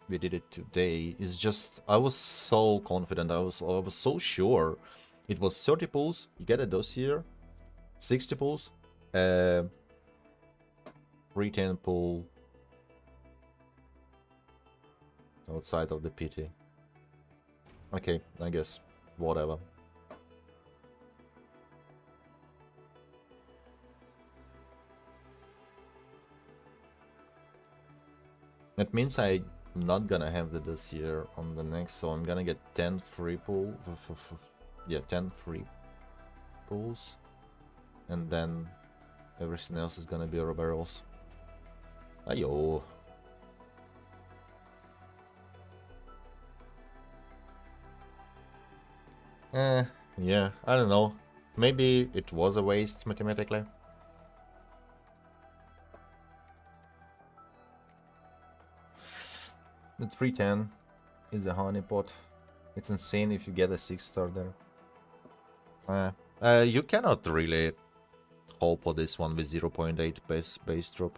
we did it today. It's just I was so confident. I was so sure. It was 30 pulls. You get a dossier. 60 pulls. Free 10 pull. Outside of the PT. Okay, I guess. Whatever. That means I'm not gonna have the dossier on the next, so I'm gonna get 10 free pull. Yeah, 10 free pulls. And then everything else is gonna be barrels. Ayo. Yeah, I don't know. Maybe it was a waste mathematically. The 310 is a honeypot. It's insane if you get a 6-star there. You cannot really hope for this one with 0.8 base drop.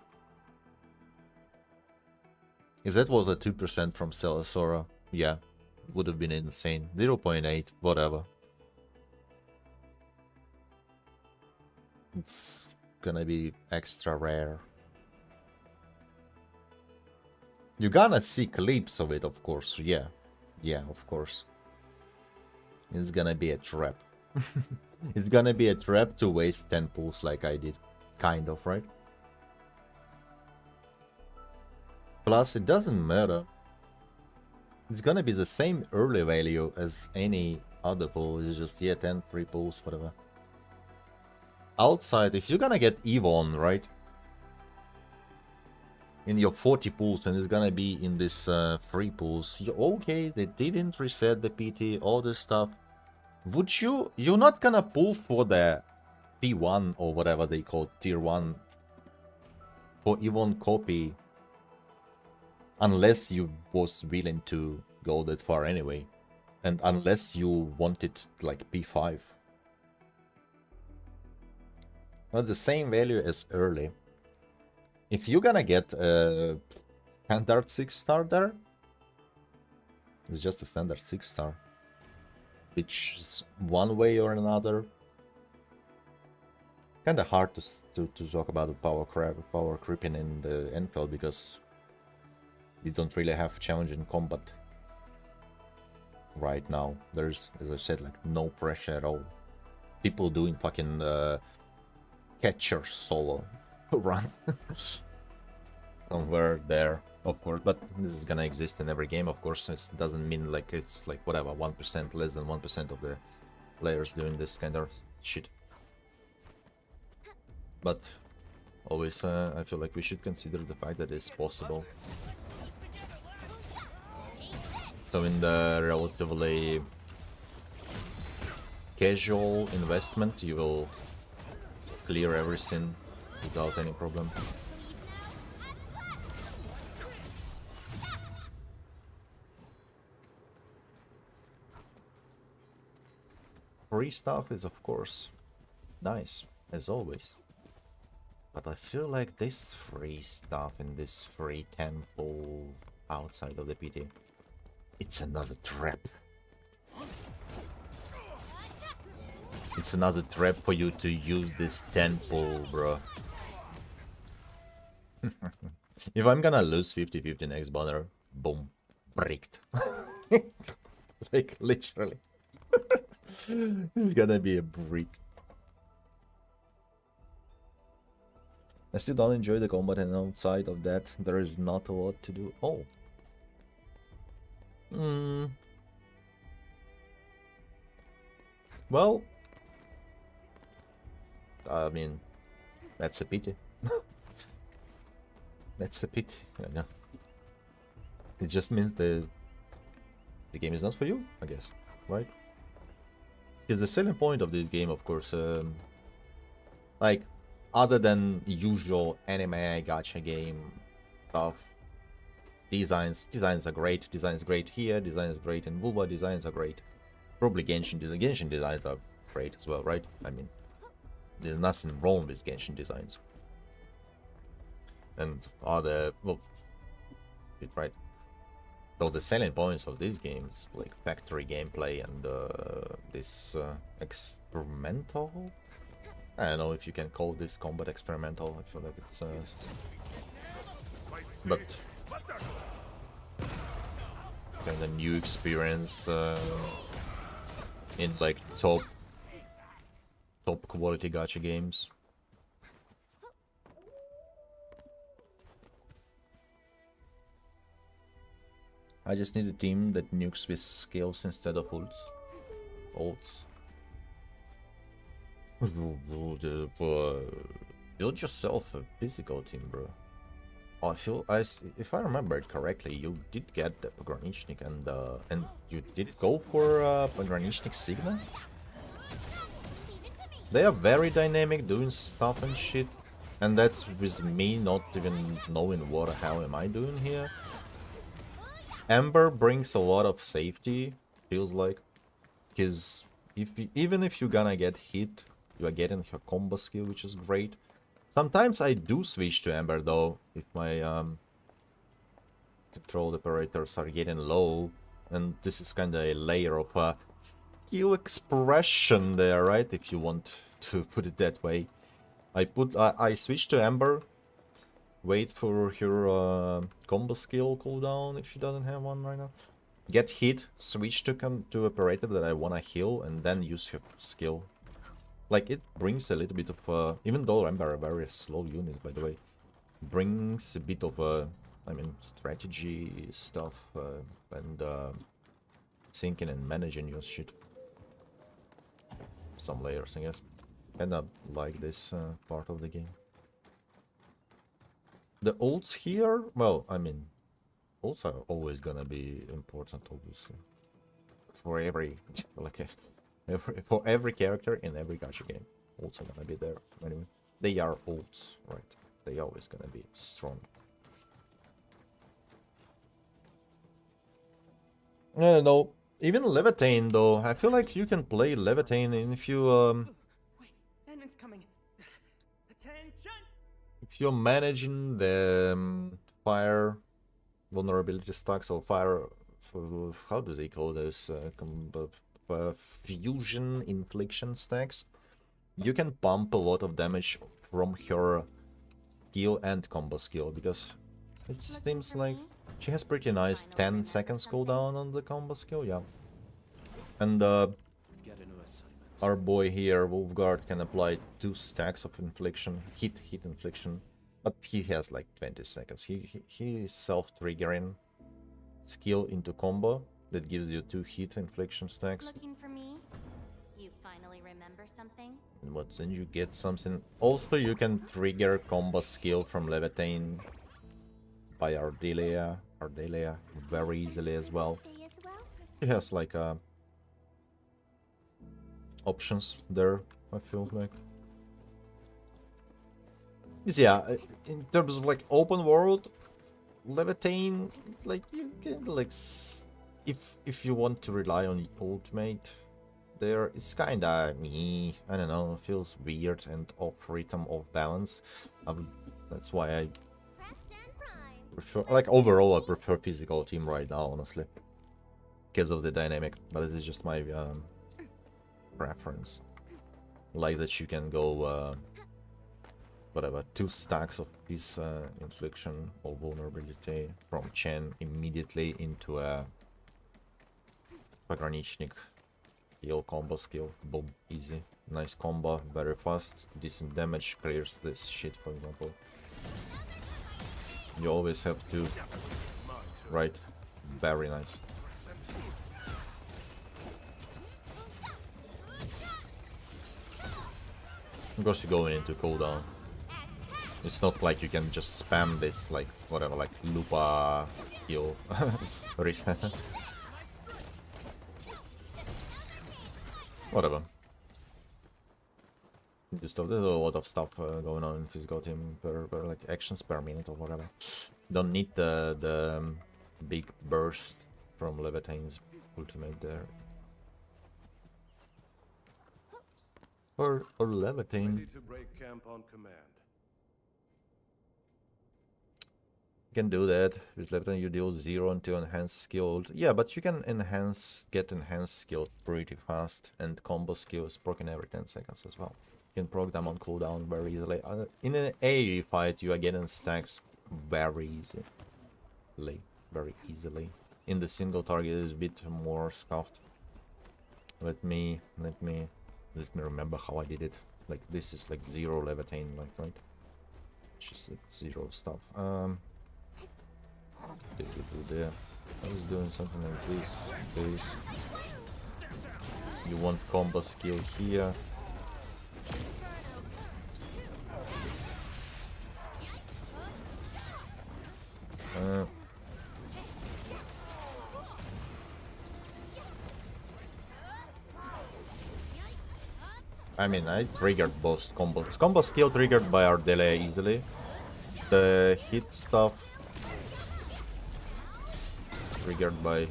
If that was a 2% from Sora, yeah, would have been insane. 0.8, whatever. It's gonna be extra rare. You're gonna see clips of it, of course, yeah. Yeah, of course. It's gonna be a trap. It's gonna be a trap to waste 10 pulls like I did. Kind of, right? Plus, it doesn't matter. It's gonna be the same early value as any other pull. It's just, yeah, 10 free pulls, whatever. Outside, if you're gonna get Evon, right? In your 40 pulls, and it's gonna be in this free pulls. Okay, they didn't reset the PT, all this stuff. Would you... You're not gonna pull for the P1 or whatever they call tier 1 for Evon copy unless you was willing to go that far anyway. And unless you wanted like P5. Not the same value as early. If you're gonna get a standard 6-star there, it's just a standard 6-star. Which is one way or another. Kinda hard to talk about the power creeping in the Endfield because you don't really have challenge in combat right now. There's, as I said, like no pressure at all. People doing fucking catcher solo run somewhere there, of course, but this is gonna exist in every game, of course. It doesn't mean like it's like whatever 1%, less than 1% of the players doing this kind of shit. But always I feel like we should consider the fact that it's possible. So in the relatively casual investment, you will clear everything without any problem. Free stuff is of course nice, as always. But I feel like this free stuff in this free 10 pull outside of the PT, it's another trap. It's another trap for you to use this 10 pull, bro. If I'm gonna lose 50-50 next banner, boom, bricked. Like, literally. This is gonna be a brick. I still don't enjoy the combat, and outside of that, there is not a lot to do. Oh. Well, I mean, that's a pity. That's a pity, I know. It just means the the game is not for you, I guess, right? Because the selling point of this game, of course, like, other than usual anime gacha game stuff, designs are great. Design is great here. Design is great in WoWa. Designs are great. Probably Genshin designs are great as well, right? I mean, there's nothing wrong with Genshin designs. And other, well, right. So the selling points of these games, like factory gameplay and this experimental. I don't know if you can call this combat experimental. I feel like it's, but kind of new experience in like top quality gacha games. I just need a team that nukes with skills instead of ults. Build yourself a physical team, bro. I feel, if I remember it correctly, you did get the Pogranichnik and you did go for Pogranichnik Sigma. They are very dynamic, doing stuff and shit, and that's with me not even knowing what the hell am I doing here. Ember brings a lot of safety, feels like, because even if you're gonna get hit, you are getting her combo skill, which is great. Sometimes I do switch to Ember though, if my control operators are getting low, and this is kind of a layer of skill expression there, right? If you want to put it that way. I switch to Ember. Wait for her combo skill cooldown if she doesn't have one right now. Get hit, switch to operator that I wanna heal, and then use her skill. Like, it brings a little bit of even though Ember are a very slow unit, by the way, brings a bit of I mean, strategy stuff and thinking and managing your shit. Some layers, I guess. Kinda like this part of the game. The ults here, well, I mean, ults are always gonna be important, obviously, for every for every character in every gacha game. Ults are gonna be there anyway. They are ults, right? They always gonna be strong. I don't know. Even Levitain, though, I feel like you can play Levitain if you Wait, Enemy's coming. Attention! if you're managing the fire vulnerability stacks or fire, how do they call this? Fusion infliction stacks. You can pump a lot of damage from her skill and combo skill, because it seems like she has pretty nice 10 seconds cooldown on the combo skill, yeah. And our boy here, Wolfguard, can apply 2 stacks of infliction, hit infliction, but he has like 20 seconds. He is self-triggering skill into combo that gives you 2 hit infliction stacks. Looking for me? You finally remember something? And what, then you get something. Also, you can trigger combo skill from Levitain by Ardelia very easily as well. He has like options there, I feel like. Yeah, in terms of like open world, Levitain, like you can like, if you want to rely on ultimate, there it's kinda I don't know, feels weird and off rhythm, off balance. That's why I prefer, like, overall I prefer physical team right now, honestly, because of the dynamic, but it is just my preference. Like that you can go whatever, 2 stacks of this infliction or vulnerability from Chen immediately into a Pogranichnik skill, combo skill, boom, easy, nice combo, very fast, decent damage, clears this shit, for example. You always have to, right, very nice. Of course, you're going into cooldown. It's not like you can just spam this, like, whatever, like, Lupa heal reset. Whatever. There's a lot of stuff going on in physical team per like actions per minute or whatever. Don't need the big burst from Levitane's ultimate there. Or Levitane. Ready to break camp on command. You can do that with Levitane. You deal 0 until enhanced skill. Yeah, but you can get enhanced skill pretty fast, and combo skills proc every 10 seconds as well. You can proc them on cooldown very easily. In an AoE fight, you are getting stacks very easily. In the single target, it is a bit more scuffed. Let me remember how I did it. Like this is like 0 Levitane, like right? Just 0 stuff. There. I was doing something like this. You want combo skill here. I mean, I triggered both combos. Combo skill triggered by our delay easily. The hit stuff triggered by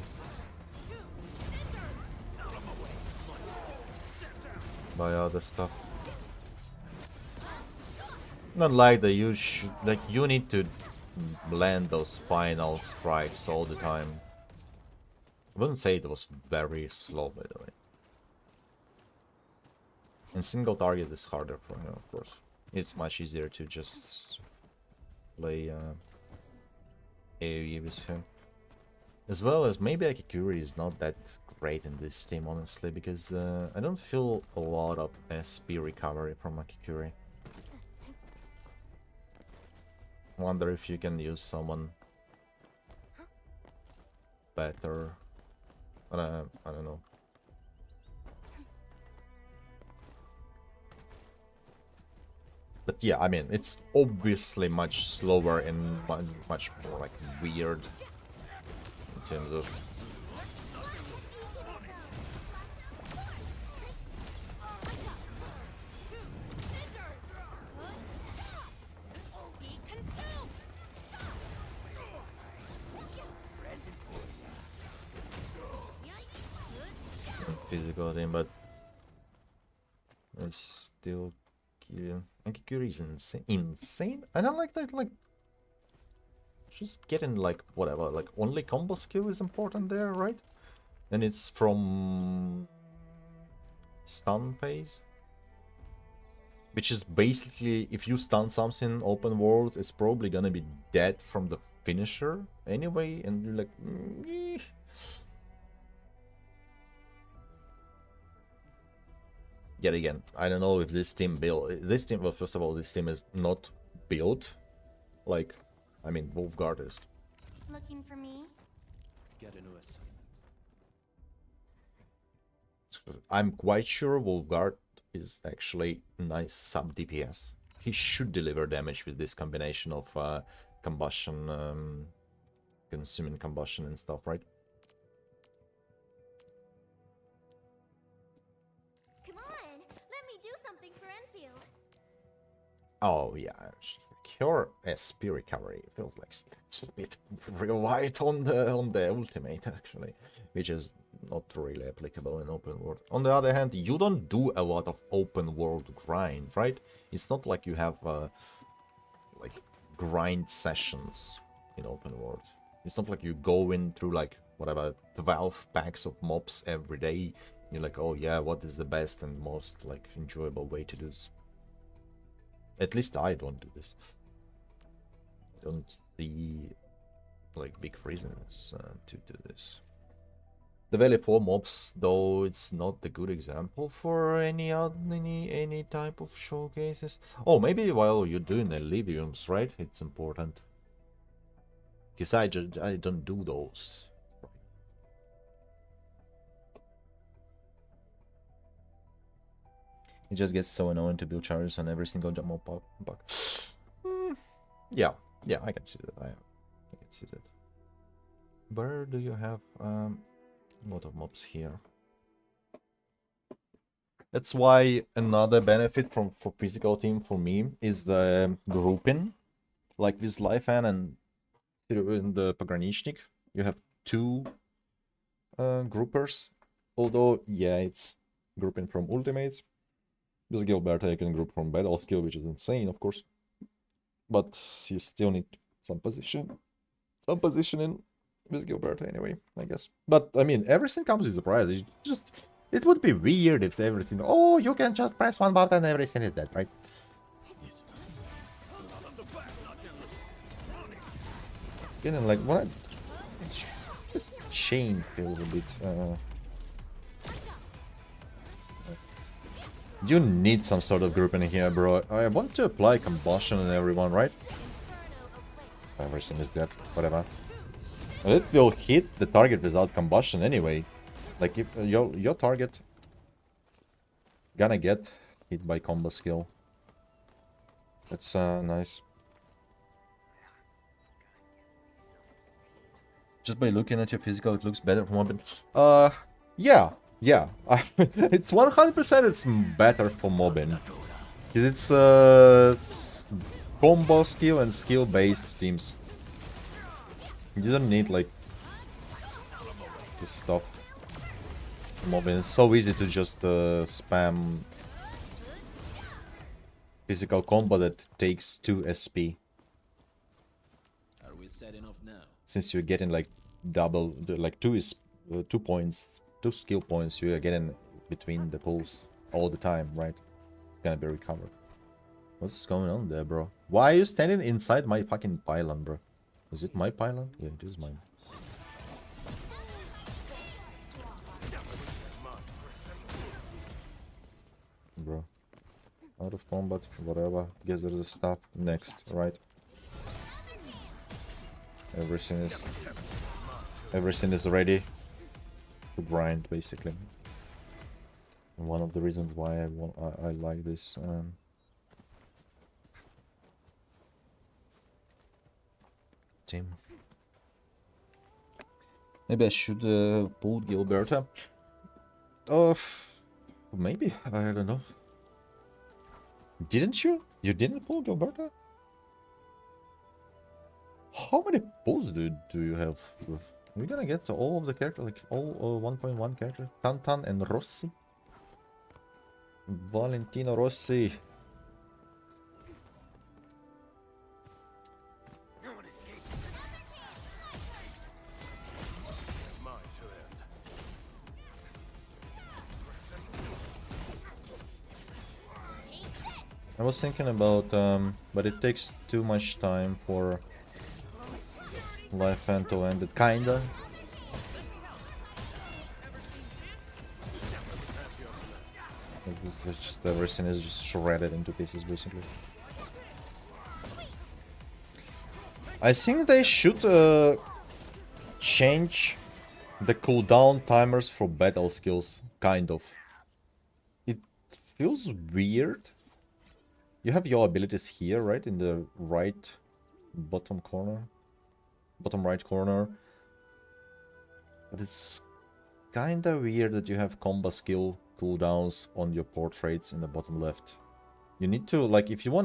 other stuff. Not like the you need to land those final strikes all the time. I wouldn't say it was very slow, by the way. And single target is harder for him, of course. It's much easier to just play AoE with him. As well as maybe Akikuri is not that great in this team, honestly, because I don't feel a lot of SP recovery from Akikuri. Wonder if you can use someone better. I don't know. But yeah, I mean, it's obviously much slower and much more like weird in terms of physical thing, but it's still killing. Akikuri is insane. I don't like that. Like, just getting like whatever. Like only combo skill is important there, right? And it's from stun phase, which is basically if you stun something open world, it's probably gonna be dead from the finisher anyway, and you're like. Yet again, I don't know if this team well, first of all, this team is not built like, I mean, Wolfguard is. Looking for me? Get a new assignment. I'm quite sure Wolfguard is actually nice sub DPS. He should deliver damage with this combination of combustion, consuming combustion and stuff, right? Endfield. Oh yeah, your SP recovery feels like it's a bit reliant on the ultimate actually, which is not really applicable in open world. On the other hand, you don't do a lot of open world grind, right? It's not like you have like grind sessions in open world. It's not like you go in through like whatever 12 packs of mobs every day. You're like, oh yeah, what is the best and most like enjoyable way to do this? At least I don't do this. I don't see like big reasons to do this. The Valley 4 mobs, though, it's not a good example for any type of showcases. Oh, maybe while you're doing Elyviums, right? It's important. Because I don't do those. It just gets so annoying to build charges on every single jump mob bug. Yeah, I can see that. I can see that. Where do you have a lot of mobs here? That's why another benefit for physical team for me is the grouping. Like with Lifan and in the Pogranichnik, you have two groupers. Although, yeah, it's grouping from ultimates. With Gilberta, you can group from battle skill, which is insane, of course. But you still need some positioning with Gilberta anyway, I guess. But I mean, everything comes with a price. It would be weird if everything. Oh, you can just press one button and everything is dead, right? Getting like what? This chain feels a bit. You need some sort of grouping here, bro. I want to apply combustion on everyone, right? Everything is dead. Whatever. It will hit the target without combustion anyway. Like if your target gonna get hit by combo skill. That's nice. Just by looking at your physical, it looks better for mobbing. Yeah. It's 100%. It's better for mobbing. It's combo skill and skill based teams. You don't need like this stuff. Mobbing. It's so easy to just spam physical combo that takes 2 SP. Are we set enough now? Since you're getting like double, like 2 points, 2 skill points, you're getting between the pulls all the time, right? It's gonna be recovered. What's going on there, bro? Why are you standing inside my fucking pylon, bro? Is it my pylon? Yeah, it is mine. Bro. Out of combat, whatever. Guess there's a stuff next, right? Everything is ready to grind, basically. And one of the reasons why I like this team. Maybe I should pull Gilberta. Maybe, I don't know. Didn't you? You didn't pull Gilberta? How many pulls do you have? Are we gonna get all of the characters, like all 1.1 characters? Tantan and Rossi? Valentino Rossi. I was thinking about, but it takes too much time for life end to end it, kinda. It's just everything is just shredded into pieces, basically. I think they should change the cooldown timers for battle skills, kind of. It feels weird. You have your abilities here, right? In the right bottom corner. Bottom right corner. But it's kinda weird that you have combo skill cooldowns on your portraits in the bottom left. You need to, like, if you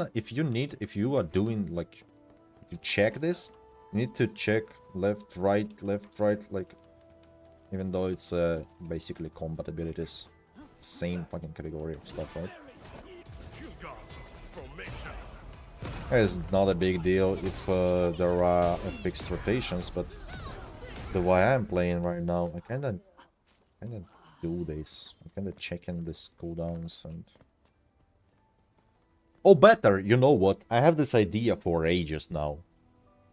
are doing, like, if you check this, you need to check left, right, like, even though it's basically combat abilities. Same fucking category of stuff, right? It's not a big deal if there are fixed rotations, but the way I'm playing right now, I kinda do this. I'm kinda checking these cooldowns and... Oh, better! You know what? I have this idea for ages now.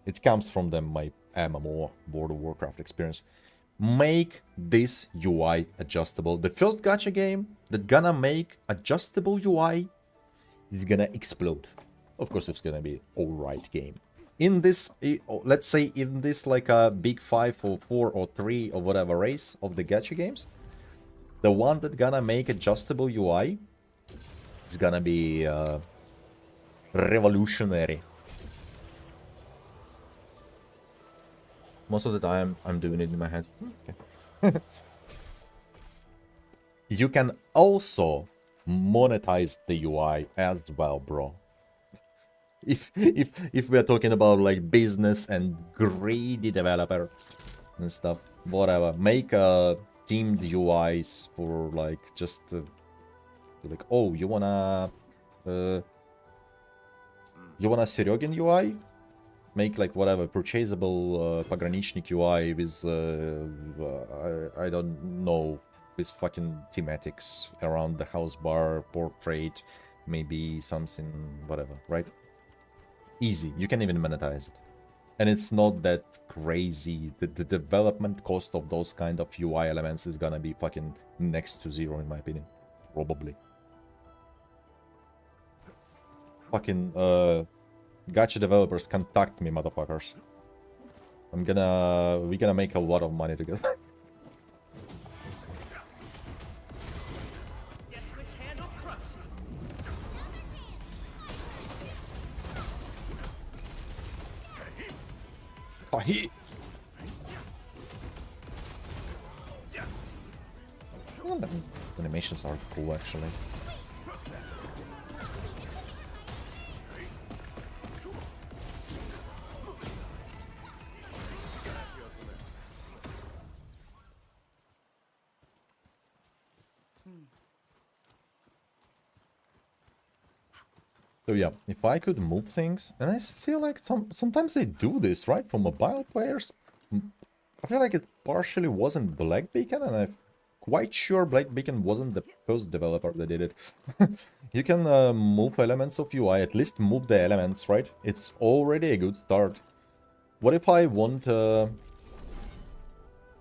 It comes from my MMO, World of Warcraft experience. Make this UI adjustable. The first gacha game that gonna make adjustable UI is gonna explode. Of course, it's gonna be alright game. In this, let's say in this like a big 5 or 4 or 3 or whatever race of the gacha games, the one that gonna make adjustable UI is gonna be revolutionary. Most of the time, I'm doing it in my head. Okay. You can also monetize the UI as well, bro. If we're talking about like business and greedy developer and stuff, whatever, make themed UIs for like just like, oh, you wanna Serogin UI? Make like whatever purchasable Pogranichnik UI with I don't know, with fucking thematics around the house bar, portrait, maybe something, whatever, right? Easy, you can even monetize it. And it's not that crazy. The development cost of those kind of UI elements is gonna be fucking next to zero in my opinion. Probably. Fucking gacha developers, contact me, motherfuckers. We're gonna make a lot of money together. Oh, he. Oh, the animations are cool, actually. So yeah, if I could move things, and I feel like sometimes they do this, right? For mobile players, I feel like it partially wasn't Black Beacon, and I'm quite sure Black Beacon wasn't the first developer that did it. You can move elements of UI, at least move the elements, right? It's already a good start. What if I want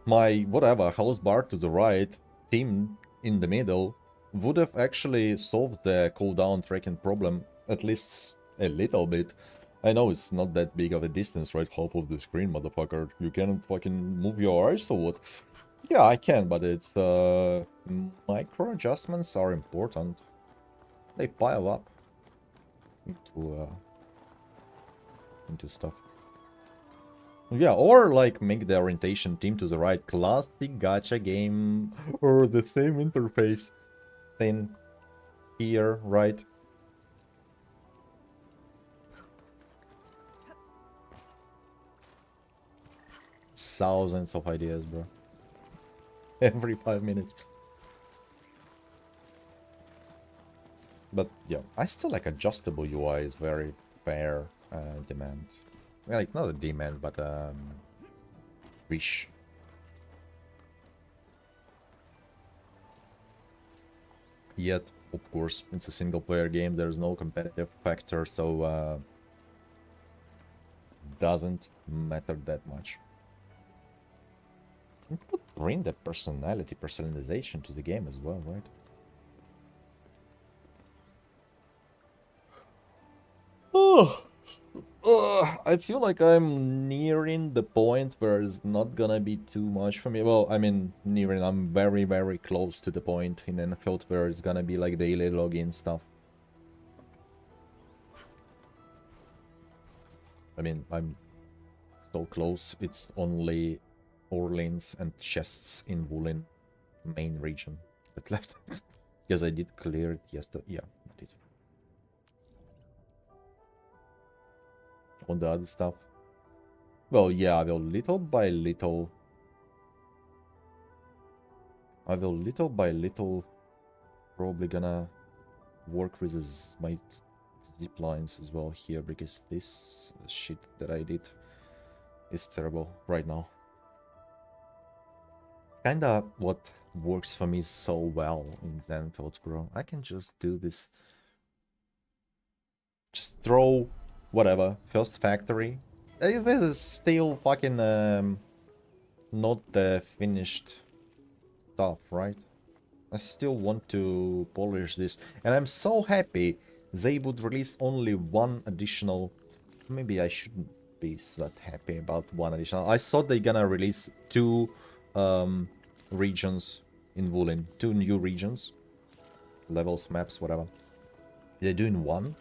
my, whatever, house bar to the right, team in the middle, would have actually solved the cooldown tracking problem, at least a little bit. I know it's not that big of a distance, right? Half of the screen, motherfucker. You can't fucking move your eyes or what? Yeah, I can, but it's micro adjustments are important. They pile up into stuff. Yeah, or like make the orientation team to the right. Classic gacha game, or the same interface thing here, right? Thousands of ideas, bro. Every 5 minutes. But yeah, I still like adjustable UI is very fair demand. Like, not a demand, but wish. Yet, of course, it's a single player game, there's no competitive factor, so doesn't matter that much. It would bring the personalization to the game as well, right? I feel like I'm nearing the point where it's not gonna be too much for me. Well, I mean, I'm very, very close to the point in Endfield where it's gonna be like daily login stuff. I mean, I'm so close, it's only Orleans and chests in Woolen main region that left. Because I did clear it yesterday. Yeah, I did. On the other stuff. Well, yeah, I will little by little probably gonna work with my zip lines as well here, because this shit that I did is terrible right now. Kinda what works for me so well in Endfield, bro. I can just do this. Just throw whatever. First factory. This is still fucking not the finished stuff, right? I still want to polish this. And I'm so happy they would release only one additional. Maybe I shouldn't be that happy about one additional. I thought they're gonna release two regions in Woolen, 2 new regions, levels, maps, whatever. They're doing one.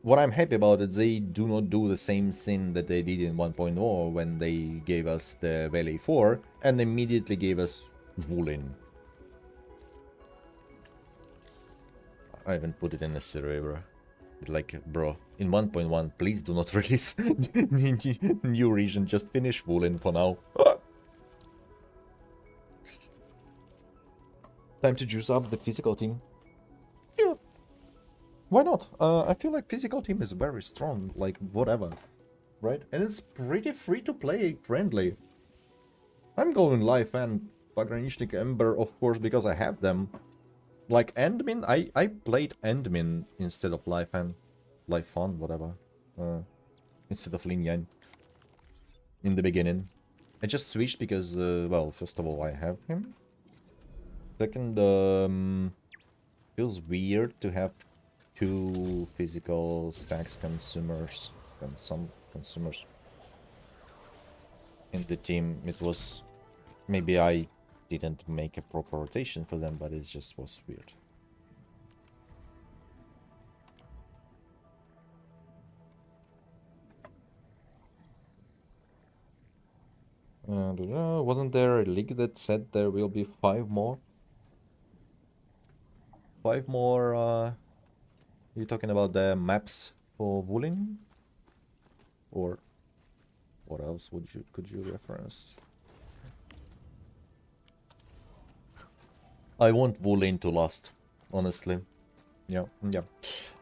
What I'm happy about is they do not do the same thing that they did in 1.0 when they gave us the Valley 4 and immediately gave us Woolen. I haven't put it in the server. Like, bro, in 1.1, please do not release new region. Just finish Woolen for now. Time to juice up the physical team. Yeah. Why not? I feel like physical team is very strong. Like, whatever. Right? And it's pretty free to play friendly. I'm going live and Pogranicznik Ember, of course, because I have them. Like Endmin, I played Endmin instead of Life and Life Fun, whatever. Instead of Lin Yan. In the beginning. I just switched because, well, first of all, I have him. Second, feels weird to have two physical stacks consumers and some consumers in the team. It was, maybe I didn't make a proper rotation for them, but it just was weird. Wasn't there a leak that said there will be 5 more? 5 more, you talking about the maps for Wooling? Or what else could you reference? I want Wooling to last, honestly. Yeah.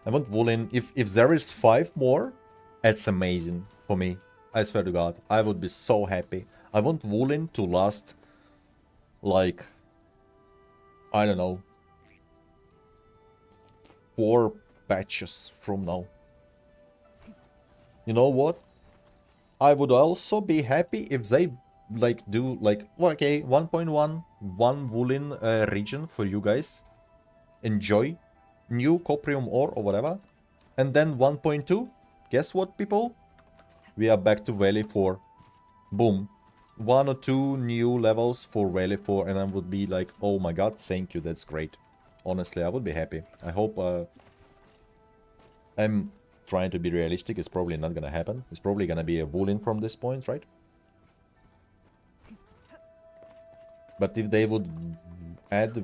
I want Wooling. If there is 5 more, that's amazing for me. I swear to God, I would be so happy. I want Wooling to last, like, I don't know, 4 patches from now. You know what? I would also be happy if they like do like, okay, 1.1, one Wooling region for you guys. Enjoy. New Coprium ore or whatever. And then 1.2. Guess what, people? We are back to Valley 4. Boom. 1 or 2 new levels for Valley 4 and I would be like, oh my god, thank you, that's great. Honestly, I would be happy. I hope, I'm trying to be realistic, it's probably not gonna happen. It's probably gonna be a Wooling from this point, right? But if they would add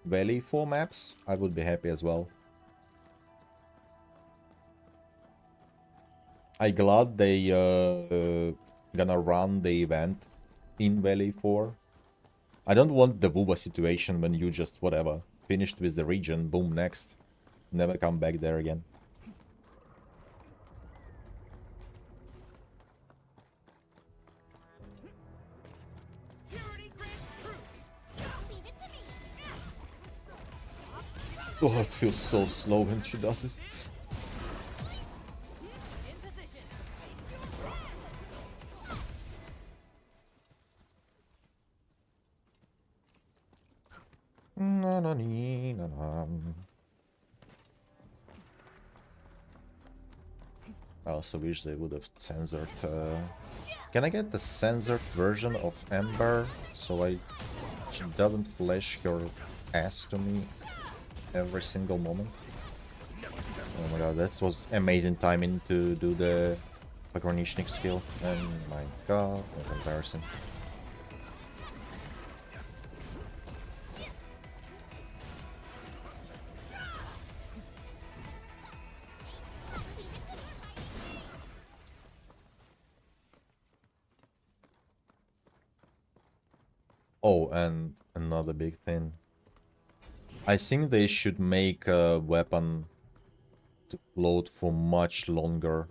Valley 4 maps, I would be happy as well. I'm glad they gonna run the event in Valley 4. I don't want the Wuba situation when you just, whatever, finished with the region, boom, next. Never come back there again. Oh, it feels so slow when she does it. Na na nee, na na. I also wish they would have censored. Can I get the censored version of Ember so she doesn't flash her ass to me every single moment? Oh my god, that was amazing timing to do the Pogranicznik skill. And my god, what embarrassing. Oh, and another big thing. I think they should make a weapon to float for much longer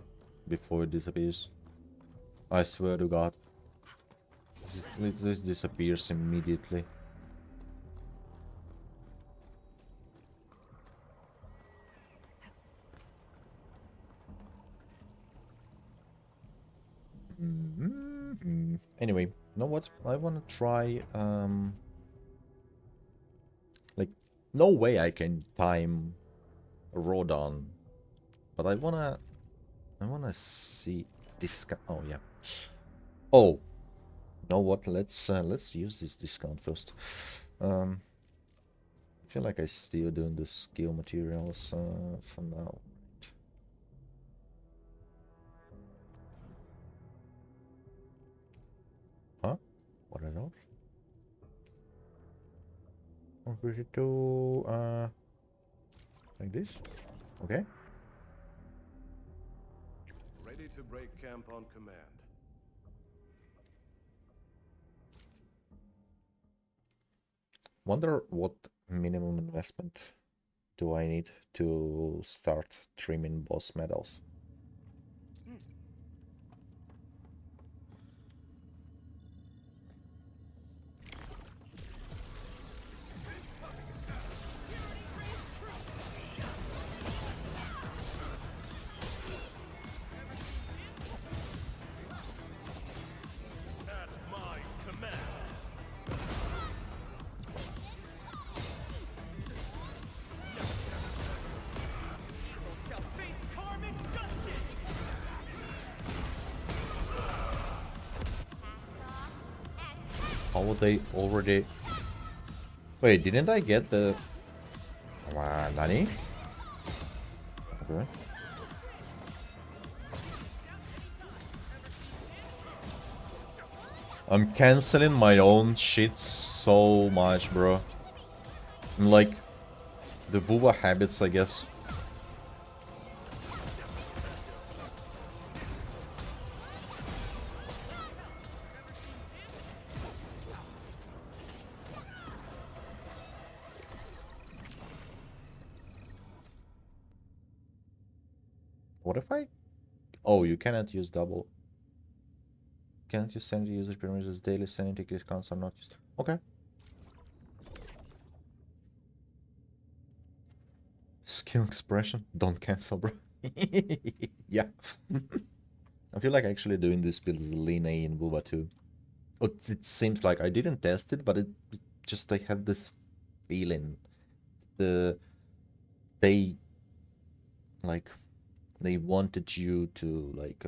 before it disappears. I swear to God. This disappears immediately. Anyway, you know what? I wanna try, like, no way I can time Rodon, but I wanna see discount. Oh yeah. Oh, you know what? Let's use this discount first. I feel like I still doing the skill materials for now. Huh? What are those? 152, Like this. Okay. Ready to break camp on command. Wonder what minimum investment do I need to start trimming boss medals? How would they already... Wait, didn't I get the... Nani? Okay. I'm canceling my own shit so much, bro. Like, the Booba habits, I guess. What if I... Oh, you cannot use double. Cannot use sanity usage permissions daily sanity counts are not used. Okay. Skill expression. Don't cancel, bro. Yeah. I feel like actually doing this build is Lina in Booba too. It seems like I didn't test it, but it just I have this feeling. They wanted you to like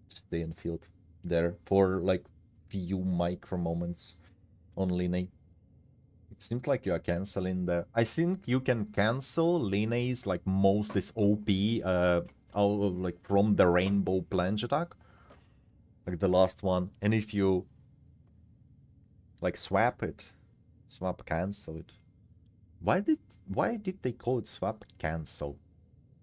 stay in field there for like few micro moments on Lina. It seems like you are canceling the... I think you can cancel Lina's like most is OP like from the rainbow plunge attack. Like the last one. And if you like swap cancel it. Why did they call it swap cancel?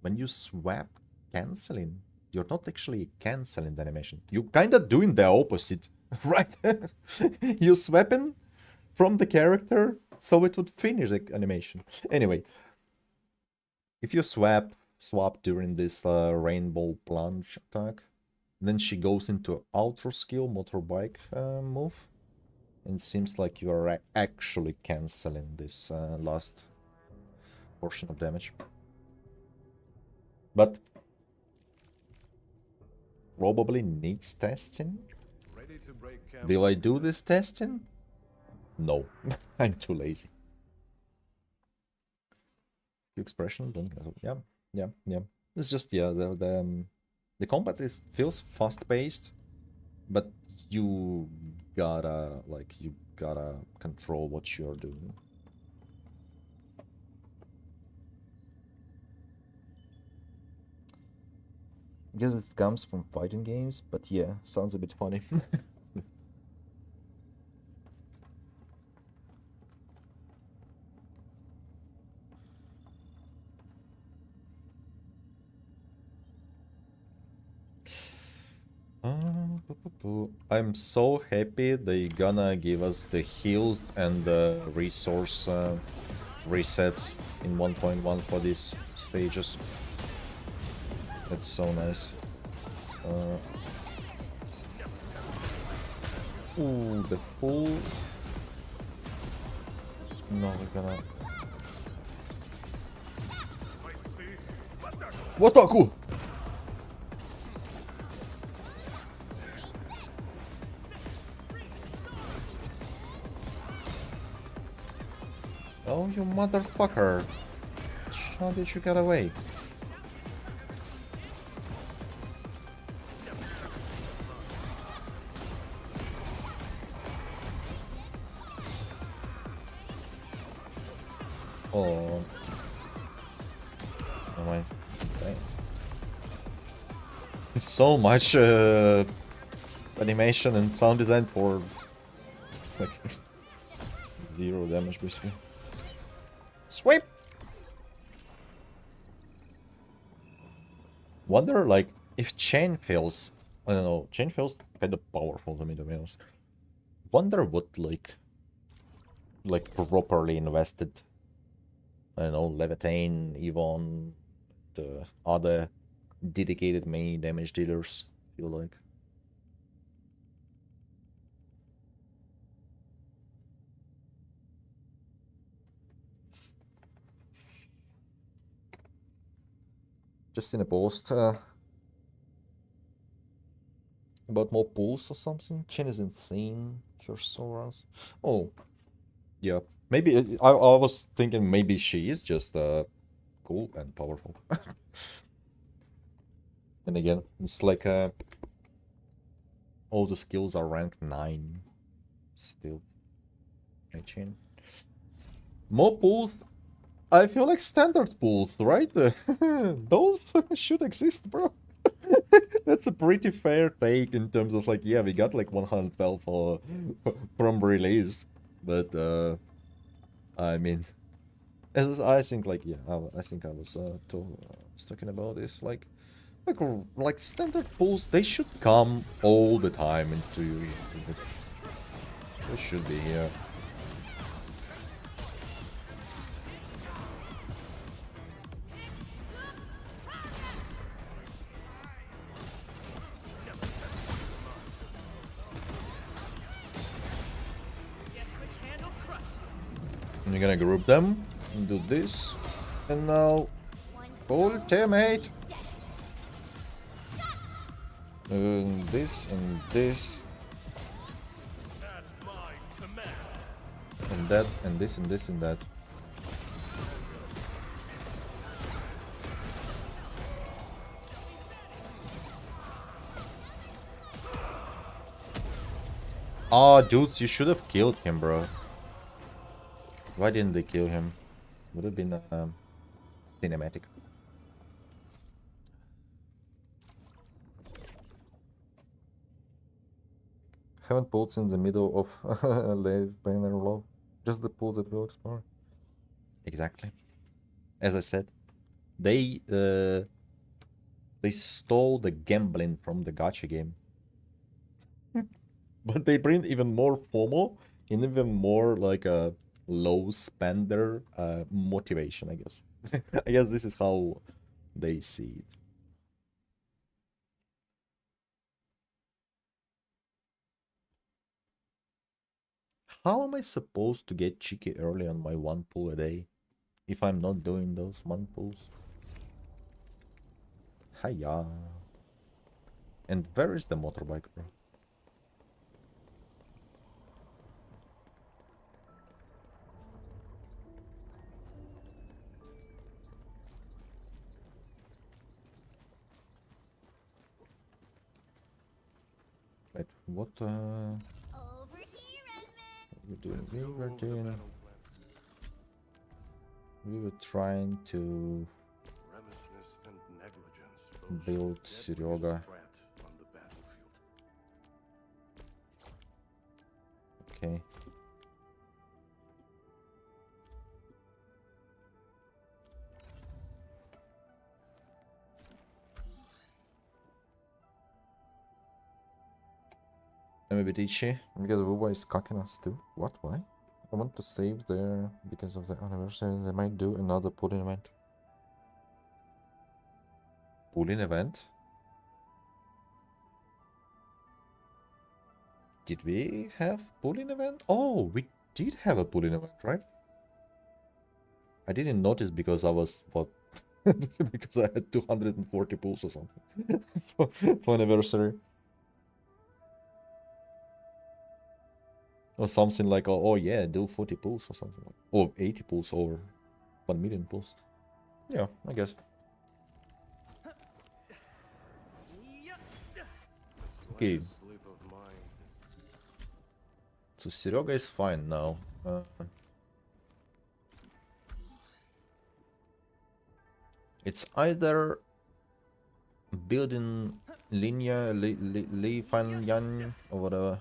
When you swap canceling, you're not actually canceling the animation. You're kinda doing the opposite, right? You're swapping from the character so it would finish the animation. Anyway, if you swap during this rainbow plunge attack, then she goes into outro skill motorbike move, and it seems like you are actually canceling this last portion of damage. But probably needs testing. Will I do this testing? No, I'm too lazy. Expression, don't yeah. It's just the combat feels fast paced, but you gotta control what you're doing. I guess it comes from fighting games, but yeah, sounds a bit funny. I'm so happy they gonna give us the heals and the resource resets in 1.1 for these stages. That's so nice. Ooh, the full... No, we're gonna... What the cool? Oh, you motherfucker. How did you get away? Oh. Oh my. Dang. So much animation and sound design for like 0 damage basically. Sweep! Wonder, like, if chain fails, I don't know, chain fails kind of powerful to me, to be honest. Wonder what, like properly invested, I don't know, Levitain, Yvonne, the other dedicated main damage dealers feel like. Just in a post about more pulls or something. Chen is insane. Her runs. Oh, yeah. Maybe I was thinking maybe she is just cool and powerful. And again, it's like all the skills are ranked 9 still. My chain. More pulls. I feel like standard pulls, right? Those should exist, bro. That's a pretty fair take in terms of like, yeah, we got like 112 from release, but I mean, as I think like, yeah, I think I was talking about this like standard pulls. They should come all the time into you. They should be here. And you're gonna group them and do this. And now, ultimate. And this and this. And that and this and this and that. Ah, dudes, you should have killed him, bro. Why didn't they kill him? Would have been cinematic. Haven't pulled in the middle of Live Banner Love. Just the pull that will explore. Exactly. As I said, they stole the gambling from the gacha game. But they bring even more FOMO and even more like a low spender motivation, I guess. I guess this is how they see it. How am I supposed to get cheeky early on my 1 pull a day if I'm not doing those 1 pulls? Hiya. And where is the motorbike, bro? Wait, what Over here, Edmund. we were doing? We were trying to build Seryoga. Okay. Maybe Dichi, because Wuba is cocking us too. What? Why? I want to save there because of the anniversary. They might do another pull-in event. Pull-in event? Did we have pull-in event? Oh, we did have a pull-in event, right? I didn't notice because I was, what? Because I had 240 pulls or something for anniversary. Or something like, oh yeah, do 40 pulls or something. Or 80 pulls or 1 million pulls. Yeah, I guess. Okay. So Seryoga is fine now. It's either building Linya, Li Fan Yan, or whatever.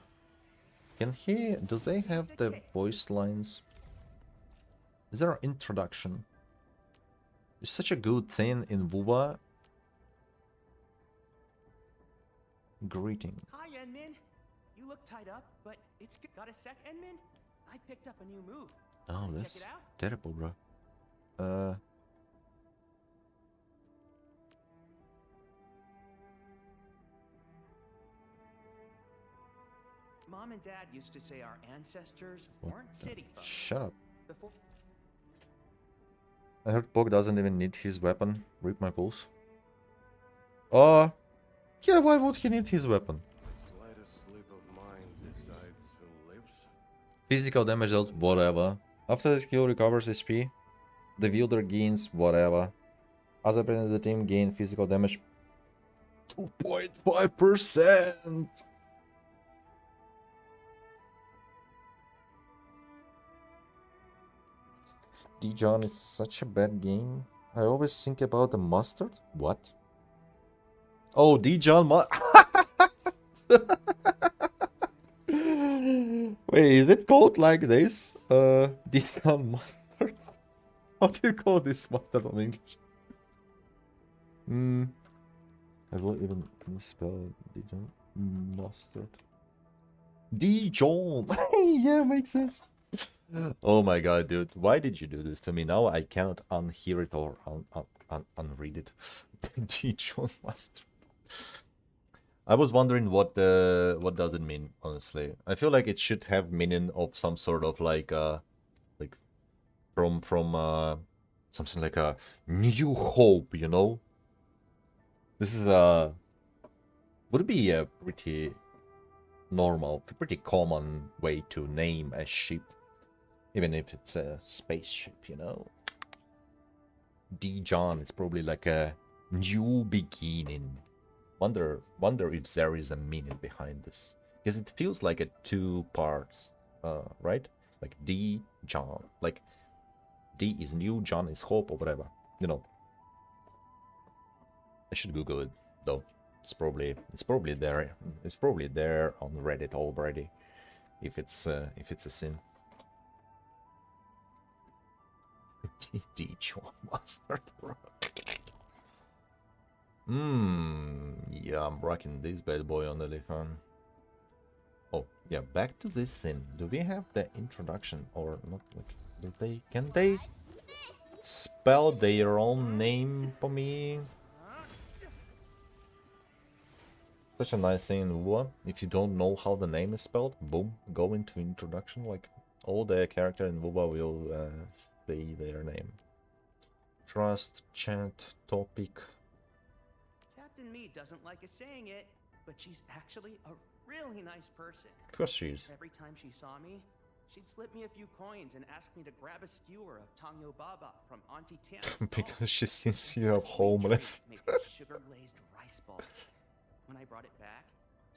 Can he... do they have the voice lines? Is there an introduction? It's such a good thing in WoWa greeting. Hi, Enmin. You look tied up, but it's good. Got a sec, Enmin? I picked up a new move. Oh, Wanna check that's it out? terrible, bro. Mom and Dad used to say our ancestors What weren't the- city folk. Shut up. Before I heard Pog doesn't even need his weapon. Read my pulse. Yeah, why would he need his weapon? Slightest slip of mind decides who lives. Physical damage dealt, whatever. After the skill recovers HP, the wielder gains whatever. Other players in the team gain physical damage 2.5%. Dijon is such a bad game. I always think about the mustard. What? Oh, Dijon Wait, is it called like this? Dijon mustard? How do you call this mustard on English? I will even spell Dijon mustard. Dijon. Yeah, makes sense. Oh my god, dude. Why did you do this to me? Now I cannot unhear it or unread it. Dijon mustard. I was wondering what does it mean, honestly. I feel like it should have meaning of some sort of like from something like a new hope, you know? This is would be a pretty normal, pretty common way to name a ship, even if it's a spaceship, you know. Dijon is probably like a new beginning. Wonder if there is a meaning behind this, because it feels like a two parts, right? Like Dijon, like D is new, John is hope, or whatever, you know. I should Google it though. It's probably there. It's probably there on Reddit already. If it's a sin. Dijon mustard, bro. Yeah, I'm rocking this bad boy on the Elephant. Oh, yeah, back to this thing. Do we have the introduction or not? Like, can they spell their own name for me? Such a nice thing in WoW. If you don't know how the name is spelled, boom, go into introduction. Like, all the character in WoW will say their name. Trust, chat, topic. Captain Me doesn't like us saying it, but she's actually a really nice person. Of course she is. Every time she saw me, she'd slip me a few coins and ask me to grab a skewer of Tangyo Baba from Auntie Tiana's Because she sees you are homeless. made with sugar-glazed rice balls. When I brought it back,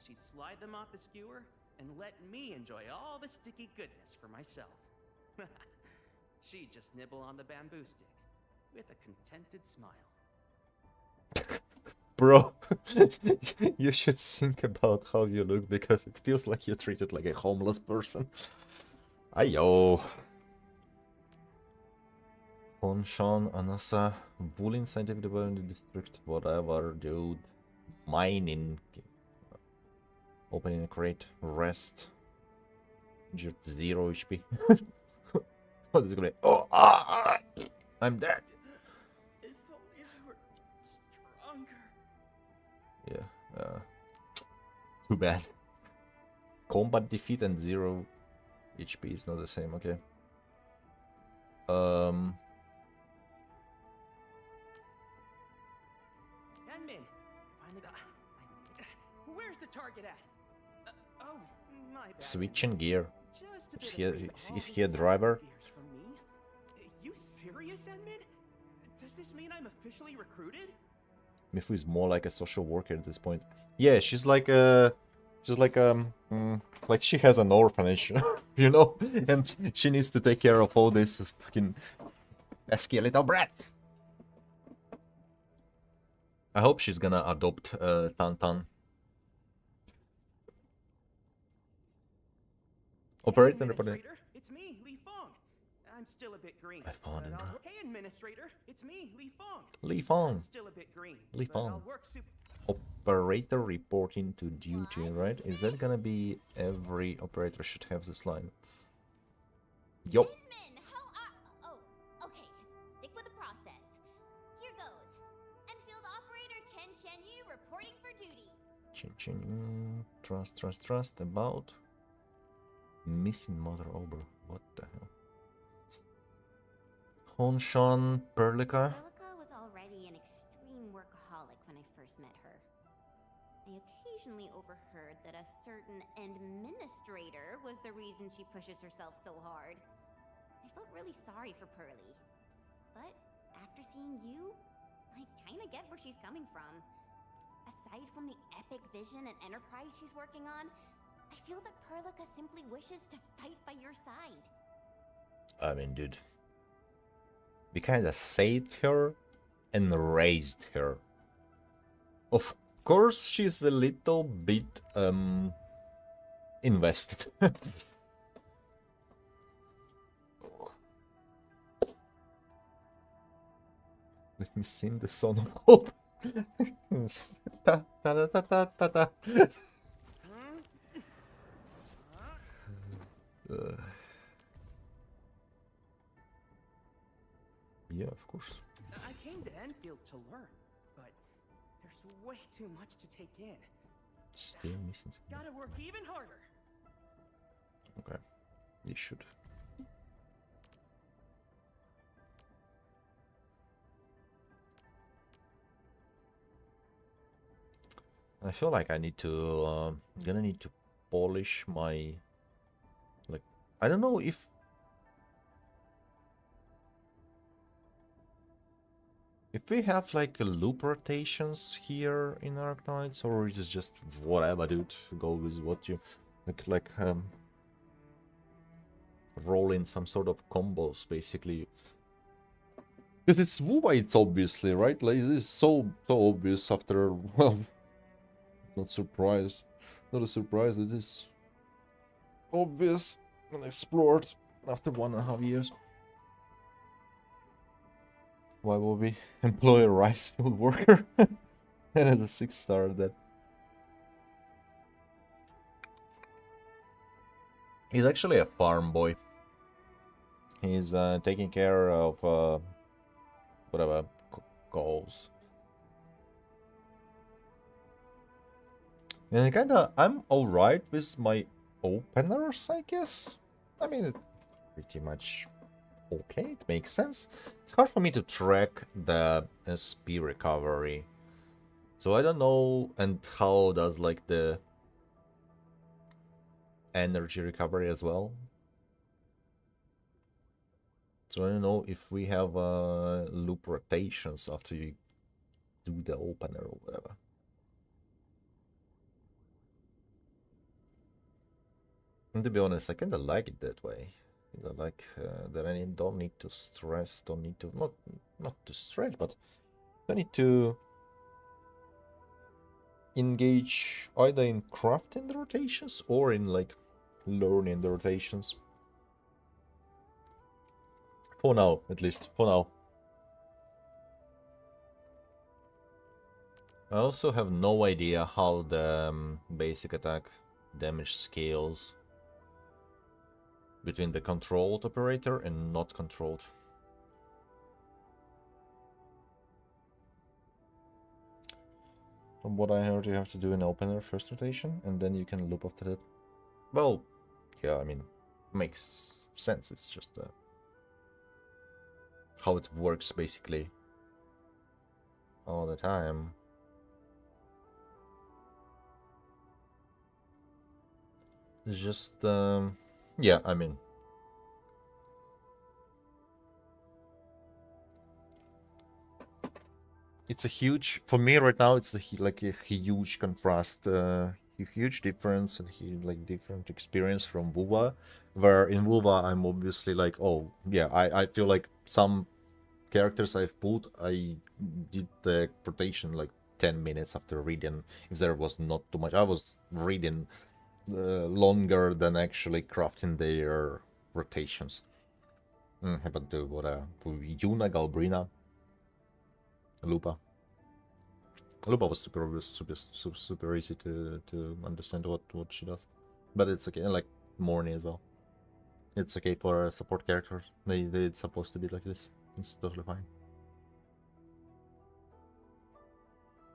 she'd slide them off the skewer and let me enjoy all the sticky goodness for myself. She'd just nibble on the bamboo stick with a contented smile. Bro, you should think about how you look, because it feels like you're treated like a homeless person. Ayo. Honshan, Anasa, Bulin scientific development district, whatever, dude. Mining. Opening a crate. Rest. Just 0 HP. Oh, this is gonna. Oh, I'm dead. If only I were stronger. Yeah. Too bad. Combat defeat and 0 HP is not the same. Okay. Admin, finally got. Where's the target at? Oh, my bad. Switching gear. Just a Is bit he of a, great is he a quality driver? gears from me. You serious, Edmund? Does this mean I'm officially recruited? Mifu is more like a social worker at this point. Yeah, she's like like she has an orphanage, you know, and she needs to take care of all this fucking pesky little brat. I hope she's gonna adopt Tantan. Operator reporting. Administrator, it's me, Li Fong. I'm still a bit green. I found Hey, Administrator, it's me, Li Fong. Li Fong. I'm still a bit green. Li but I'll Fong. work super. operator reporting to duty, right? Is that gonna be every operator should have this line? Yup. Min, how are... Oh, okay. Stick with the process. Here goes. Enfield operator Chen Yu reporting for duty. Trust about missing Mother Ober. What the hell? Honshan Perlica. Perlica was already an extreme workaholic when I first met her. I occasionally overheard that a certain administrator was the reason she pushes herself so hard. I felt really sorry for Pearly. But after seeing you, I kinda get where she's coming from. Aside from the epic vision and enterprise she's working on, I feel that Perlica simply wishes to fight by your side. I mean, dude, we kinda saved her and raised her. Of course, she's a little bit invested. Let me sing the Song of Hope. Ta, ta, ta, ta, ta, ta. Yeah, of course. I came to Endfield to learn, but there's way too much to take in. Still missing something. Gotta work even harder. Okay, you should. I feel like I need to, gonna need to polish my, like, I don't know if we have like loop rotations here in Arknights, or it is just whatever, dude. Go with what you like roll in some sort of combos, basically. Because it's Wuba, it's obviously, right? Like, it is so obvious after, well, not surprised. Not a surprise, it is obvious and explored after 1.5 years. Why will we employ a rice field worker? And as a 6-star that. He's actually a farm boy. He's taking care of whatever goals. And kinda, I'm alright with my openers, I guess. I mean, it's pretty much okay, it makes sense. It's hard for me to track the SP recovery. So I don't know, and how does like the energy recovery as well. So I don't know if we have loop rotations after you do the opener or whatever. And to be honest, I kinda like it that way. You know, like that I don't need to stress, don't need to not to stress, but I need to engage either in crafting the rotations or in like learning the rotations. For now, at least. For now. I also have no idea how the basic attack damage scales between the controlled operator and not controlled. From what I heard, you have to do an opener first rotation, and then you can loop after that. Well, yeah, I mean, makes sense. It's just how it works, basically, all the time. It's just, yeah, I mean, it's a huge, for me right now, it's like a huge contrast, huge difference, and like different experience from Wuva, where in Wuva I'm obviously like, oh yeah, I feel like some characters I've put, I did the rotation like 10 minutes after reading, if there was not too much. I was reading longer than actually crafting their rotations. Happened to what Yuna, Galbrina, Lupa. Luba was super easy to understand what she does, but it's okay. Like Morny as well. It's okay for support characters. They're supposed to be like this. It's totally fine.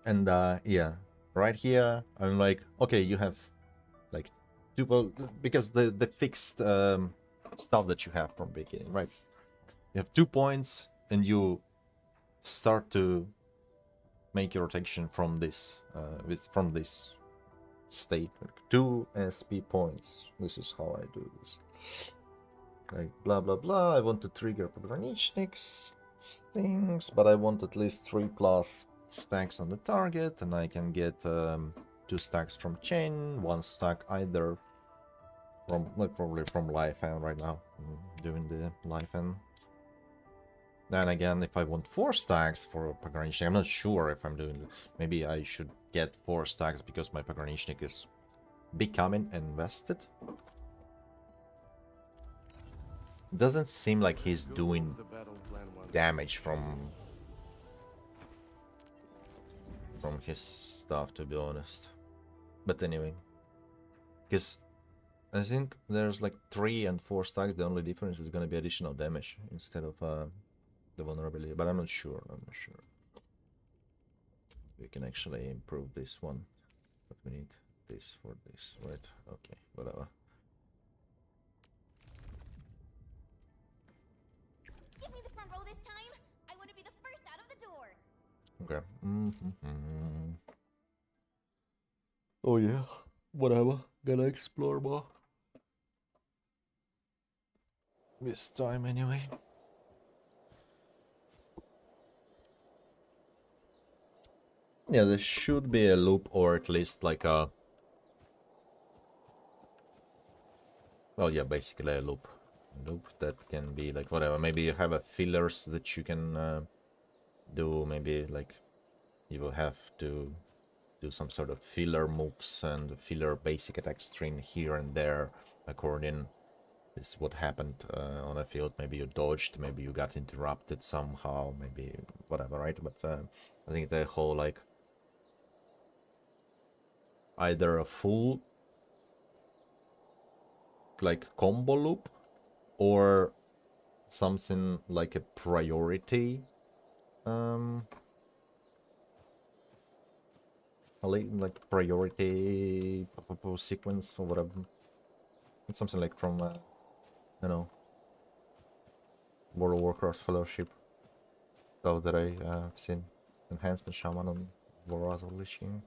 And yeah, right here I'm like, okay, you have like two, because the fixed stuff that you have from beginning, right? You have 2 points, and you start to make your rotation from this from this state. Like 2 SP points. This is how I do this. Like blah blah blah. I want to trigger pograniczniks things, but I want at least 3+ stacks on the target, and I can get 2 stacks from chain, 1 stack either from, like, probably from life end right now. I'm doing the life end. Then again, if I want 4 stacks for pogranicznik, I'm not sure if I'm doing this. Maybe I should get 4 stacks because my pogranicznik is becoming invested. Doesn't seem like he's doing damage from his stuff, to be honest. But anyway, because I think there's like 3 and 4 stacks. The only difference is gonna be additional damage instead of the vulnerability. But I'm not sure. We can actually improve this one, but we need this for this, right? Okay, whatever. Give me the front row this time. I want to be the first out of the door. Okay. Oh yeah, whatever. Gonna explore more this time anyway. Yeah, there should be a loop, or at least like a... Well, yeah, basically a loop. That can be like whatever. Maybe you have a fillers that you can do. Maybe like you will have to do some sort of filler moves and filler basic attack string here and there according is what happened on a field. Maybe you dodged, maybe you got interrupted somehow, maybe whatever, right? But I think the whole like either a full like combo loop or something like a priority like priority sequence or whatever. It's something like from you know, World of Warcraft Fellowship stuff that I've seen. Enhancement Shaman on Voraz or Lich King,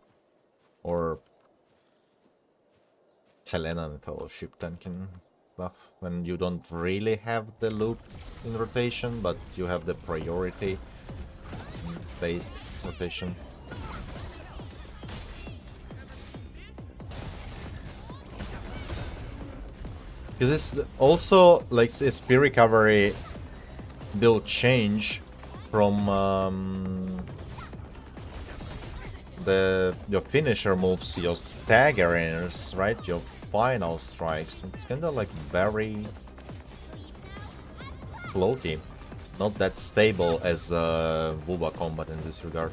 or Helena and Fellowship tanking buff, when you don't really have the loop in rotation, but you have the priority based rotation. Because this also, like, SP recovery will change from your finisher moves, your staggerers, right? Your final strikes. It's kind of like very floaty, not that stable as WoBA combat in this regard.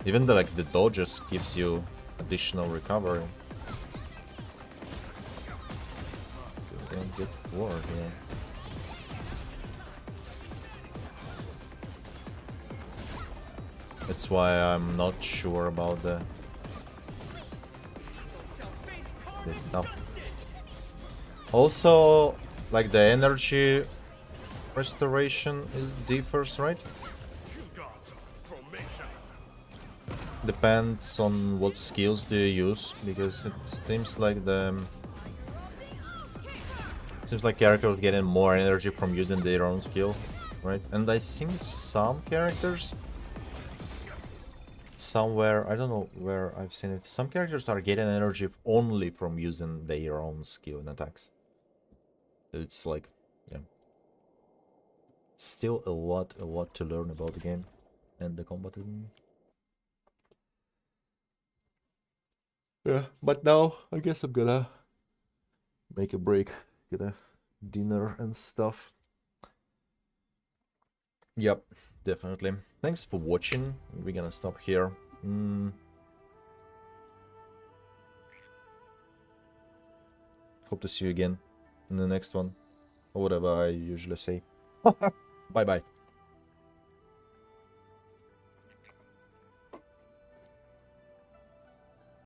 Even the the dodges gives you additional recovery. You don't get forward, yeah. That's why I'm not sure about this stuff. Also, like the energy restoration differs, right? Depends on what skills do you use, because it seems like characters getting more energy from using their own skill, right? And I think some characters somewhere, I don't know where I've seen it, some characters are getting energy only from using their own skill and attacks. It's like, yeah, still a lot to learn about the game and the combat. Yeah, but now I guess I'm gonna make a break, get a dinner and stuff. Yep, definitely. Thanks for watching. We're gonna stop here. Hope to see you again in the next one, or whatever I usually say. Bye bye.